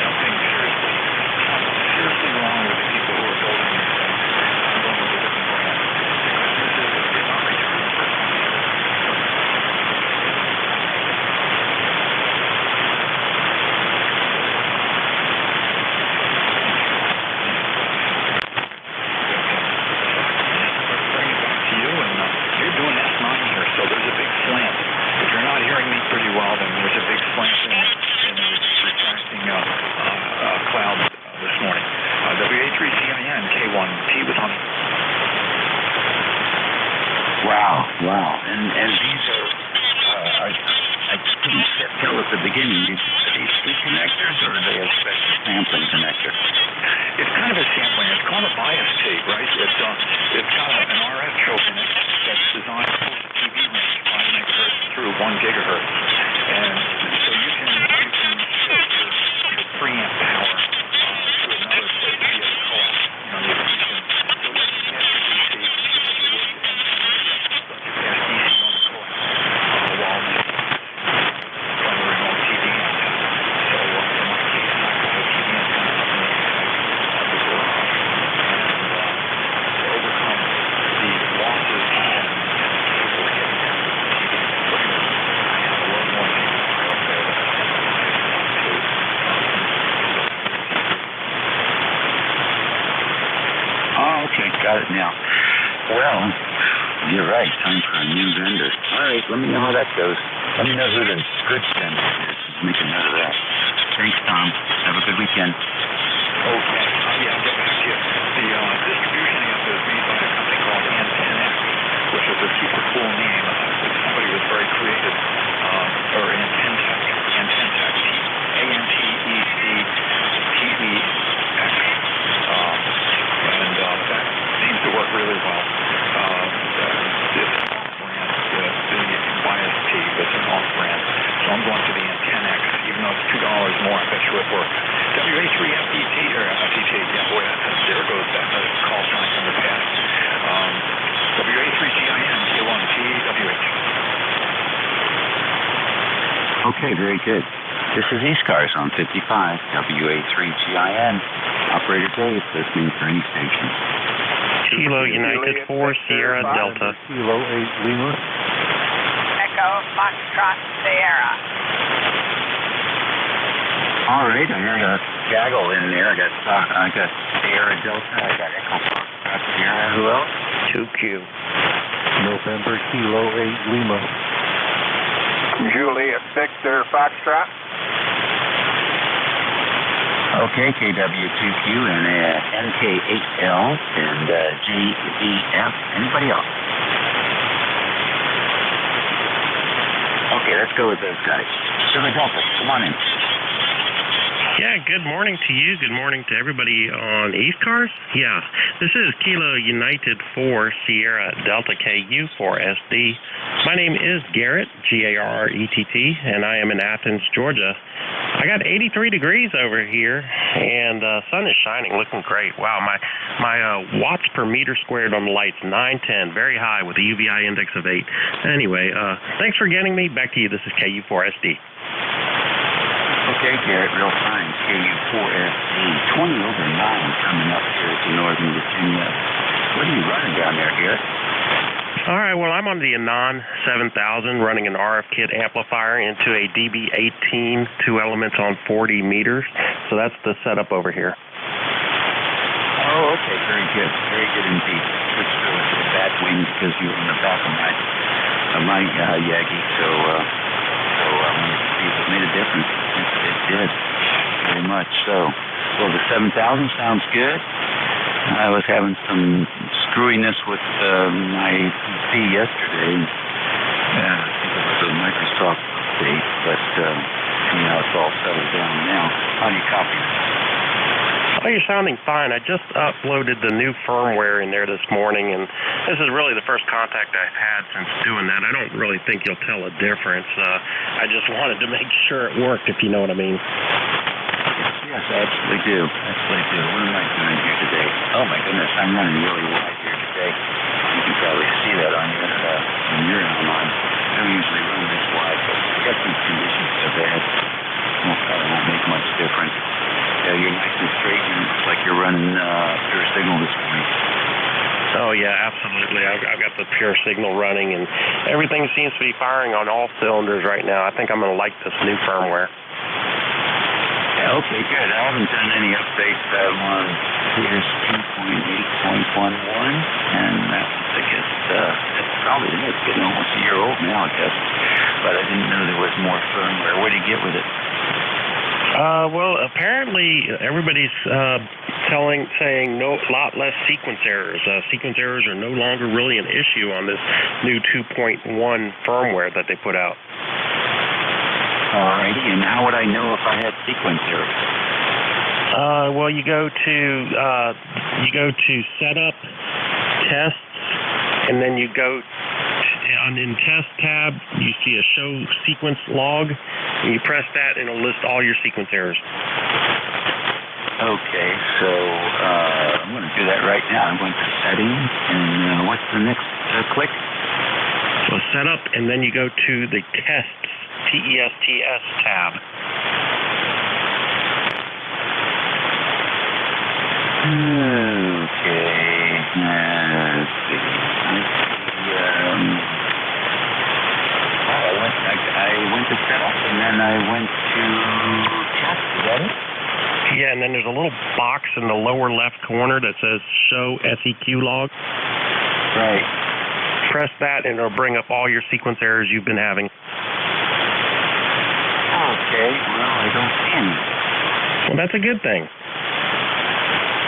Something seriously wrong with the people who are building these things. I'm going with a different brand. Because this is not returning for so there's a big slant. If you're not hearing me pretty well, then there's a big slant in the retracting cloud this morning. WA3GIN, K1, T with honey. Wow. And these are, I couldn't tell at the beginning, are these speed connectors, or are they a special sampling connector? It's kind of a sampling. It's called a bias tape, right? It's got an RF choke in it that's designed to pull the TV range 5 megahertz through 1 gigahertz. And so you can shift your preamp power to another place via the coax. You know, you can pass the DC, you pass DC on the coax while from a remote TV antenna. So in my case, I've got a TV antenna up in the garage, and to overcome the losses and cable hitting the TV equipment, I have a low noise amplifier up there that I to. Oh, okay, got it now. Well, you're right, time for a new vendor. All right, let me know how that goes. Let me know who the good vendor is. Make a note of that. Thanks, Tom. Have a good weekend. Okay. Yeah, I'll get back to you. The distribution amp is made by a company called N10X, which is a super cool name. Somebody was very creative, or Antentech, ANTECTEX. And that seems to work really well. It's an off-brand. The bias tape is an off-brand. So I'm going to the N10X, even though it's $2 more. I bet you it works. WA3FET, or FET, yeah, boy, there goes that call sign from the past. WA3GIN, K1, TWH. Okay, very good. This is ECARS on 55, WA3GIN. Operator Dave, listening for any station. Kilo United 4, Sierra Delta. Kilo 8 Lima. Echo Foxtrot Sierra. All right, I heard a gaggle in there. I got Sierra Delta. I got Echo Foxtrot Sierra. Who else? 2Q. November Kilo 8 Lima. Juliet Victor Foxtrot. Okay, KW2Q and NK8L and JVF. Anybody else? Okay, let's go with those guys. Philadelphia, come on in. Yeah, good morning to you. Good morning to everybody on ECARS. Yeah, this is Kilo United 4 Sierra Delta KU 4SD. My name is Garrett, Garrett, and I am in Athens, Georgia. I got 83 degrees over here, and sun is shining, looking great. Wow, my watts per meter squared on the light's 910, very high with a UVI index of 8. Anyway, thanks for getting me. Back to you. This is KU4SD. Okay, Garrett, real fine. KU4SD, 20 over 9 coming up here to Northern Virginia. What are you running down there, Garrett? All right, well, I'm on the Anon 7000 running an RF kit amplifier into a DB18, 2 elements on 40 meters. So that's the setup over here. Oh, okay, very good. Very good indeed. Switched to the bat wing because you were in the back of my Yagi, so I wanted to see if it made a difference. It did, very much so. Well, the 7000 sounds good. I was having some screwiness with my PC yesterday. I think it was a Microsoft update, but it's all settled down now. How do you copy that? Oh, you're sounding fine. I just uploaded the new firmware in there this morning, and this is really the first contact I've had since doing that. I don't really think you'll tell a difference. I just wanted to make sure it worked, if you know what I mean. Yes, I absolutely do. Absolutely do. What am I doing here today? Oh, my goodness, I'm running really wide here today. You can probably see that on your online. I don't usually run this wide, but I got some conditions so bad. Probably won't make much difference. Yeah, you're nice and straight. You look like you're running pure signal this morning. Oh, yeah, absolutely. I've got the pure signal running, and everything seems to be firing on all cylinders right now. I think I'm going to like this new firmware. Yeah, okay, good. I haven't done any updates. I'm on Here's 2.8.11, and I guess that's probably it. It's getting almost a year old now, I guess. But I didn't know there was more firmware. What do you get with it? Well, apparently everybody's saying lot less sequence errors. Sequence errors are no longer really an issue on this new 2.1 firmware that they put out. Alrighty, and how would I know if I had sequence errors? Well, you go to Setup, Tests, and then you go in Test tab. You see a Show Sequence Log. And you press that, and it'll list all your sequence errors. Okay, so I'm going to do that right now. I'm going to Settings, and what's the next click? So Setup, and then you go to the Tests, TESTS tab. Okay, let's see. I went to Setup, and then I went to Test. Is that it? Yeah, and then there's a little box in the lower left corner that says Show SEQ Log. Right. Press that, and it'll bring up all your sequence errors you've been having. Okay, well, I don't see any. Well, that's a good thing.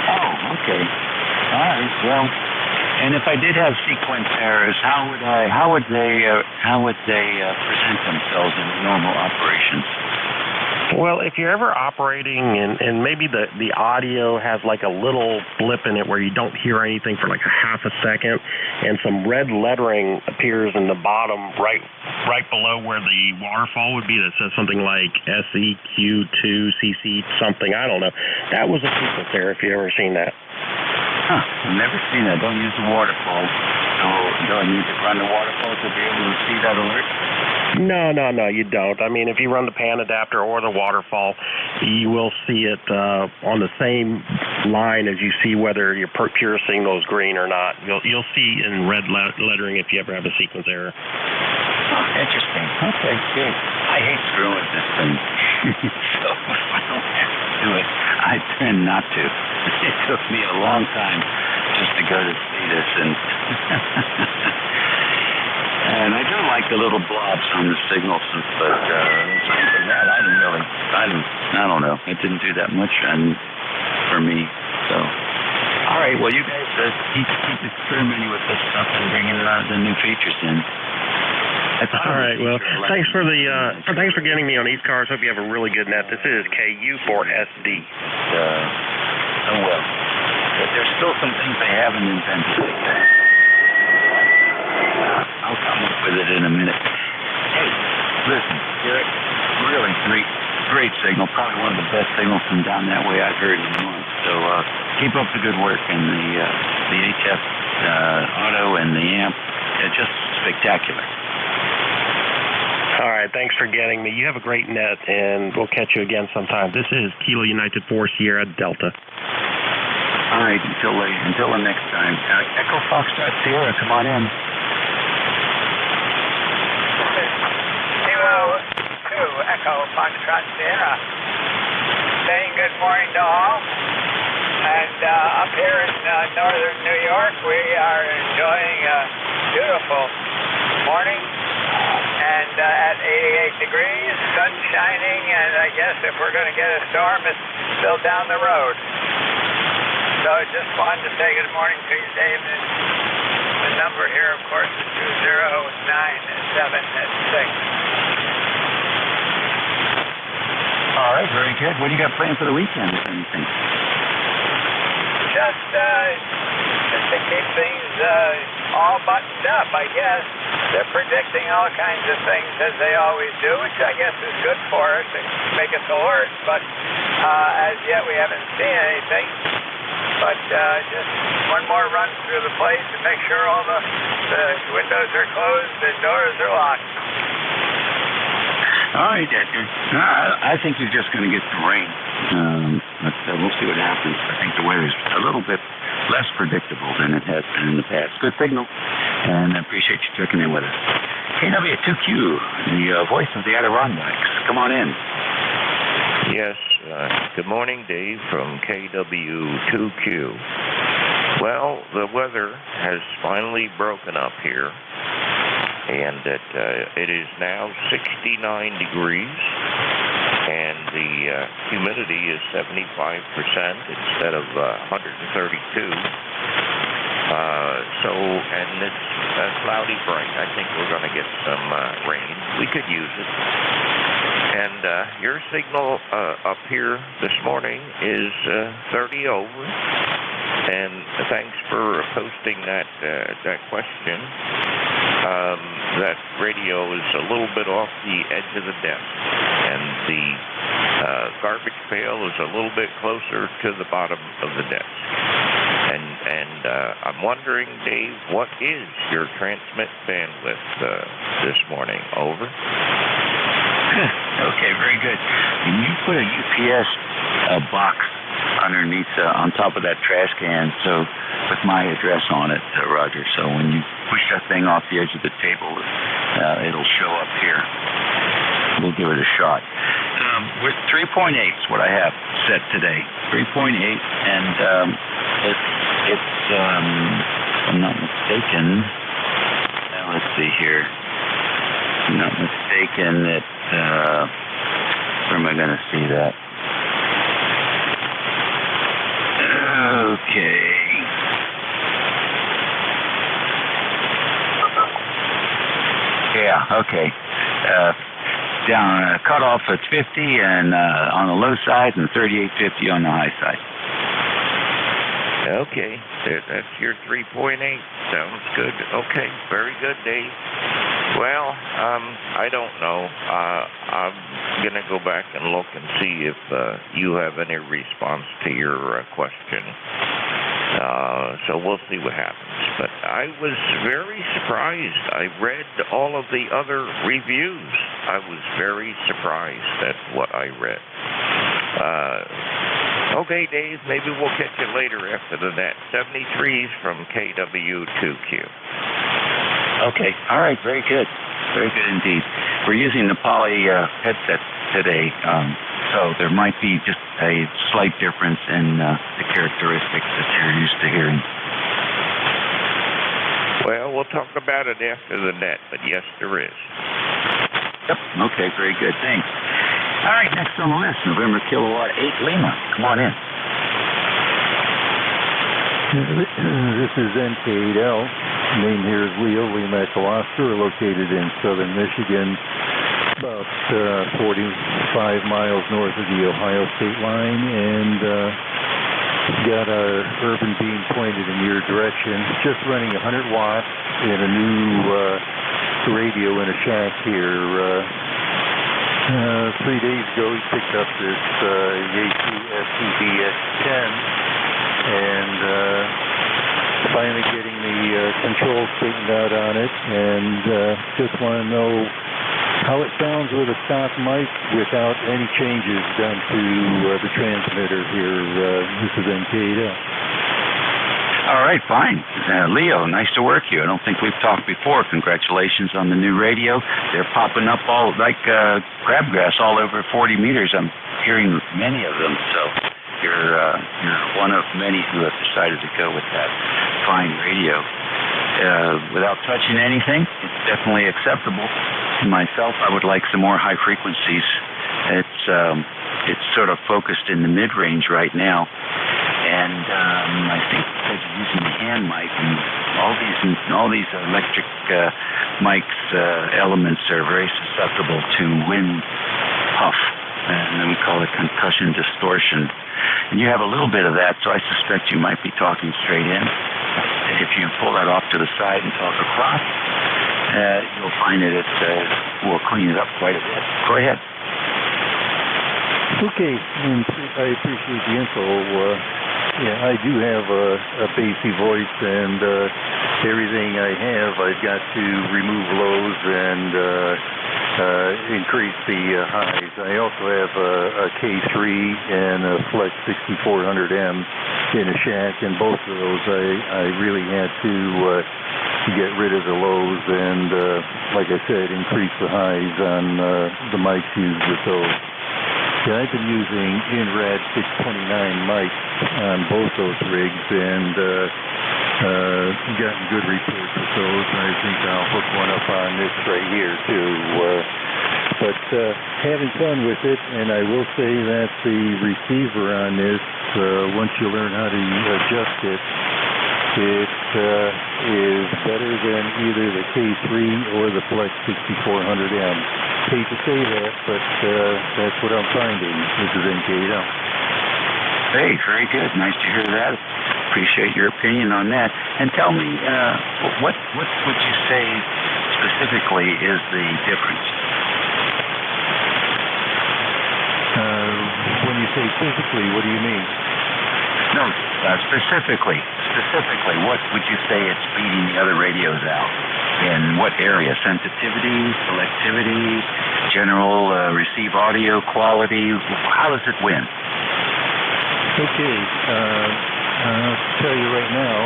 Oh, okay. All right, well, and if I did have sequence errors, how would they present themselves in normal operations? Well, if you're ever operating and maybe the audio has like a little blip in it where you don't hear anything for like a half a second, and some red lettering appears in the bottom right below where the waterfall would be that says something like SEQ2CC something, I don't know. That was a sequence error if you've ever seen that. Huh, I've never seen that. Don't use the waterfall. So do I need to run the waterfall to be able to see that alert? No, you don't. I mean, if you run the pan adapter or the waterfall, you will see it on the same line as you see whether your pure signal is green or not. You'll see in red lettering if you ever have a sequence error. Oh, interesting. Okay, good. I hate screwing with this thing. So if I don't have to do it, I tend not to. It took me a long time just to go to see this, and I do like the little blobs on the signals, but aside from that, I don't know. It didn't do that much for me. So, all right. Well, you guys keep experimenting with this stuff and bringing the new features in. All right. Well, thanks for getting me on ECARS. Hope you have a really good net. This is KU4SD. Oh well. But there's still some things they haven't invented. I'll come up with it in a minute. Hey, listen, Garrett, really great signal. Probably one of the best signals from down that way I've heard in a month. So keep up the good work, and the HF auto and the amp, just spectacular. All right, thanks for getting me. You have a great net, and we'll catch you again sometime. This is Kilo United 4 Sierra Delta. All right, until the next time. Echo Foxtrot Sierra, come on in. Kilo 2 Echo Foxtrot Sierra. Saying good morning to all. And up here in northern New York, we are enjoying a beautiful morning. And at 88 degrees, sun shining, and I guess if we're going to get a storm, it's still down the road. So I just wanted to say good morning to you, Dave. And the number here, of course, is 20976. All right, very good. What do you got planned for the weekend, if anything? Just to keep things all buttoned up, I guess. They're predicting all kinds of things, as they always do, which I guess is good for us and make us alert. But as yet, we haven't seen anything. But just one more run through the place to make sure all the windows are closed and doors are locked. All right, I think you're just going to get some rain. But we'll see what happens. I think the weather's a little bit less predictable than it has been in the past. Good signal, and I appreciate you checking in with us. KW2Q, the voice of the Adirondacks. Come on in. Yes, good morning, Dave from KW2Q. Well, the weather has finally broken up here, and it is now 69 degrees, and the humidity is 75% instead of 132. And it's cloudy bright. I think we're going to get some rain. We could use it. And your signal up here this morning is 30 over. And thanks for posting that question. That radio is a little bit off the edge of the desk, and the garbage pail is a little bit closer to the bottom of the desk. And I'm wondering, Dave, what is your transmit bandwidth this morning? Over. Okay, very good. And you put a UPS box underneath, on top of that trash can, so with my address on it, Roger. So when you push that thing off the edge of the table, it'll show up here. We'll give it a shot. With 3.8 is what I have set today. 3.8, and it's if I'm not mistaken. Now let's see here. If I'm not mistaken, where am I going to see that? Okay. Yeah, okay. Down cutoff at 50 and on the low side, and 3850 on the high side. Okay, that's your 3.8. Sounds good. Okay, very good, Dave. Well, I don't know. I'm going to go back and look and see if you have any response to your question. So we'll see what happens. But I was very surprised. I read all of the other reviews. I was very surprised at what I read. Okay, Dave, maybe we'll catch you later after the net. 73s from KW2Q. Okay, all right, very good. Very good indeed. We're using the Poly headset today, so there might be just a slight difference in the characteristics that you're used to hearing. Well, we'll talk about it after the net, but yes, there is. Yep, okay, very good, thanks. All right, next on the list, November Kilowatt 8 Lima. Come on in. This is NK8L. name here is Leo, Lima Echo Oscar, located in southern Michigan, about 45 miles north of the Ohio state line, and got our urban beam pointed in your direction. Just running 100 watts and a new radio in a shack here. 3 days ago, we picked up this NJ2US Studio X10, and finally getting the controls straightened out on it, and just want to know how it sounds with a stock mic without any changes done to the transmitter here. This is NJ2. All right, fine. Leo, nice to work you. I don't think we've talked before. Congratulations on the new radio. They're popping up all like crabgrass all over 40 meters. I'm hearing many of them, so you're one of many who have decided to go with that fine radio. Without touching anything, it's definitely acceptable. Myself, I would like some more high frequencies. It's sort of focused in the mid-range right now, and I think because you're using the hand mic and all these electric mics elements are very susceptible to wind puff, and then we call it concussion distortion. And you have a little bit of that, so I suspect you might be talking straight in. If you pull that off to the side and talk across, you'll find that it will clean it up quite a bit. Go ahead. Okay, and I appreciate the info. Yeah, I do have a bassy voice, and everything I have, I've got to remove lows and increase the highs. I also have a K3 and a Flex 6400M in a shack, and both of those I really had to get rid of the lows and, like I said, increase the highs on the mics used with those. Yeah, I've been using INRAD 629 mics on both those rigs, and gotten good reports with those, and I think I'll hook one up on this right here too. But having fun with it, and I will say that the receiver on this, once you learn how to adjust it, it is better than either the K3 or the Flex 6400M. Hate to say that, but that's what I'm finding. This is NJ2. Hey, very good. Nice to hear that. Appreciate your opinion on that. And tell me, what would you say specifically is the difference? When you say physically, what do you mean? No, specifically, what would you say it's beating the other radios out? In what area? Sensitivity, selectivity, general receive audio quality? How does it win? Okay, I'll tell you right now,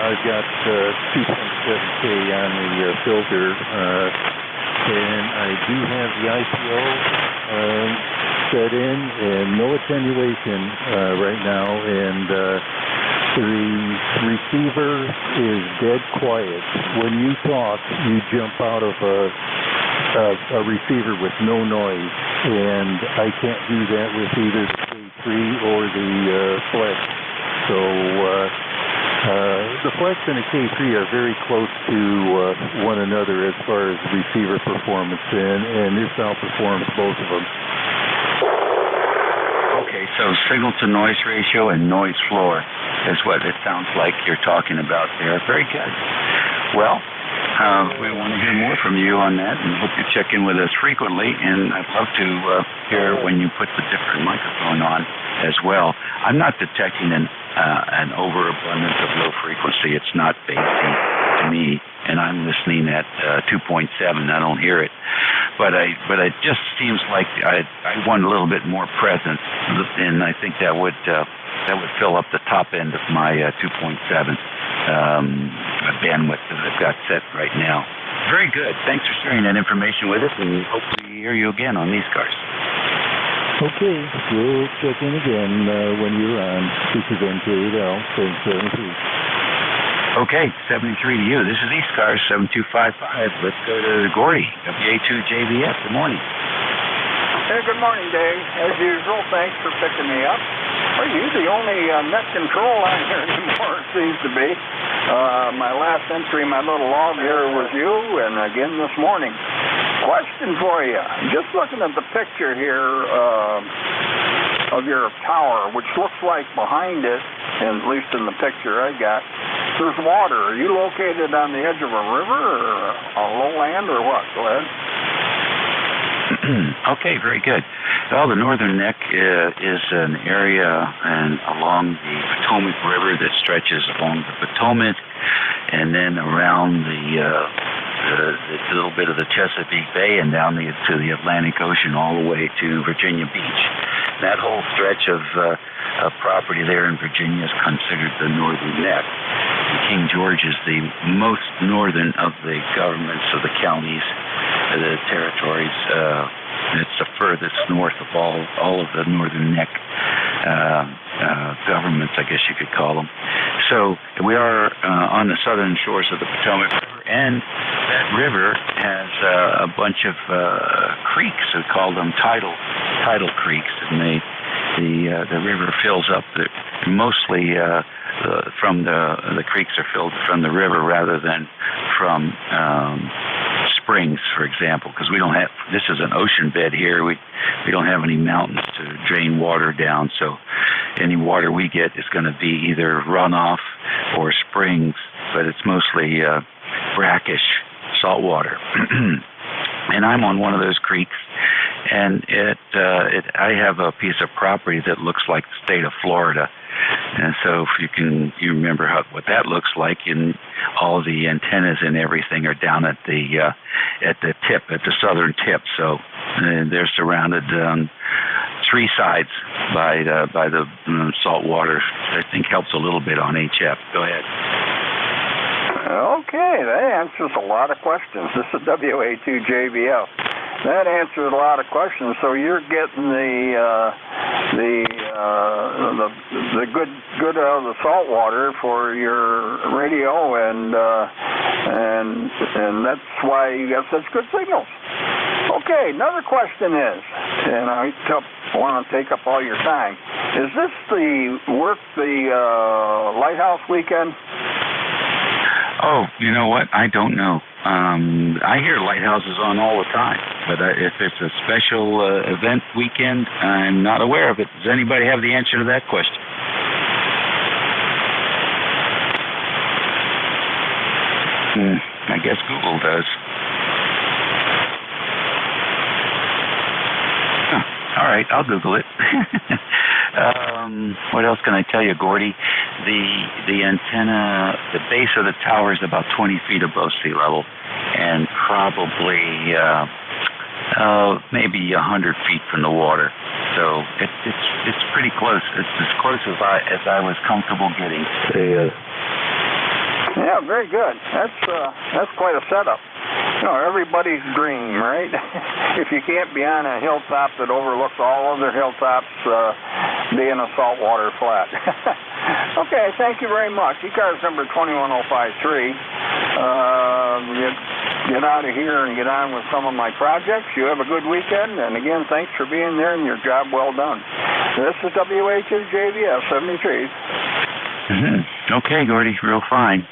I've got 2.7K on the filter, and I do have the IPO set in, and no attenuation right now, and the receiver is dead quiet. When you talk, you jump out of a receiver with no noise, and I can't do that with either the K3 or the Flex. So the Flex and the K3 are very close to one another as far as receiver performance, and this outperforms both of them. Okay, so signal to noise ratio and noise floor is what it sounds like you're talking about there. Very good. Well, we want to hear more from you on that, and hope you check in with us frequently, and I'd love to hear when you put the different microphone on as well. I'm not detecting an overabundance of low frequency. It's not bassy to me, and I'm listening at 2.7. I don't hear it, but it just seems like I want a little bit more presence, and I think that would fill up the top end of my 2.7 bandwidth that I've got set right now. Very good. Thanks for sharing that information with us, and hopefully hear you again on ECARS. Okay, we'll check in again when you're on. This is NJ2. Thanks, 73. Okay, 73 to you. This is ECARS 7255. Let's go to Gordy, WA2JBS. Good morning. Hey, good morning, Dave. As usual, thanks for picking me up. Well, you're the only net control on here anymore, it seems to be. My last entry, my little log here was you, and again this morning. Question for you. Just looking at the picture here of your tower, which looks like behind it, at least in the picture I got, there's water. Are you located on the edge of a river or a lowland or what? Go ahead. Okay, very good. Well, the northern neck is an area along the Potomac River that stretches along the Potomac and then around the little bit of the Chesapeake Bay and down to the Atlantic Ocean all the way to Virginia Beach. That whole stretch of property there in Virginia is considered the northern neck. King George is the most northern of the governments of the counties, the territories. It's the furthest north of all of the northern neck governments, I guess you could call them. So we are on the southern shores of the Potomac River, and that river has a bunch of creeks. We call them tidal creeks, and the river fills up mostly from the creeks are filled from the river rather than from springs, for example, because we don't have, this is an ocean bed here. We don't have any mountains to drain water down, so any water we get is going to be either runoff or springs, but it's mostly brackish salt water. And I'm on one of those creeks, and I have a piece of property that looks like the state of Florida. And so if you remember what that looks like, and all the antennas and everything are down at the tip, at the southern tip. So they're surrounded on three sides by the salt water. I think helps a little bit on HF. Go ahead. Okay, that answers a lot of questions. This is WA2JBF. That answers a lot of questions. So you're getting the good out of the salt water for your radio, and that's why you got such good signals. Okay, another question is, and I want to take up all your time. Is this the Lighthouse weekend? Oh, you know what? I don't know. I hear lighthouses on all the time, but if it's a special event weekend, I'm not aware of it. Does anybody have the answer to that question? I guess Google does. All right, I'll Google it. What else can I tell you, Gordy? The antenna, the base of the tower is about 20 feet above sea level, and probably maybe 100 feet from the water. So it's pretty close. It's as close as I was comfortable getting. Yeah, very good. That's quite a setup. You know, everybody's dream, right? If you can't be on a hilltop that overlooks all other hilltops, be in a saltwater flat. Okay, thank you very much. ECARS number 21053. Get out of here and get on with some of my projects. You have a good weekend, and again, thanks for being there and your job well done. This is WA2JBF 73. Okay, Gordy, real fine.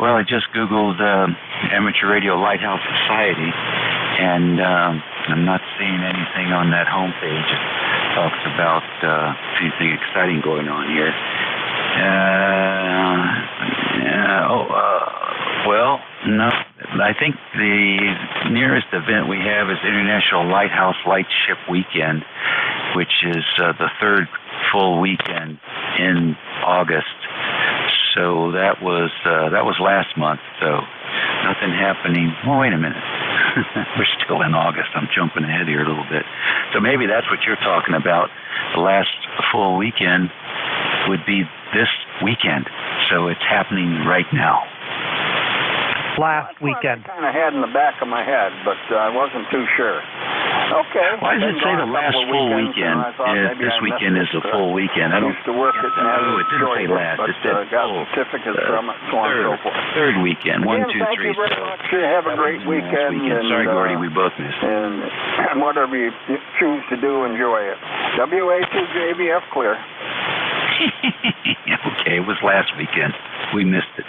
Well, I just Googled Amateur Radio Lighthouse Society, and I'm not seeing anything on that homepage that talks about anything exciting going on here. Well, no. I think the nearest event we have is International Lighthouse Lightship Weekend, which is the third full weekend in August. So that was last month. So nothing happening. Oh, wait a minute. We're still in August. I'm jumping ahead here a little bit. So maybe that's what you're talking about. The last full weekend would be this weekend. So it's happening right now. Last weekend. I kind of had in the back of my head, but I wasn't too sure. Okay. Why does it say the last full weekend? This weekend is the full weekend. I don't. Used to work it. No, it didn't say last. It said full. Certificates from it, so on and so forth. Third weekend. One, two, three. Thank you very much. Have a great weekend. Sorry, Gordy, we both missed. And whatever you choose to do, enjoy it. WA2JBF clear. Okay, it was last weekend. We missed it.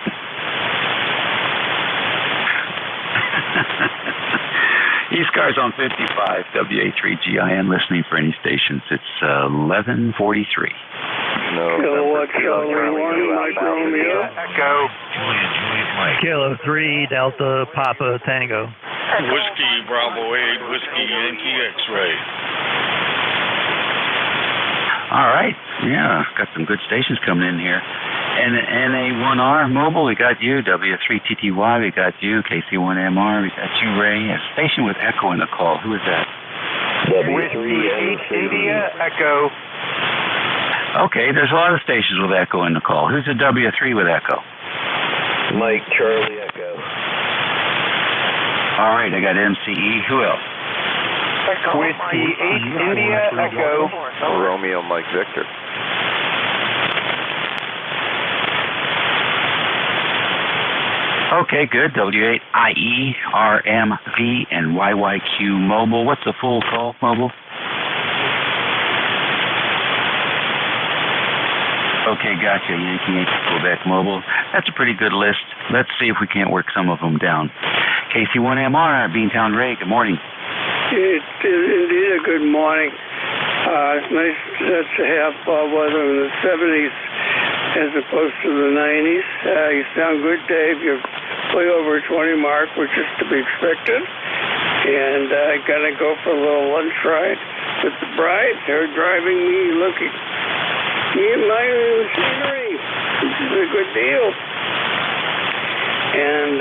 ECARS on 55, WA3GIN, listening for any stations. It's 11:43. Kilowatt Charlie 1, Mike Romeo. Echo. Kilo 3, Delta Papa Tango. Whiskey Bravo 8, Whiskey Yankee X-Ray. All right, yeah, got some good stations coming in here. And NA1R Mobile, we got you. W3TTY, we got you. KC1MR, we got you, Ray. A station with echo in the call. Who is that? W3 India Echo. Okay, there's a lot of stations with echo in the call. Who's the W3 with echo? Mike Charlie Echo. All right, I got MCE. Who else? Whiskey 8 India Echo. Romeo Mike Victor. Okay, good. W8IE, RMV, and YYQ Mobile. What's the full call, Mobile? Okay, gotcha. Yankee Quebec Mobile. That's a pretty good list. Let's see if we can't work some of them down. KC1MR, Beantown Ray, good morning. It is indeed a good morning. It's nice to have weather in the 70s as opposed to the 90s. You sound good, Dave. You're way over 20 mark, which is to be expected. And I'm going to go for a little lunch ride with the bride. They're driving me looking. Me and my scenery, which is a good deal. And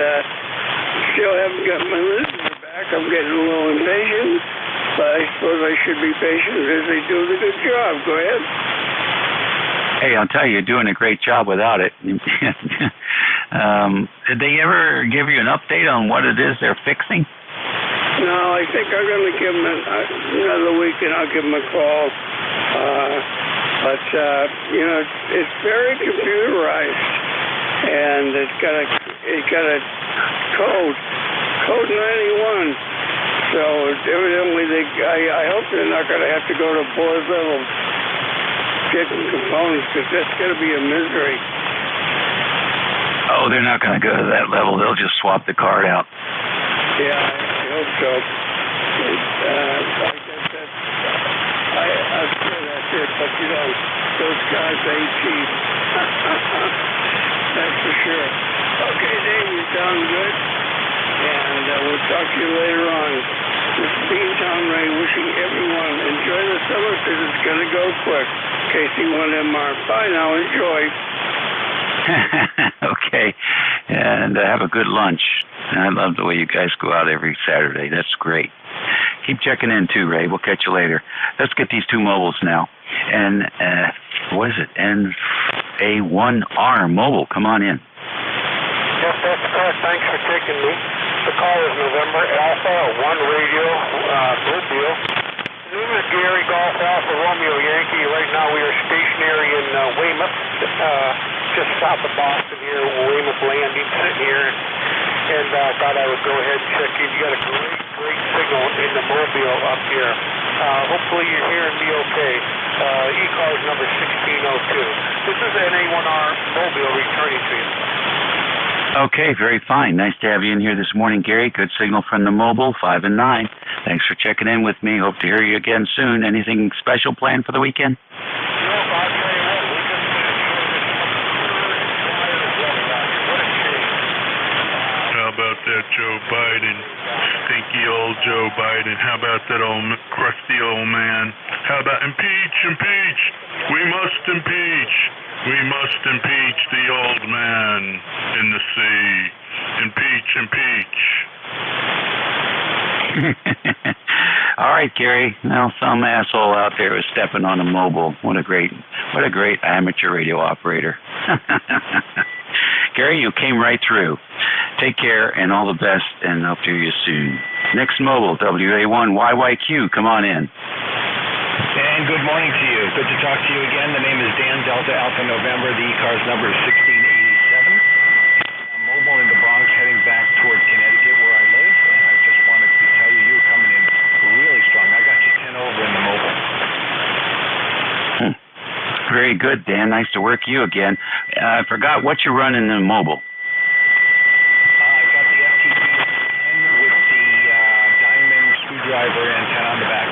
still haven't got my listener back. I'm getting a little impatient, but I suppose I should be patient as they do the good job. Go ahead. Hey, I'll tell you, you're doing a great job without it. Did they ever give you an update on what it is they're fixing? No, I think I'm going to give them another week, and I'll give them a call. But it's very computerized, and it's got a code 91. So evidently, I hope they're not going to have to go to board level checking components, because that's going to be a misery. Oh, they're not going to go to that level. They'll just swap the card out. Yeah, I hope so. I'm sure that's it, but those guys ain't cheap. That's for sure. Okay, Dave, you sound good, and we'll talk to you later on. This is Beantown Ray wishing everyone enjoy the summer, because it's going to go quick. KC1MR. Bye now. Enjoy. Okay, and have a good lunch. I love the way you guys go out every Saturday. That's great. Keep checking in too, Ray. We'll catch you later. Let's get these two mobiles now. And what is it? NA1R Mobile. Come on in. Yes, that's correct. Thanks for taking me. The call is November Alpha 1 Radio Mobile. Name is Gary Golf Alpha Romeo Yankee. Right now we are stationary in Weymouth, just south of Boston here, Weymouth Landing, sitting here. And thought I would go ahead and check in. You got a great signal in the mobile up here. Hopefully you're hearing me okay. ECARS number 1602. This is NA1R Mobile returning to you. Okay, very fine. Nice to have you in here this morning, Gary. Good signal from the mobile, 5 and 9. Thanks for checking in with me. Hope to hear you again soon. Anything special planned for the weekend? How about that Joe Biden? Stinky old Joe Biden. How about that old crusty old man? How about impeach, impeach? We must impeach. We must impeach the old man in the sea. Impeach, impeach. All right, Gary. Now some asshole out there is stepping on a mobile. What a great amateur radio operator. Gary, you came right through. Take care and all the best, and I'll hear you soon. Next mobile, WA1YYQ. Come on in. And good morning to you. Good to talk to you again. The name is Dan Delta Alpha November. The ECARS number is 1687. I'm mobile in the Bronx, heading back toward Connecticut where I live. And I just wanted to tell you, you're coming in really strong. I got you 10 over in the mobile. Very Okay, good, Dan. Nice to work you again. I forgot what you run in the mobile. I got the FTD-10 with the diamond screwdriver antenna on the back.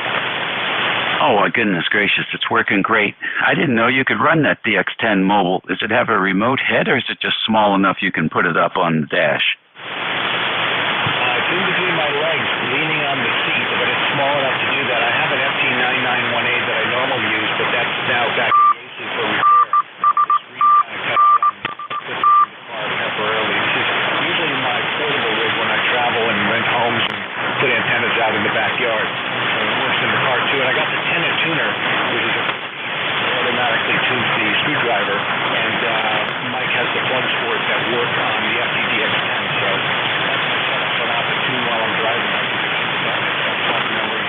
Oh, my goodness gracious, it's working great. I didn't know you could run that DX10 mobile. Does it have a remote head, or is it just small enough you can put it up on the dash? It's in between my legs, leaning on the seat, but it's small enough to do that. I have an FT991A that I normally use, but that's now back in Yasu for repair. The screen kind of cut out on put this in the car temporarily. This is usually my portable rig when I travel and rent homes and put antennas out in the backyard. So it works in the car too. And I got the Tenet tuner, which is a automatically tunes the screwdriver, and Mike has the plugs for it that work on the FTDX10. So that's my setup for now to tune while I'm driving. I can keep that myself memory.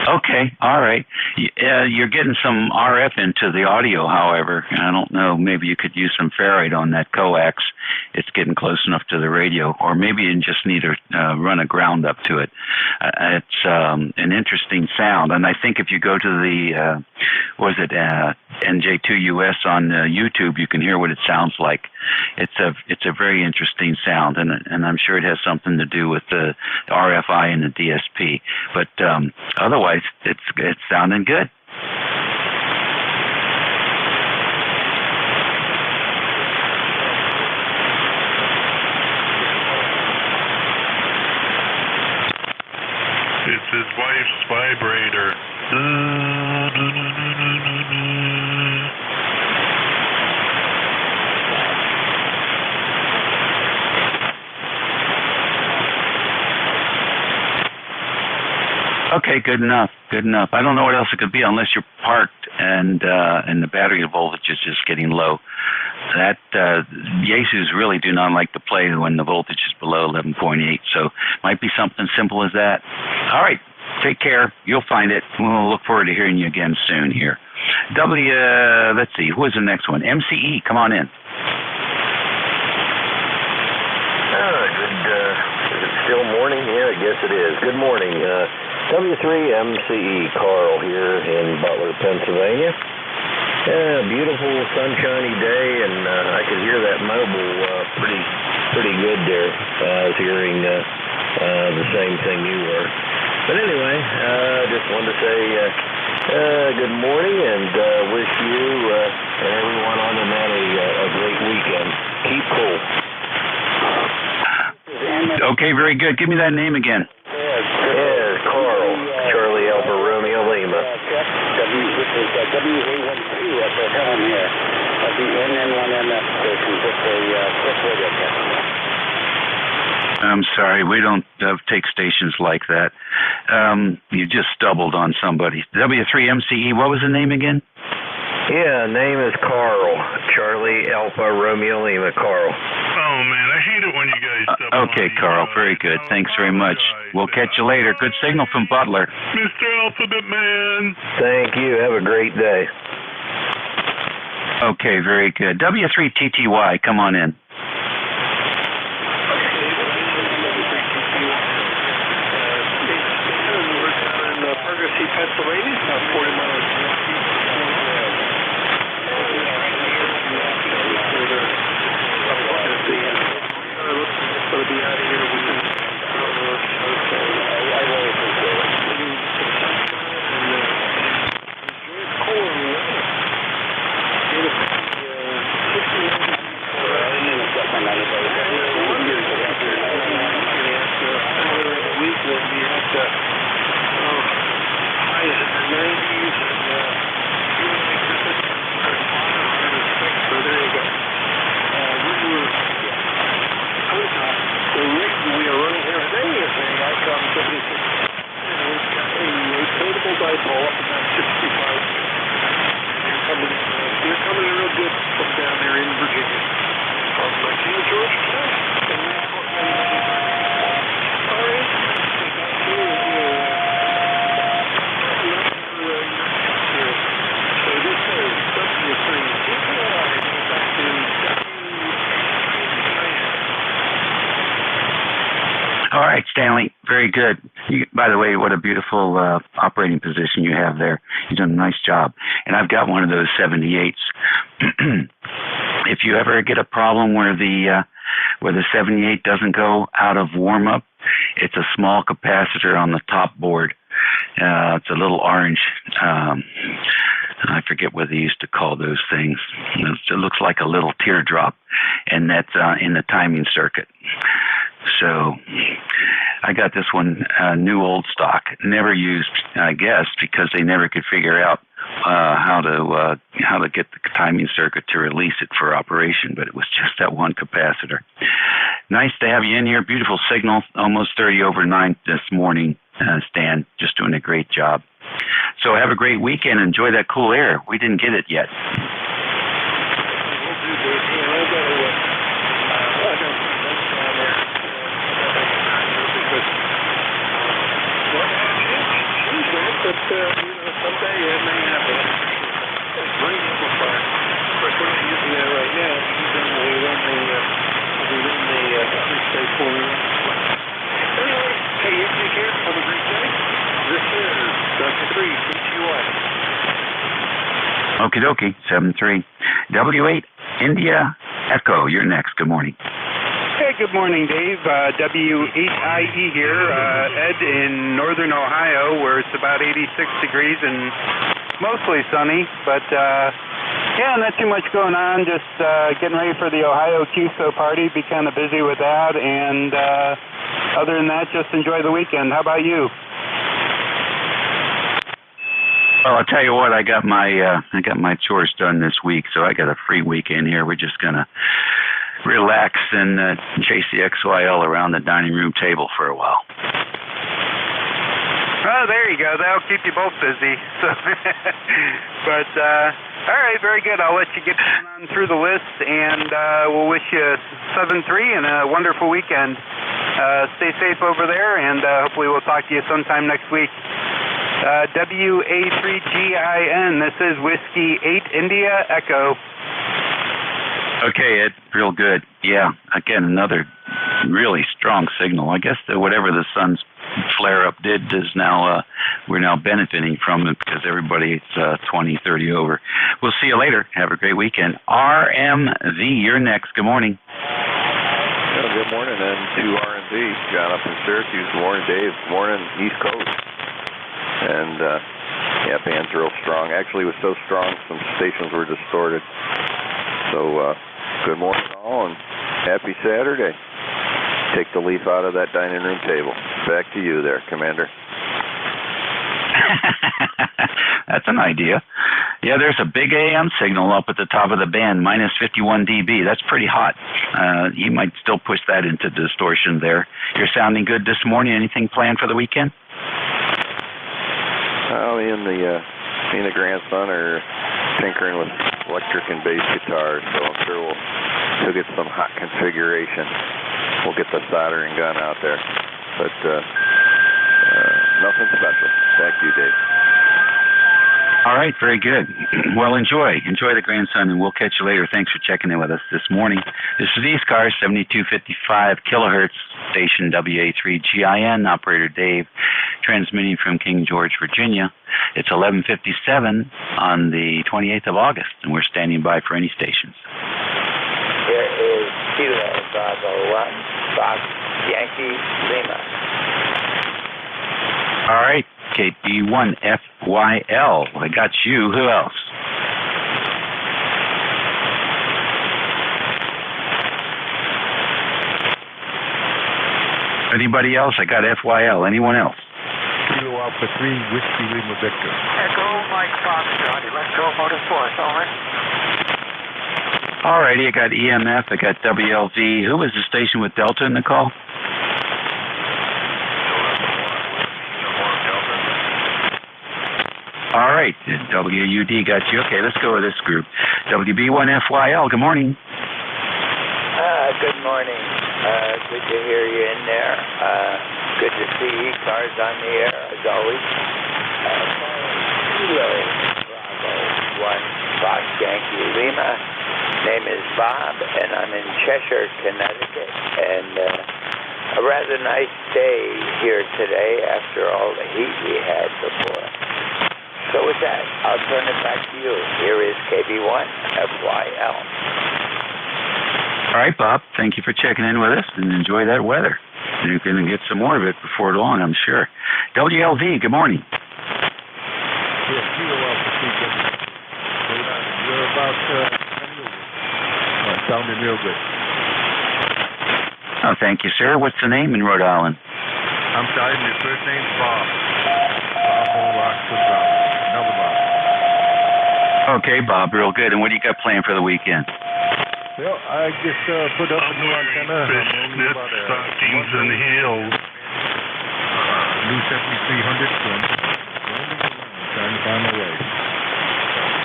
Okay, all right. You're getting some RF into the audio, however. I don't know, maybe you could use some ferrite on that coax. It's getting close enough to the radio, or maybe you just need to run a ground up to it. It's an interesting sound, and I think if you go to the, NJ2US on YouTube, you can hear what it sounds like. It's a very interesting sound, and I'm sure it has something to do with the RFI and the DSP. But otherwise, it's sounding good. It's his wife's vibrator. Okay, good enough. Good enough. I don't know what else it could be unless you're parked and the battery voltage is just getting low. That Yasus really do not like to play when the voltage is below 11.8, so might be something simple as that. All right, take care. You'll find it. We'll look forward to hearing you again soon here. Let's see, who is the next one? MCE, come on in. Is it still morning? Yeah, I guess it is. Good morning. W3MCE, Carl here in Butler, Pennsylvania. Beautiful sunshiny day, and I could hear that mobile pretty good there. I was hearing the same thing you were. But anyway, just wanted to say good morning and wish you and everyone on the net a great weekend. Keep cool. Okay, very good. Give me that name again. Yeah, Carl, Charlie Alpha Romeo Lima. WA12 at the helm here at the NN1MF station. Just a quick radio check. I'm sorry, we don't take stations like that. You just stumbled on somebody. W3MCE, what was the name again? Yeah, name is Carl. Charlie Alpha Romeo Lima, Carl. Oh, man, I hate it when you guys stumble Okay, Carl, very good. Thanks very much. We'll catch you later. Good signal from Butler. Mr. Alphabet Man. Thank you. Have a great day. Okay, very good. W3TTY, come on in. Pennsylvania, 40 miles. Be out of here within highs in the 90s and very good. By the way, what a beautiful operating position you have there. You've done a nice job. And I've got one of those 78s. If you ever get a problem where the 78 doesn't go out of warm-up, it's a small capacitor on the top board. It's a little orange. I forget what they used to call those things. It looks like a little teardrop, and that's in the timing circuit. So I got this one new old stock, never used, I guess, because they never could figure out how to get the timing circuit to release it for operation, but it was just that one capacitor. Nice to have you in here. Beautiful signal, almost 30 over 9 this morning, Stan. Just doing a great job. So have a great weekend. Enjoy that cool air. We didn't get it yet. But, someday it may happen. It's great amplifier. Of course, we're not using that right now. We run the stay for you. Anyway, hey, you take care. Have a great day. This is Dr. 3, NJ2US. Okie dokie, 7-3. W8, India Echo, you're next. Good morning. Hey, good morning, Dave. W8IE here, Ed in northern Ohio, where it's about 86 degrees and mostly sunny. But, yeah, not too much going on. Just getting ready for the Ohio QSO party. Be kind of busy with that. And other than that, just enjoy the weekend. How about you? Well, I'll tell you what. I got my chores done this week, so I got a free weekend here. We're just gonna relax and chase the XYL around the dining room table for a while. Oh, there you go. That'll keep you both busy. So, but all right, very good. I'll let you get on through the list, and we'll wish you 7-3 and a wonderful weekend. Stay safe over there, and hopefully we'll talk to you sometime next week. WA3GIN, this is Whiskey 8 India Echo. Okay, Ed, real good. Yeah, again, another really strong signal. I guess that whatever the sun's flare-up did is now, we're now benefiting from it because everybody's 20, 30 over. We'll see you later. Have a great weekend. RMV, you're next. Good morning. Yeah, good morning, and to RMV. John up in Syracuse. Good morning, Dave. Good morning, East Coast. And, yeah, band's real strong. Actually, it was so strong, some stations were distorted. So, good morning all, and happy Saturday. Take the leaf out of that dining room table. Back to you there, Commander. That's an idea. Yeah, there's a big AM signal up at the top of the band, minus 51 dB. That's pretty hot. You might still push that into distortion there. You're sounding good this morning. Anything planned for the weekend? Me and the grandson are tinkering with electric and bass guitars, so I'm sure we'll get some hot configuration. We'll get the soldering gun out there, but nothing special. Back to you, Dave. All right, very good. Well, enjoy the grandson, and we'll catch you later. Thanks for checking in with us this morning. This is ECARS 7255 kilohertz station WA3GIN, operator Dave, transmitting from King George, Virginia. It's 11:57 on the 28th of August, and we're standing by for any stations. Here is Kilo Bravo 1, Fox Yankee Lima. All right, KD1FYL. I got you. Who else? Anybody else? I got FYL. Anyone else? Kilo Alpha 3, Whiskey Lima Victor. Echo Mike Fox, Johnny. Let's go Motorsports, over. All righty, I got EMF, I got WLV. Who was the station with Delta in the call? All right, WUD got you. Okay, let's go with this group. WB1FYL, good morning. Good morning. Good to hear you in there. Good to see ECARS on the air, as always. Kilo Bravo 1, Fox Yankee Lima. Name is Bob, and I'm in Cheshire, Connecticut. And a rather nice day here today after all the heat we had before. So with that, I'll turn it back to you. Here is KB1 FYL. All right, Bob. Thank you for checking in with us, and enjoy that weather. You're going to get some more of it before long, I'm sure. WLV, good morning. Yeah, Kilo Alpha You're about sounding real good. Oh, thank you, sir. What's the name in Rhode Island? I'm sorry, your first name's Bob. Bravo, Rockford, Bravo. Another Bob. Okay, Bob, real good. And what do you got planned for the weekend? Well, I just put up a new antenna. Fishnets, stockings, and heels. New 7300 trying to find my way.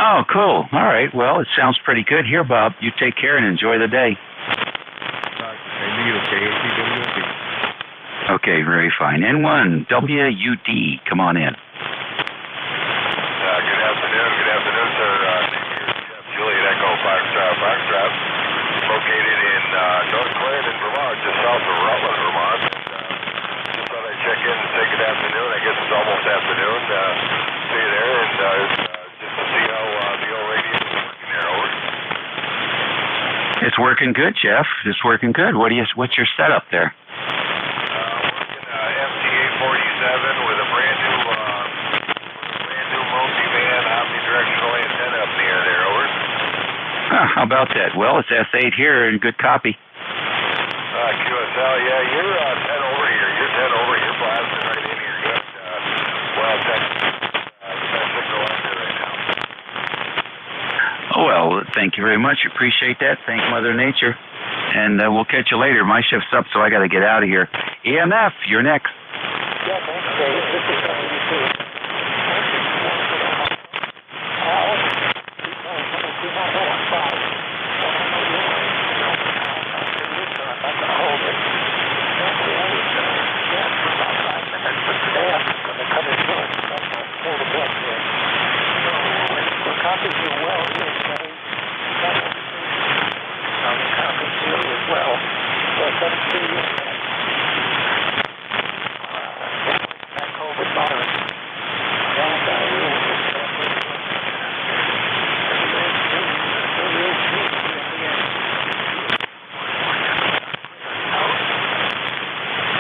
Oh, cool. All right. Well, it sounds pretty good here, Bob. You take care and enjoy the day. Okay, very fine. N1, WUD, come on in. Good afternoon, sir. Jeff Juliet Echo Foxtrot, located in North Clarendon, Vermont, just south of Rutland, Vermont. Just thought I'd check in and say good afternoon. I guess it's almost afternoon. See you there, and just to see how the old radio is working there. Over. It's working good, Jeff. It's working good. What's your setup there? With a brand new multi-band omnidirectional antenna up in the air there, over. How about that? Well, it's S8 here and good copy. QSL, yeah, you're 10 over here. You're 10 over. You're blasting right in here. Good. Well, that's the best signal out there right now. Oh, well, thank you very much. Appreciate that. Thank Mother Nature. And we'll catch you later. My shift's up, so I got to get out of here. EMF, you're next. Yeah, thanks, Dave. This is WC.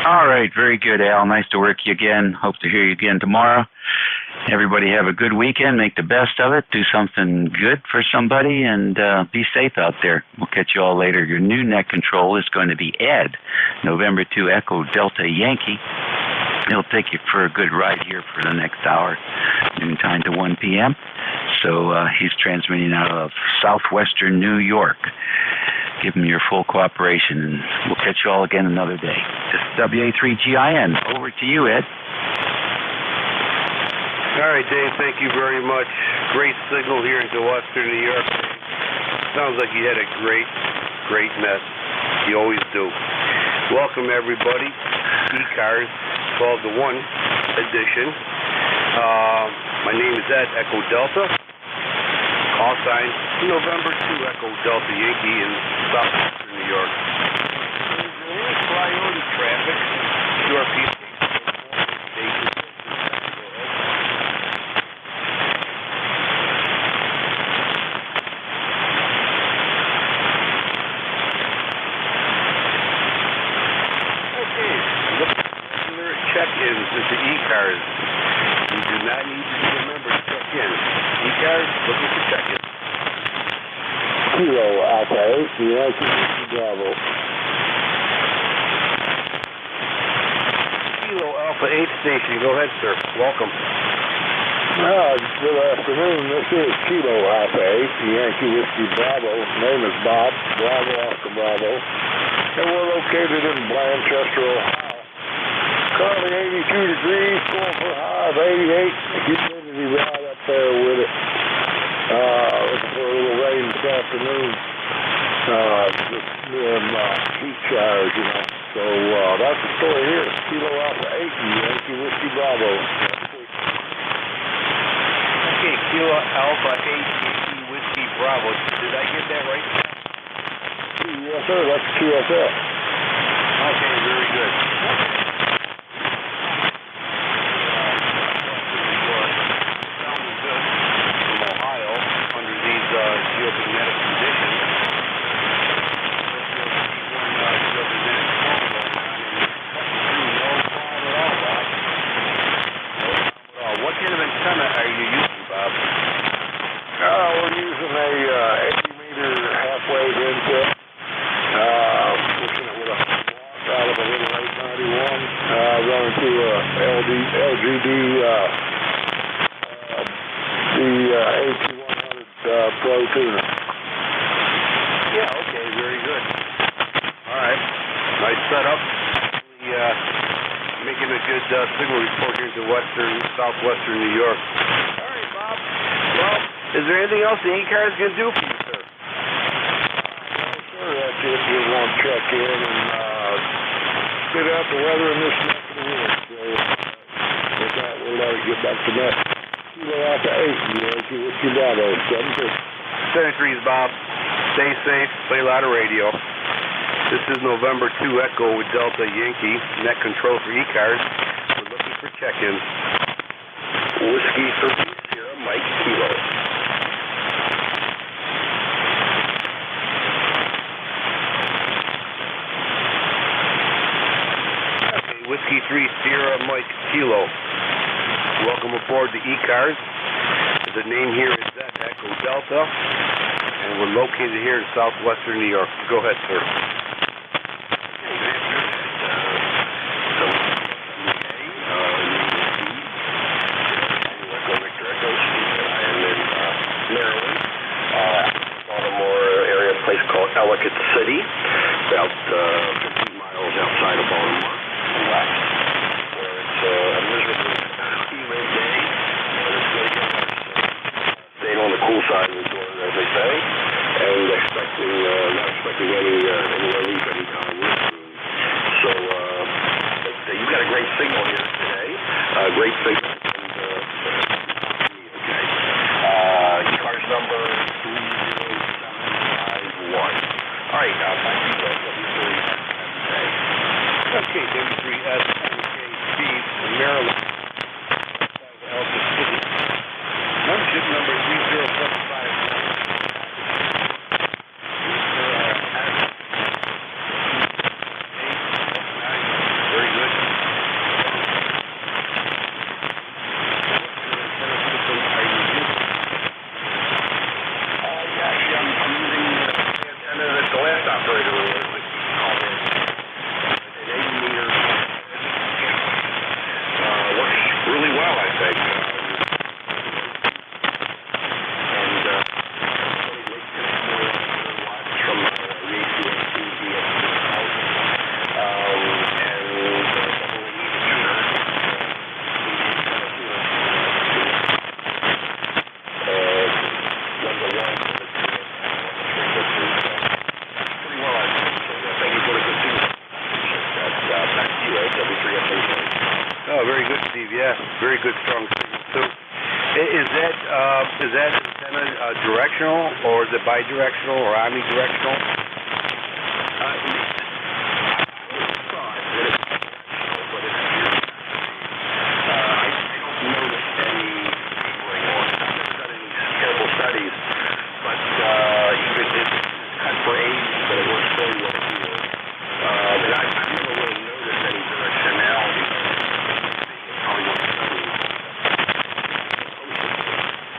All right, very good, Al. Nice to work you again. Hope to hear you again tomorrow. Everybody have a good weekend. Make the best of it. Do something good for somebody, and be safe out there. We'll catch you all later. Your new net control is going to be Ed, November 2 Echo Delta Yankee. He'll take you for a good ride here for the next hour, noontime to 1 p.m. So he's transmitting out of southwestern New York. Give him your full cooperation, and we'll catch you all again another day. This is WA3GIN. Over to you, Ed. All right, Dave, thank you very much. Great signal here into western New York. Sounds like you had a great net. You always do. Welcome, everybody. ECARS 12-1 edition. My name is Ed, Echo Delta. Call sign November 2 Echo Delta Yankee in southwestern New York. Priority traffic. QRP. Check-ins with the ECARS. You do not need to remember to check in. ECARS, looking for check-in. Kilo Alpha 8, Yankee Bravo. Kilo Alpha 8 station, go ahead, sir. Welcome. Good afternoon. This is Kilo Alpha 8, Yankee Whiskey Bravo. Name is Bob. Bravo Oscar Bravo. And we're located in Blanchester, Ohio. Currently 82 degrees, going for a high of 88. Humidity right up there with it. Looking for a little rain this afternoon. Just near heat showers, you know. So that's the story here. Kilo Alpha 8 and Yankee Whiskey Bravo. Okay, Kilo Alpha 8 Yankee Whiskey Bravo. Did I get that right? Yes, sir. That's QSL. Okay, very good. From Ohio, under these geomagnetic conditions. What kind of antenna are you using, Bob? We're using a 80-meter halfway input. Pushing it with a block out of a little 891, running through a LGD, the AC100 Pro tuner. Yeah, okay, very good. All right, nice setup. Making a good signal report here to southwestern New York. All right, Bob. Well, is there anything else the ECARS can do for you, sir? Sure, that's it. We want to check in and spit out the weather in this neck of the woods. So with that, we'll let it get back to that. Kilo Alpha 8, Yankee, what you got on 73's, Bob. Stay safe, play a lot of radio. This is November 2 Echo with Delta Yankee, net control for ECARS. We're looking for check-ins. Whiskey 30 Sierra Mike Kilo. Okay, Whiskey 3 Sierra Mike Kilo. Welcome aboard the ECARS. The name here is Echo Delta, and we're located here in southwestern New York. Go ahead, sir. Ellicott City, about 15 miles outside of Baltimore, west, where it's a miserably humid day, and it's going to get better. Staying on the cool side of the door, as they say, and not expecting any relief anytime soon. So, you've got a great signal here today. Great signal. And, ECARS number 3071. All right, back to you, Okay, W3S, Steve, from Maryland, Ellicott City. Membership number 30751. Very good. The last operator was called in. An 80-meter works really well, I think. And from the ACS to Oh, very good, Steve. Yeah, very good, strong signal too. Is that antenna directional, or is it bidirectional, or omnidirectional? Studies, but you could cut for 80, but it works very well here. But I've never really noticed any directionality. Probably what studies.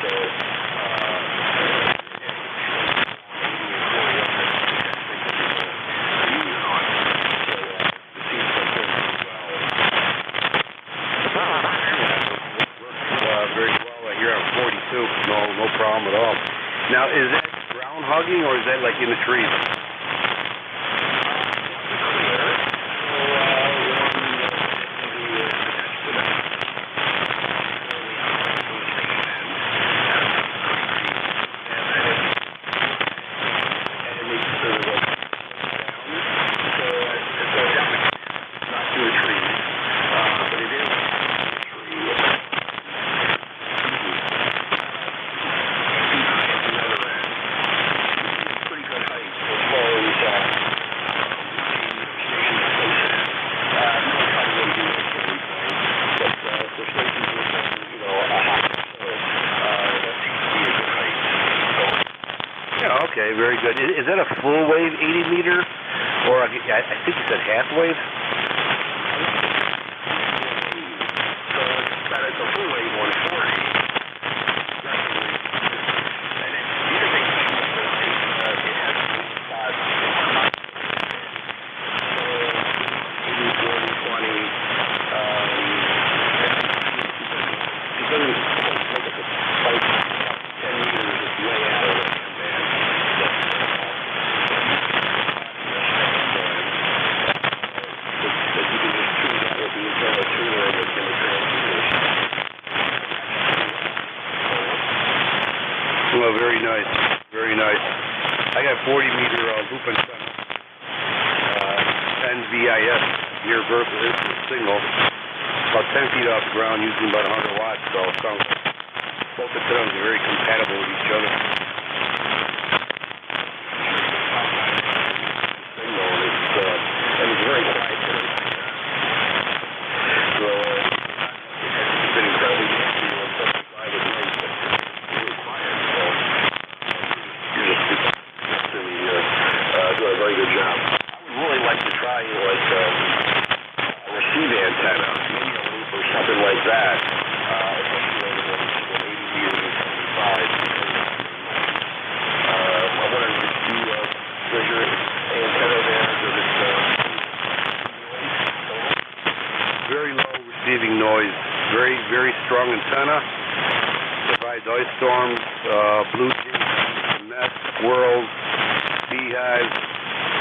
So, you wave 80 meter, or I think you said half wave? So it's a full wave 140. Well, very nice, very nice. I got 40 meter loop antenna, NVIS gear vertical instant signal, about 10 feet off the ground, using about 100 watts. So it sounds like both antennas are very compatible with each other. Signal, and it's very quiet today. So it's been incredibly easy to simplify with noise. Doing a very good job. I would really like to try like a receive antenna, maybe a loop or something like that. Especially over the 80 meters or 75. I wonder if does your antenna there, does it very low receiving noise, very, very strong antenna. Provides ice storms, blue jays, nests, squirrels, beehives,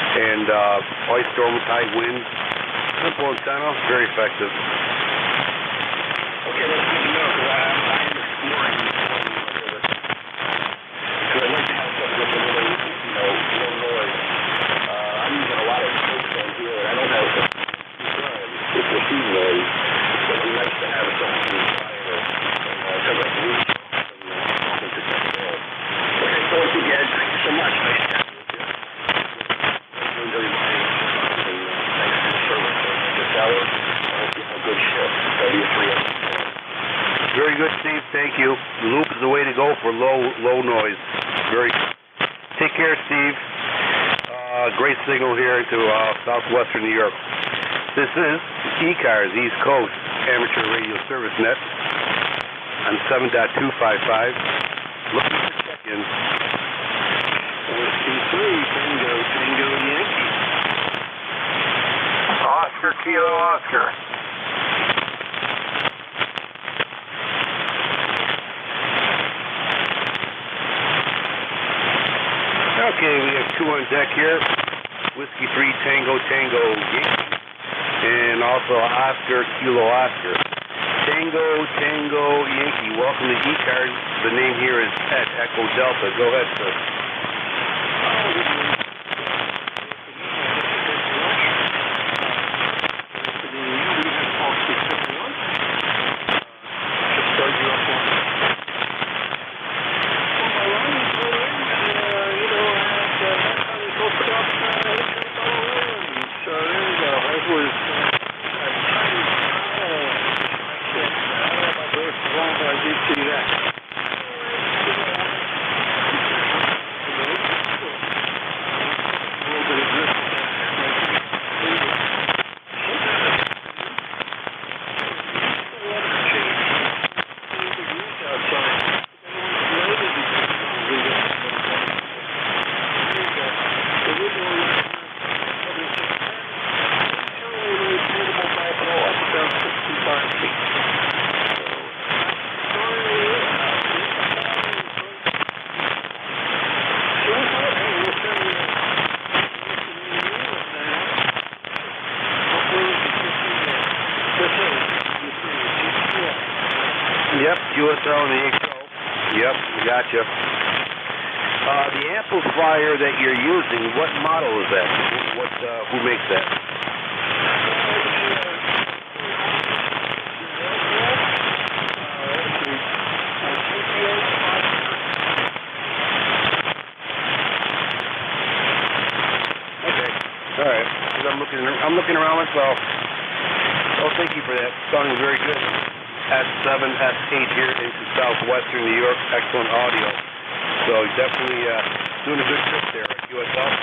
and ice storms, high winds. Simple antenna, very effective. Okay, that's good to know, because I'm exploring because I'd like to have something that's a really, low noise. I'm using a lot of folks on here, and I don't have something with receive noise, so it'd be nice to have something higher, because I believe something to check it out. Okay, so once again, thank you so much. Nice chatting with you. Everybody, and thanks for the service this hour. I hope you have a good shift. W3M. Very good, Steve. Thank you. Loop is the way to go for low noise. Very good. Take care, Steve. Great signal here to southwestern New York. This is ECARS, East Coast Amateur Radio Service Net on 7.255. Looking for check-in. Whiskey 3, Tango Yankee. Oscar, Kilo, Oscar. Okay, we have two on deck here. Whiskey 3, Tango Yankee. And also Oscar, Kilo, Oscar. Tango Yankee. Welcome to ECARS. The name here is Ed, Echo Delta. Go ahead, sir. Yep, QSL and the XO. Yep, gotcha. The amplifier that you're using, what model is that? Who makes that? Okay, all right. 'Cause I'm looking around myself. Oh, thank you for that. Sounding very good. S7, S8 here into southwestern New York. Excellent audio. So definitely doing a good trip there at QSL.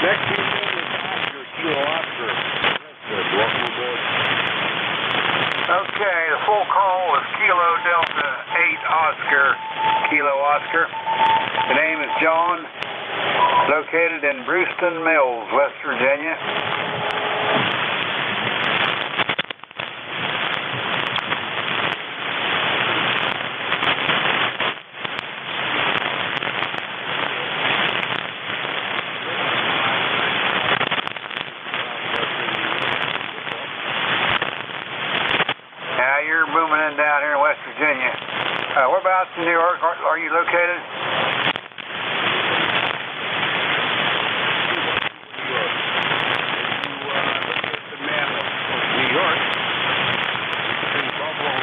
Next in is Oscar, Kilo Oscar. Welcome aboard. Okay, the full call is Kilo Delta 8 Oscar, Kilo Oscar. The name is John, located in Brewston Mills, West Virginia. You're booming in down here in West Virginia. Whereabouts in New York are you located? New York. In Buffalo,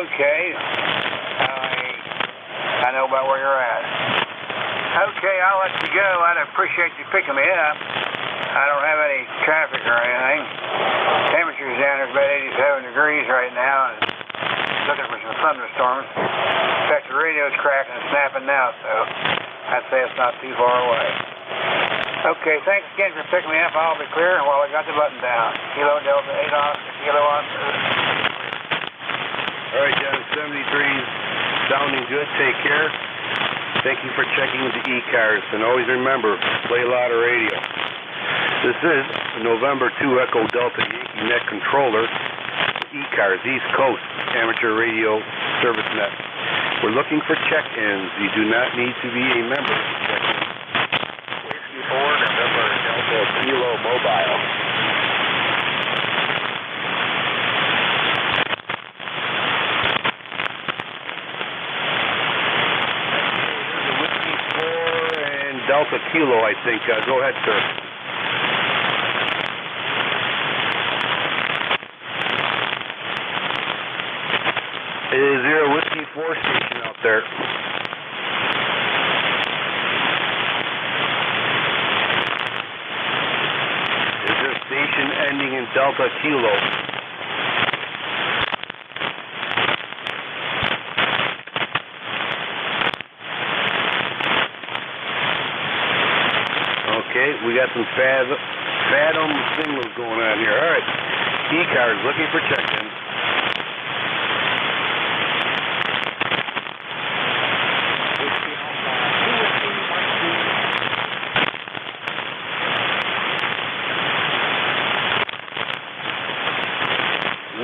Okay. I know about where you're at. Okay, I'll let you go. I'd appreciate you picking me up. I don't have any traffic or anything. Temperature's down there about 87 degrees right now, and looking for some thunderstorms. In fact, the radio's cracking and snapping now, so I'd say it's not too far away. Okay, thanks again for picking me up. I'll be clear while I got the button down. Kilo Delta 8 Oscar, Kilo Oscar. all right, John, 73's sounding good. Take care. Thank you for checking the ECARS, and always remember, play a lot of radio. This is November 2 Echo Delta Yankee Net Controller, ECARS, East Coast Amateur Radio Service Net. We're looking for check-ins. You do not need to be a member to check in. Whiskey 4, November Delta Kilo Mobile. Delta Kilo, I think. Go ahead, sir. Is there a Whiskey 4 station out there? Is there a station ending in Delta Kilo? Okay, we got some Fathom signals going on here. All right, ECARS looking for check-in.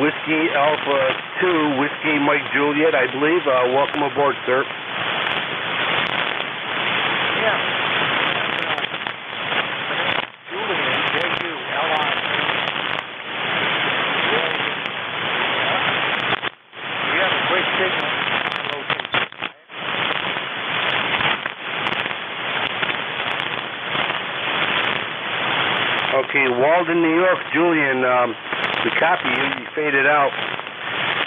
Whiskey Alpha 2, Whiskey Mike Juliet, I believe. Welcome aboard, sir. Yeah. Okay, Walden, New York, Julian, we copy you. You faded out.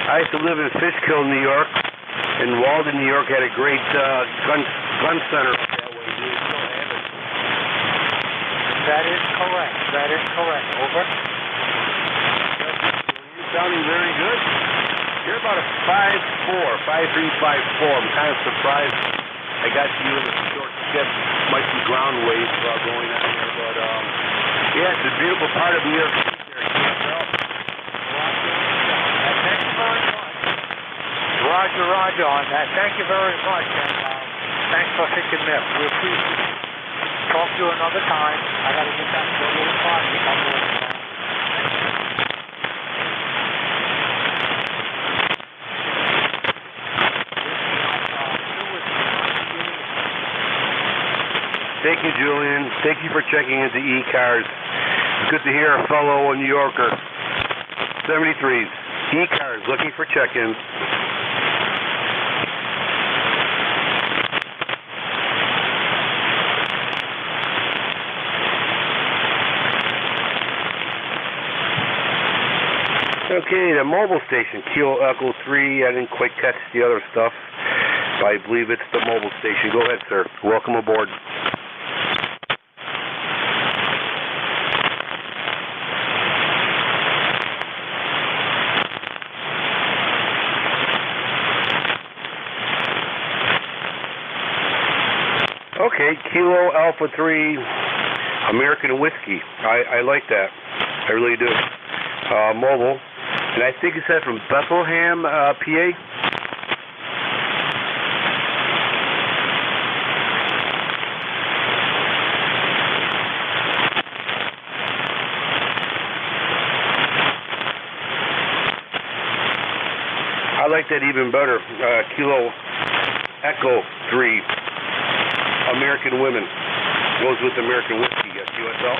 I used to live in Fishkill, New York, and Walden, New York had a great gun center that way. Do you still have it? That is correct. That is correct. Over. You're sounding very good. You're about a 5'4", 5'3", 5'4". I'm kind of surprised I got you in a short skip. Might be ground waves going on here, but yeah, it's a beautiful part of New York City there. You can't tell. Roger on that. Thank you very much, and thanks for picking me up. We appreciate it. Talk to you another time. I got to get back to a little project. Thank you, Julian. Thank you for checking into ECARS. It's good to hear a fellow New Yorker. 73s. ECARS looking for check-ins. Okay, the mobile station, Kilo Echo 3. I didn't quite catch the other stuff, but I believe it's the mobile station. Go ahead, sir. Welcome aboard. Okay, Kilo Alpha 3 American Whiskey. I like that. I really do. Mobile. And I think it said from Bethlehem, PA. I like that even better. Kilo Echo 3 American Women. Goes with American Whiskey. Yes, USL.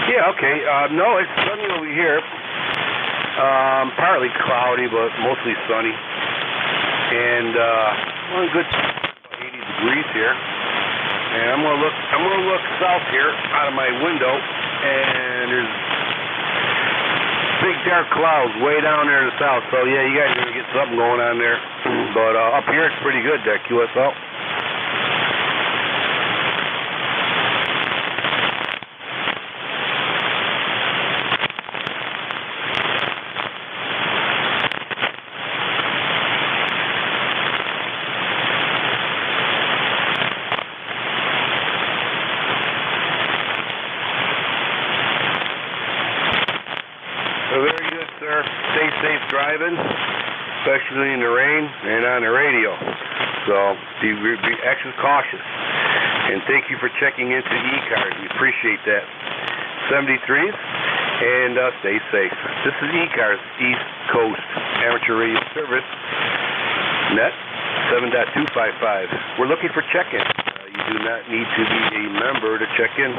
Yeah, okay. No, it's sunny over here. Partly cloudy, but mostly sunny. And well, good 80 degrees here. And I'm gonna look south here out of my window, and there's big dark clouds way down there in the south. So yeah, you guys are gonna get something going on there. But up here it's pretty good there, QSL. Very good, sir. Stay safe driving, especially in the rain and on the radio. So be extra cautious. And thank you for checking into ECARS. We appreciate that. 73s, and stay safe. This is ECARS, East Coast Amateur Radio Service, net 7.255. We're looking for check-in. You do not need to be a member to check in.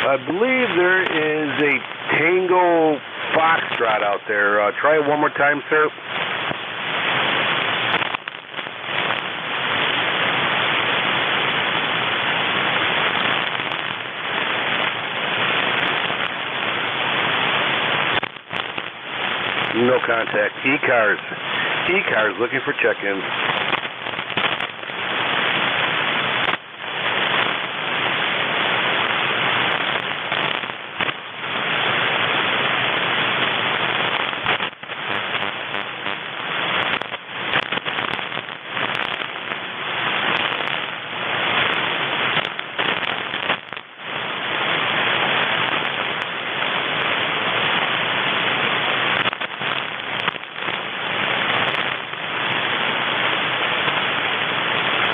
I believe there is a Tango Foxtrot out there. Try it one more time, sir. No contact. ECARS. ECARS looking for check-ins.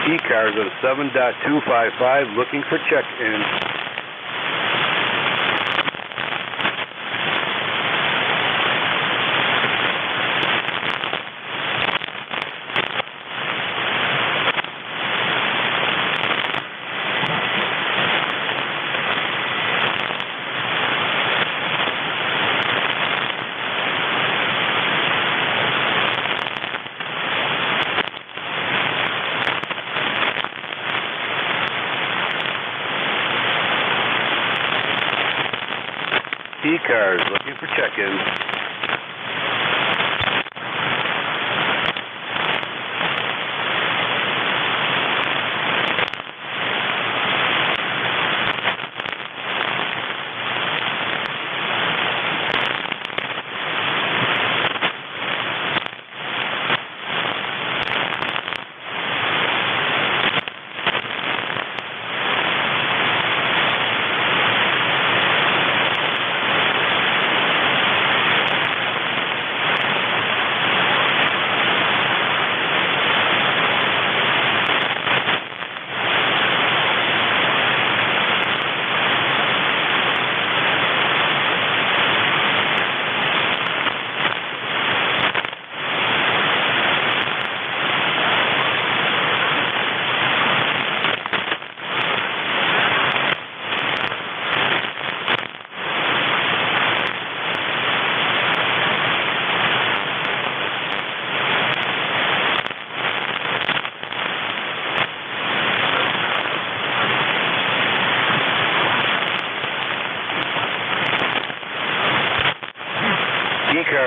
ECARS at 7.255 looking for check-in. ECARS looking for check-ins.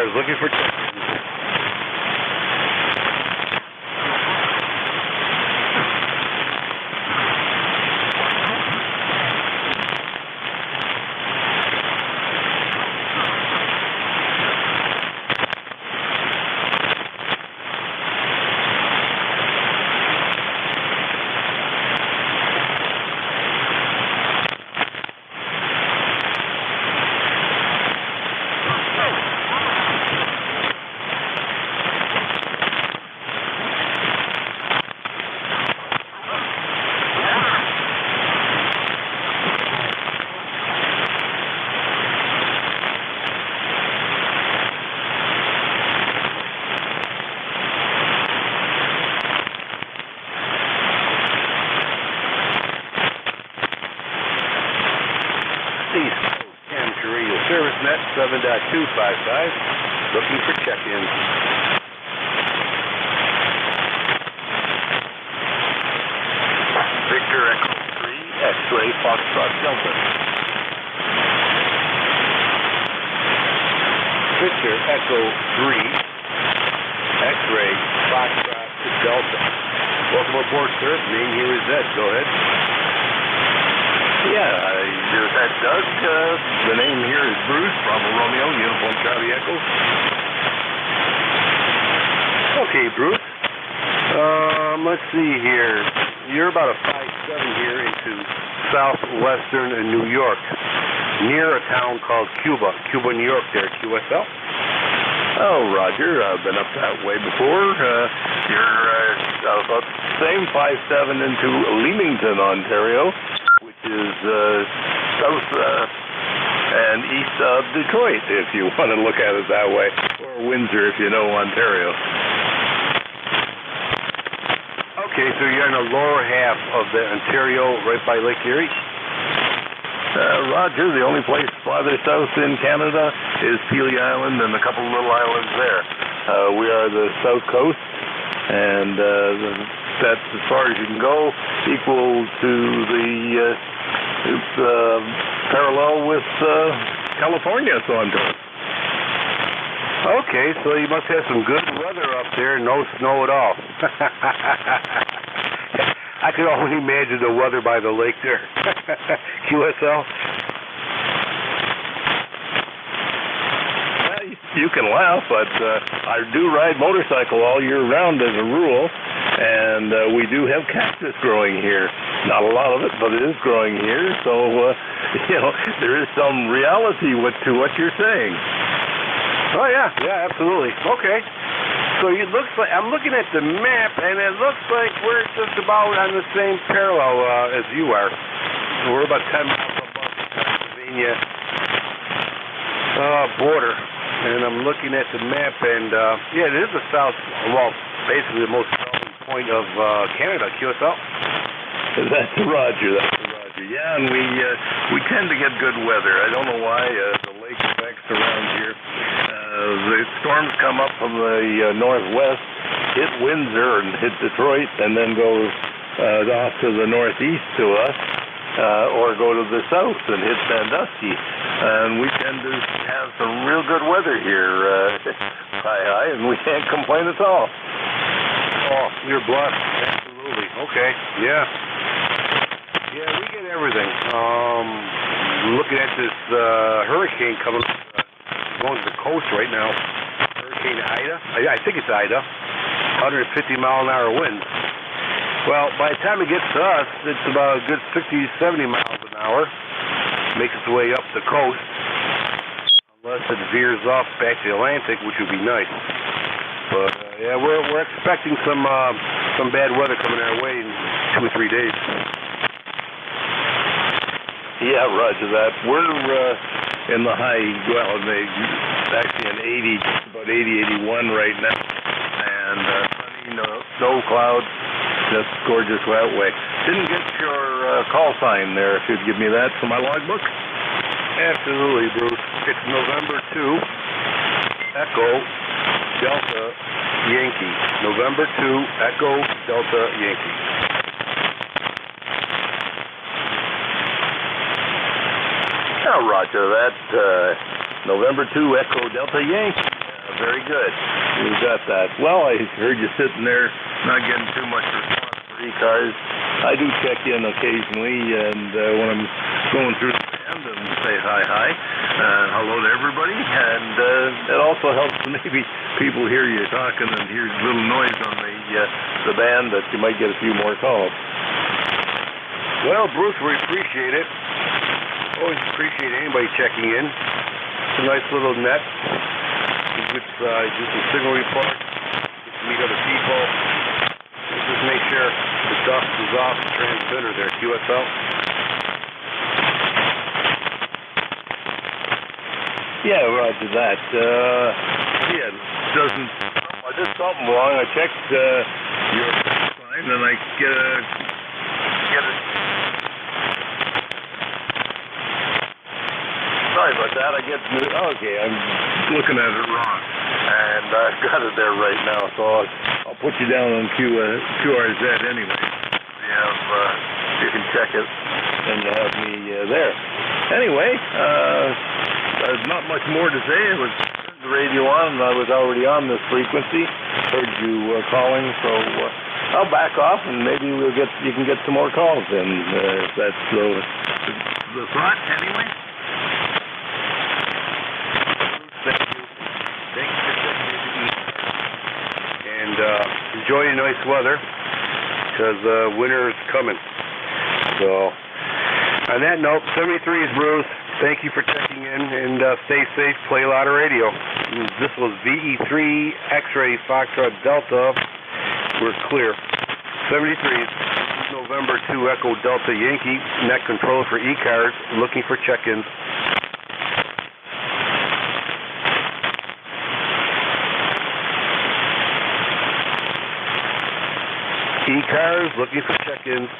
ECARS looking for check-ins. ServiceNet 7.255, looking for check-in. Victor Echo 3, X-ray Foxtrot Delta. Victor Echo 3, X-ray Foxtrot Delta. Welcome aboard, sir. Name here is Ed. Go ahead. Yeah, is that Doug? The name here is Bruce, Bravo Romeo, Uniform Charlie Echo. Okay, Bruce. Let's see here. You're about a 5'7" here into southwestern New York, near a town called Cuba, New York there, QSL. Oh, Roger, I've been up that way before. You're about the same 5'7" into Leamington, Ontario, which is south and east of Detroit, if you want to look at it that way, or Windsor, if you know Ontario. Okay, so you're in the lower half of the Ontario, right by Lake Erie? Roger, the only place farther south in Canada is Pelee Island and a couple of little islands there. We are the south coast, and that's as far as you can go, equal to the parallel with California, so on. Okay, so you must have some good weather up there, no snow at all. I could only imagine the weather by the lake there. QSL? You can laugh, but I do ride motorcycle all year round as a rule, and we do have cactus growing here. Not a lot of it, but it is growing here, so, there is some reality to what you're saying. Oh, yeah, absolutely. Okay. So it looks like, I'm looking at the map, and it looks like we're just about on the same parallel as you are. We're about 10 miles above the Pennsylvania border. And I'm looking at the map, and it is the south, basically the most southern point of Canada, QSL. That's Roger. Yeah, and we tend to get good weather. I don't know why. The lake effects around here. The storms come up from the northwest, hit Windsor and hit Detroit, and then go off to the northeast to us, or go to the south and hit Sandusky. And we tend to have some real good weather here, high, and we can't complain at all. Oh, you're blessed. Absolutely. Okay. Yeah. Yeah, we get everything. Looking at this hurricane coming going to the coast right now. Hurricane Ida. I think it's Ida. 150 mile an hour winds. Well, by the time it gets to us, it's about a good 60, 70 miles an hour. Makes its way up the coast. Unless it veers off back to the Atlantic, which would be nice. But we're expecting some bad weather coming our way in 2 or 3 days. Yeah, Roger that. We're in the high, actually in 80, just about 80, 81 right now. And sunny, no clouds, just gorgeous that way. Didn't get your call sign there, if you'd give me that for my logbook. Absolutely, Bruce. It's November 2, Echo, Delta, Yankee. November 2, Echo, Delta, Yankee. Roger that. November 2, Echo Delta Yankee. very good. You got that. Well, I heard you sitting there not getting too much response for ECARS. I do check in occasionally, and when I'm going through the band and say hi, hello to everybody, and it also helps maybe people hear you talking and hear a little noise on the band that you might get a few more calls. Well, Bruce, we appreciate it. Always appreciate anybody checking in. It's a nice little net. You could do some signal report, get to meet other people. Just make sure the dust is off the transmitter there, QSL. Yeah, roger that. Yeah, doesn't. I did something wrong. I checked your sign, and I get it. Sorry about that. Okay, I'm looking at it wrong, and I've got it there right now. So I'll put you down on QRZ anyway. You can check it, and you have me there. Anyway, there's not much more to say. It was the radio on, and I was already on this frequency. Heard you calling, so I'll back off, and maybe you can get some more calls in. If that's the thought, anyway. Thank you. Thank you for checking in to eat. And enjoy the nice weather, because winter is coming. So, on that note, 73s, Bruce. Thank you for checking in, and stay safe, play a lot of radio. This was VE3 X-Ray Foxtrot Delta. We're clear. 73s, November 2 Echo Delta Yankee, net control for ECARS, looking for check-ins. ECARS, looking for check-ins.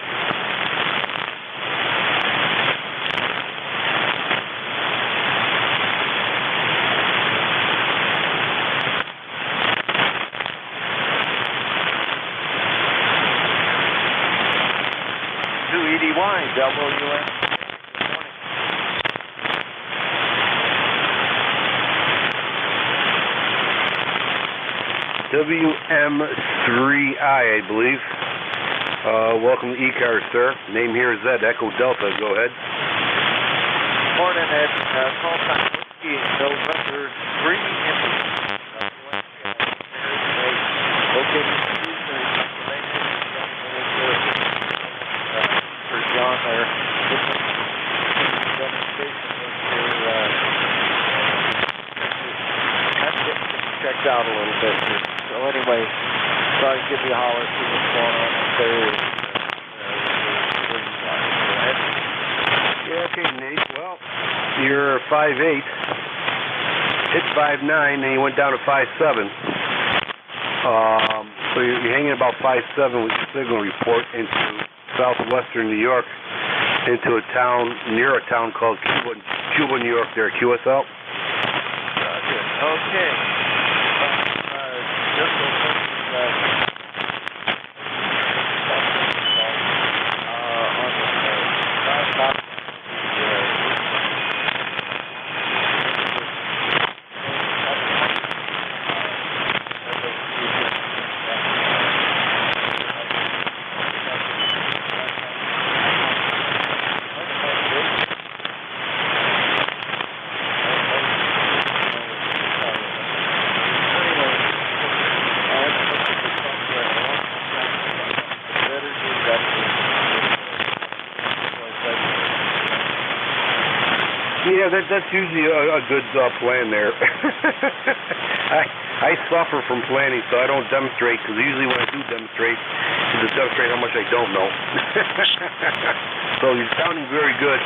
WS. WM3I, I believe. Welcome to ECARS, sir. Name here is Ed, Echo Delta. Go ahead. Morning, Ed. Call sign Whiskey, November 3 Indian. Located in Houston, Pennsylvania. For John there. Demonstration was to checked out a little bit here. So anyway, thought I'd give you a holler, see what's going on up there. Yeah, okay, Nate. Well, you're 5'8", hit 5'9", and you went down to 5'7". So you're hanging about 5'7" with your signal report into southwestern New York, into a town, near a town called Cuba, New York there, QSL. Okay. Yeah, that's usually a good plan there. I suffer from planning, so I don't demonstrate, because usually when I do demonstrate, it's to demonstrate how much I don't know. So you're sounding very good.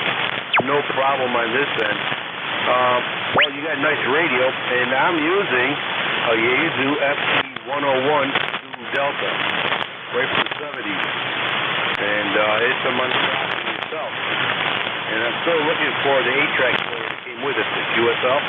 No problem on this end. Well, you got nice radio, and I'm using a Yaesu FT101 Delta, right from the 70s. And it's a monstrosity itself. And I'm still looking for the 8-track player that came with us, the QSL.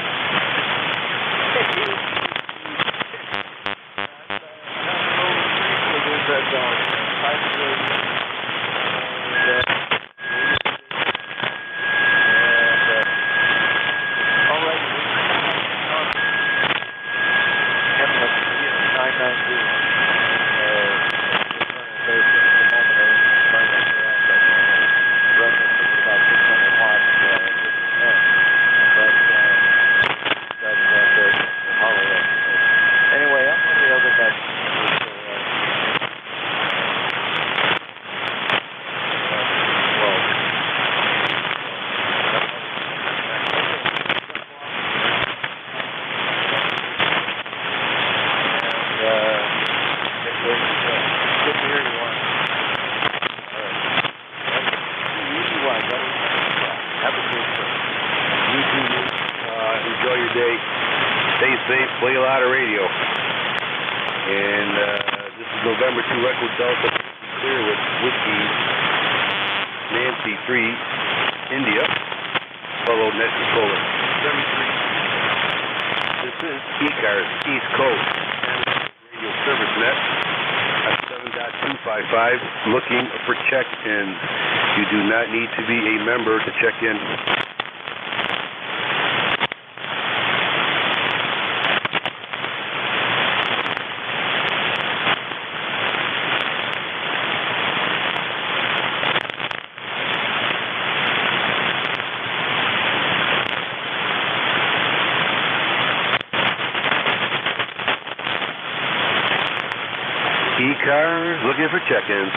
Have a safe trip. You too, Luke. Enjoy your day. Stay safe. Play a lot of radio. And this is November 2 Echo Delta. Clear with Whiskey Nancy 3 India. Follow net controller 73. This is ECARS East Coast Radio Service Net at 7.255. Looking for check-ins. You do not need to be a member to check in. ECARS looking for check-ins.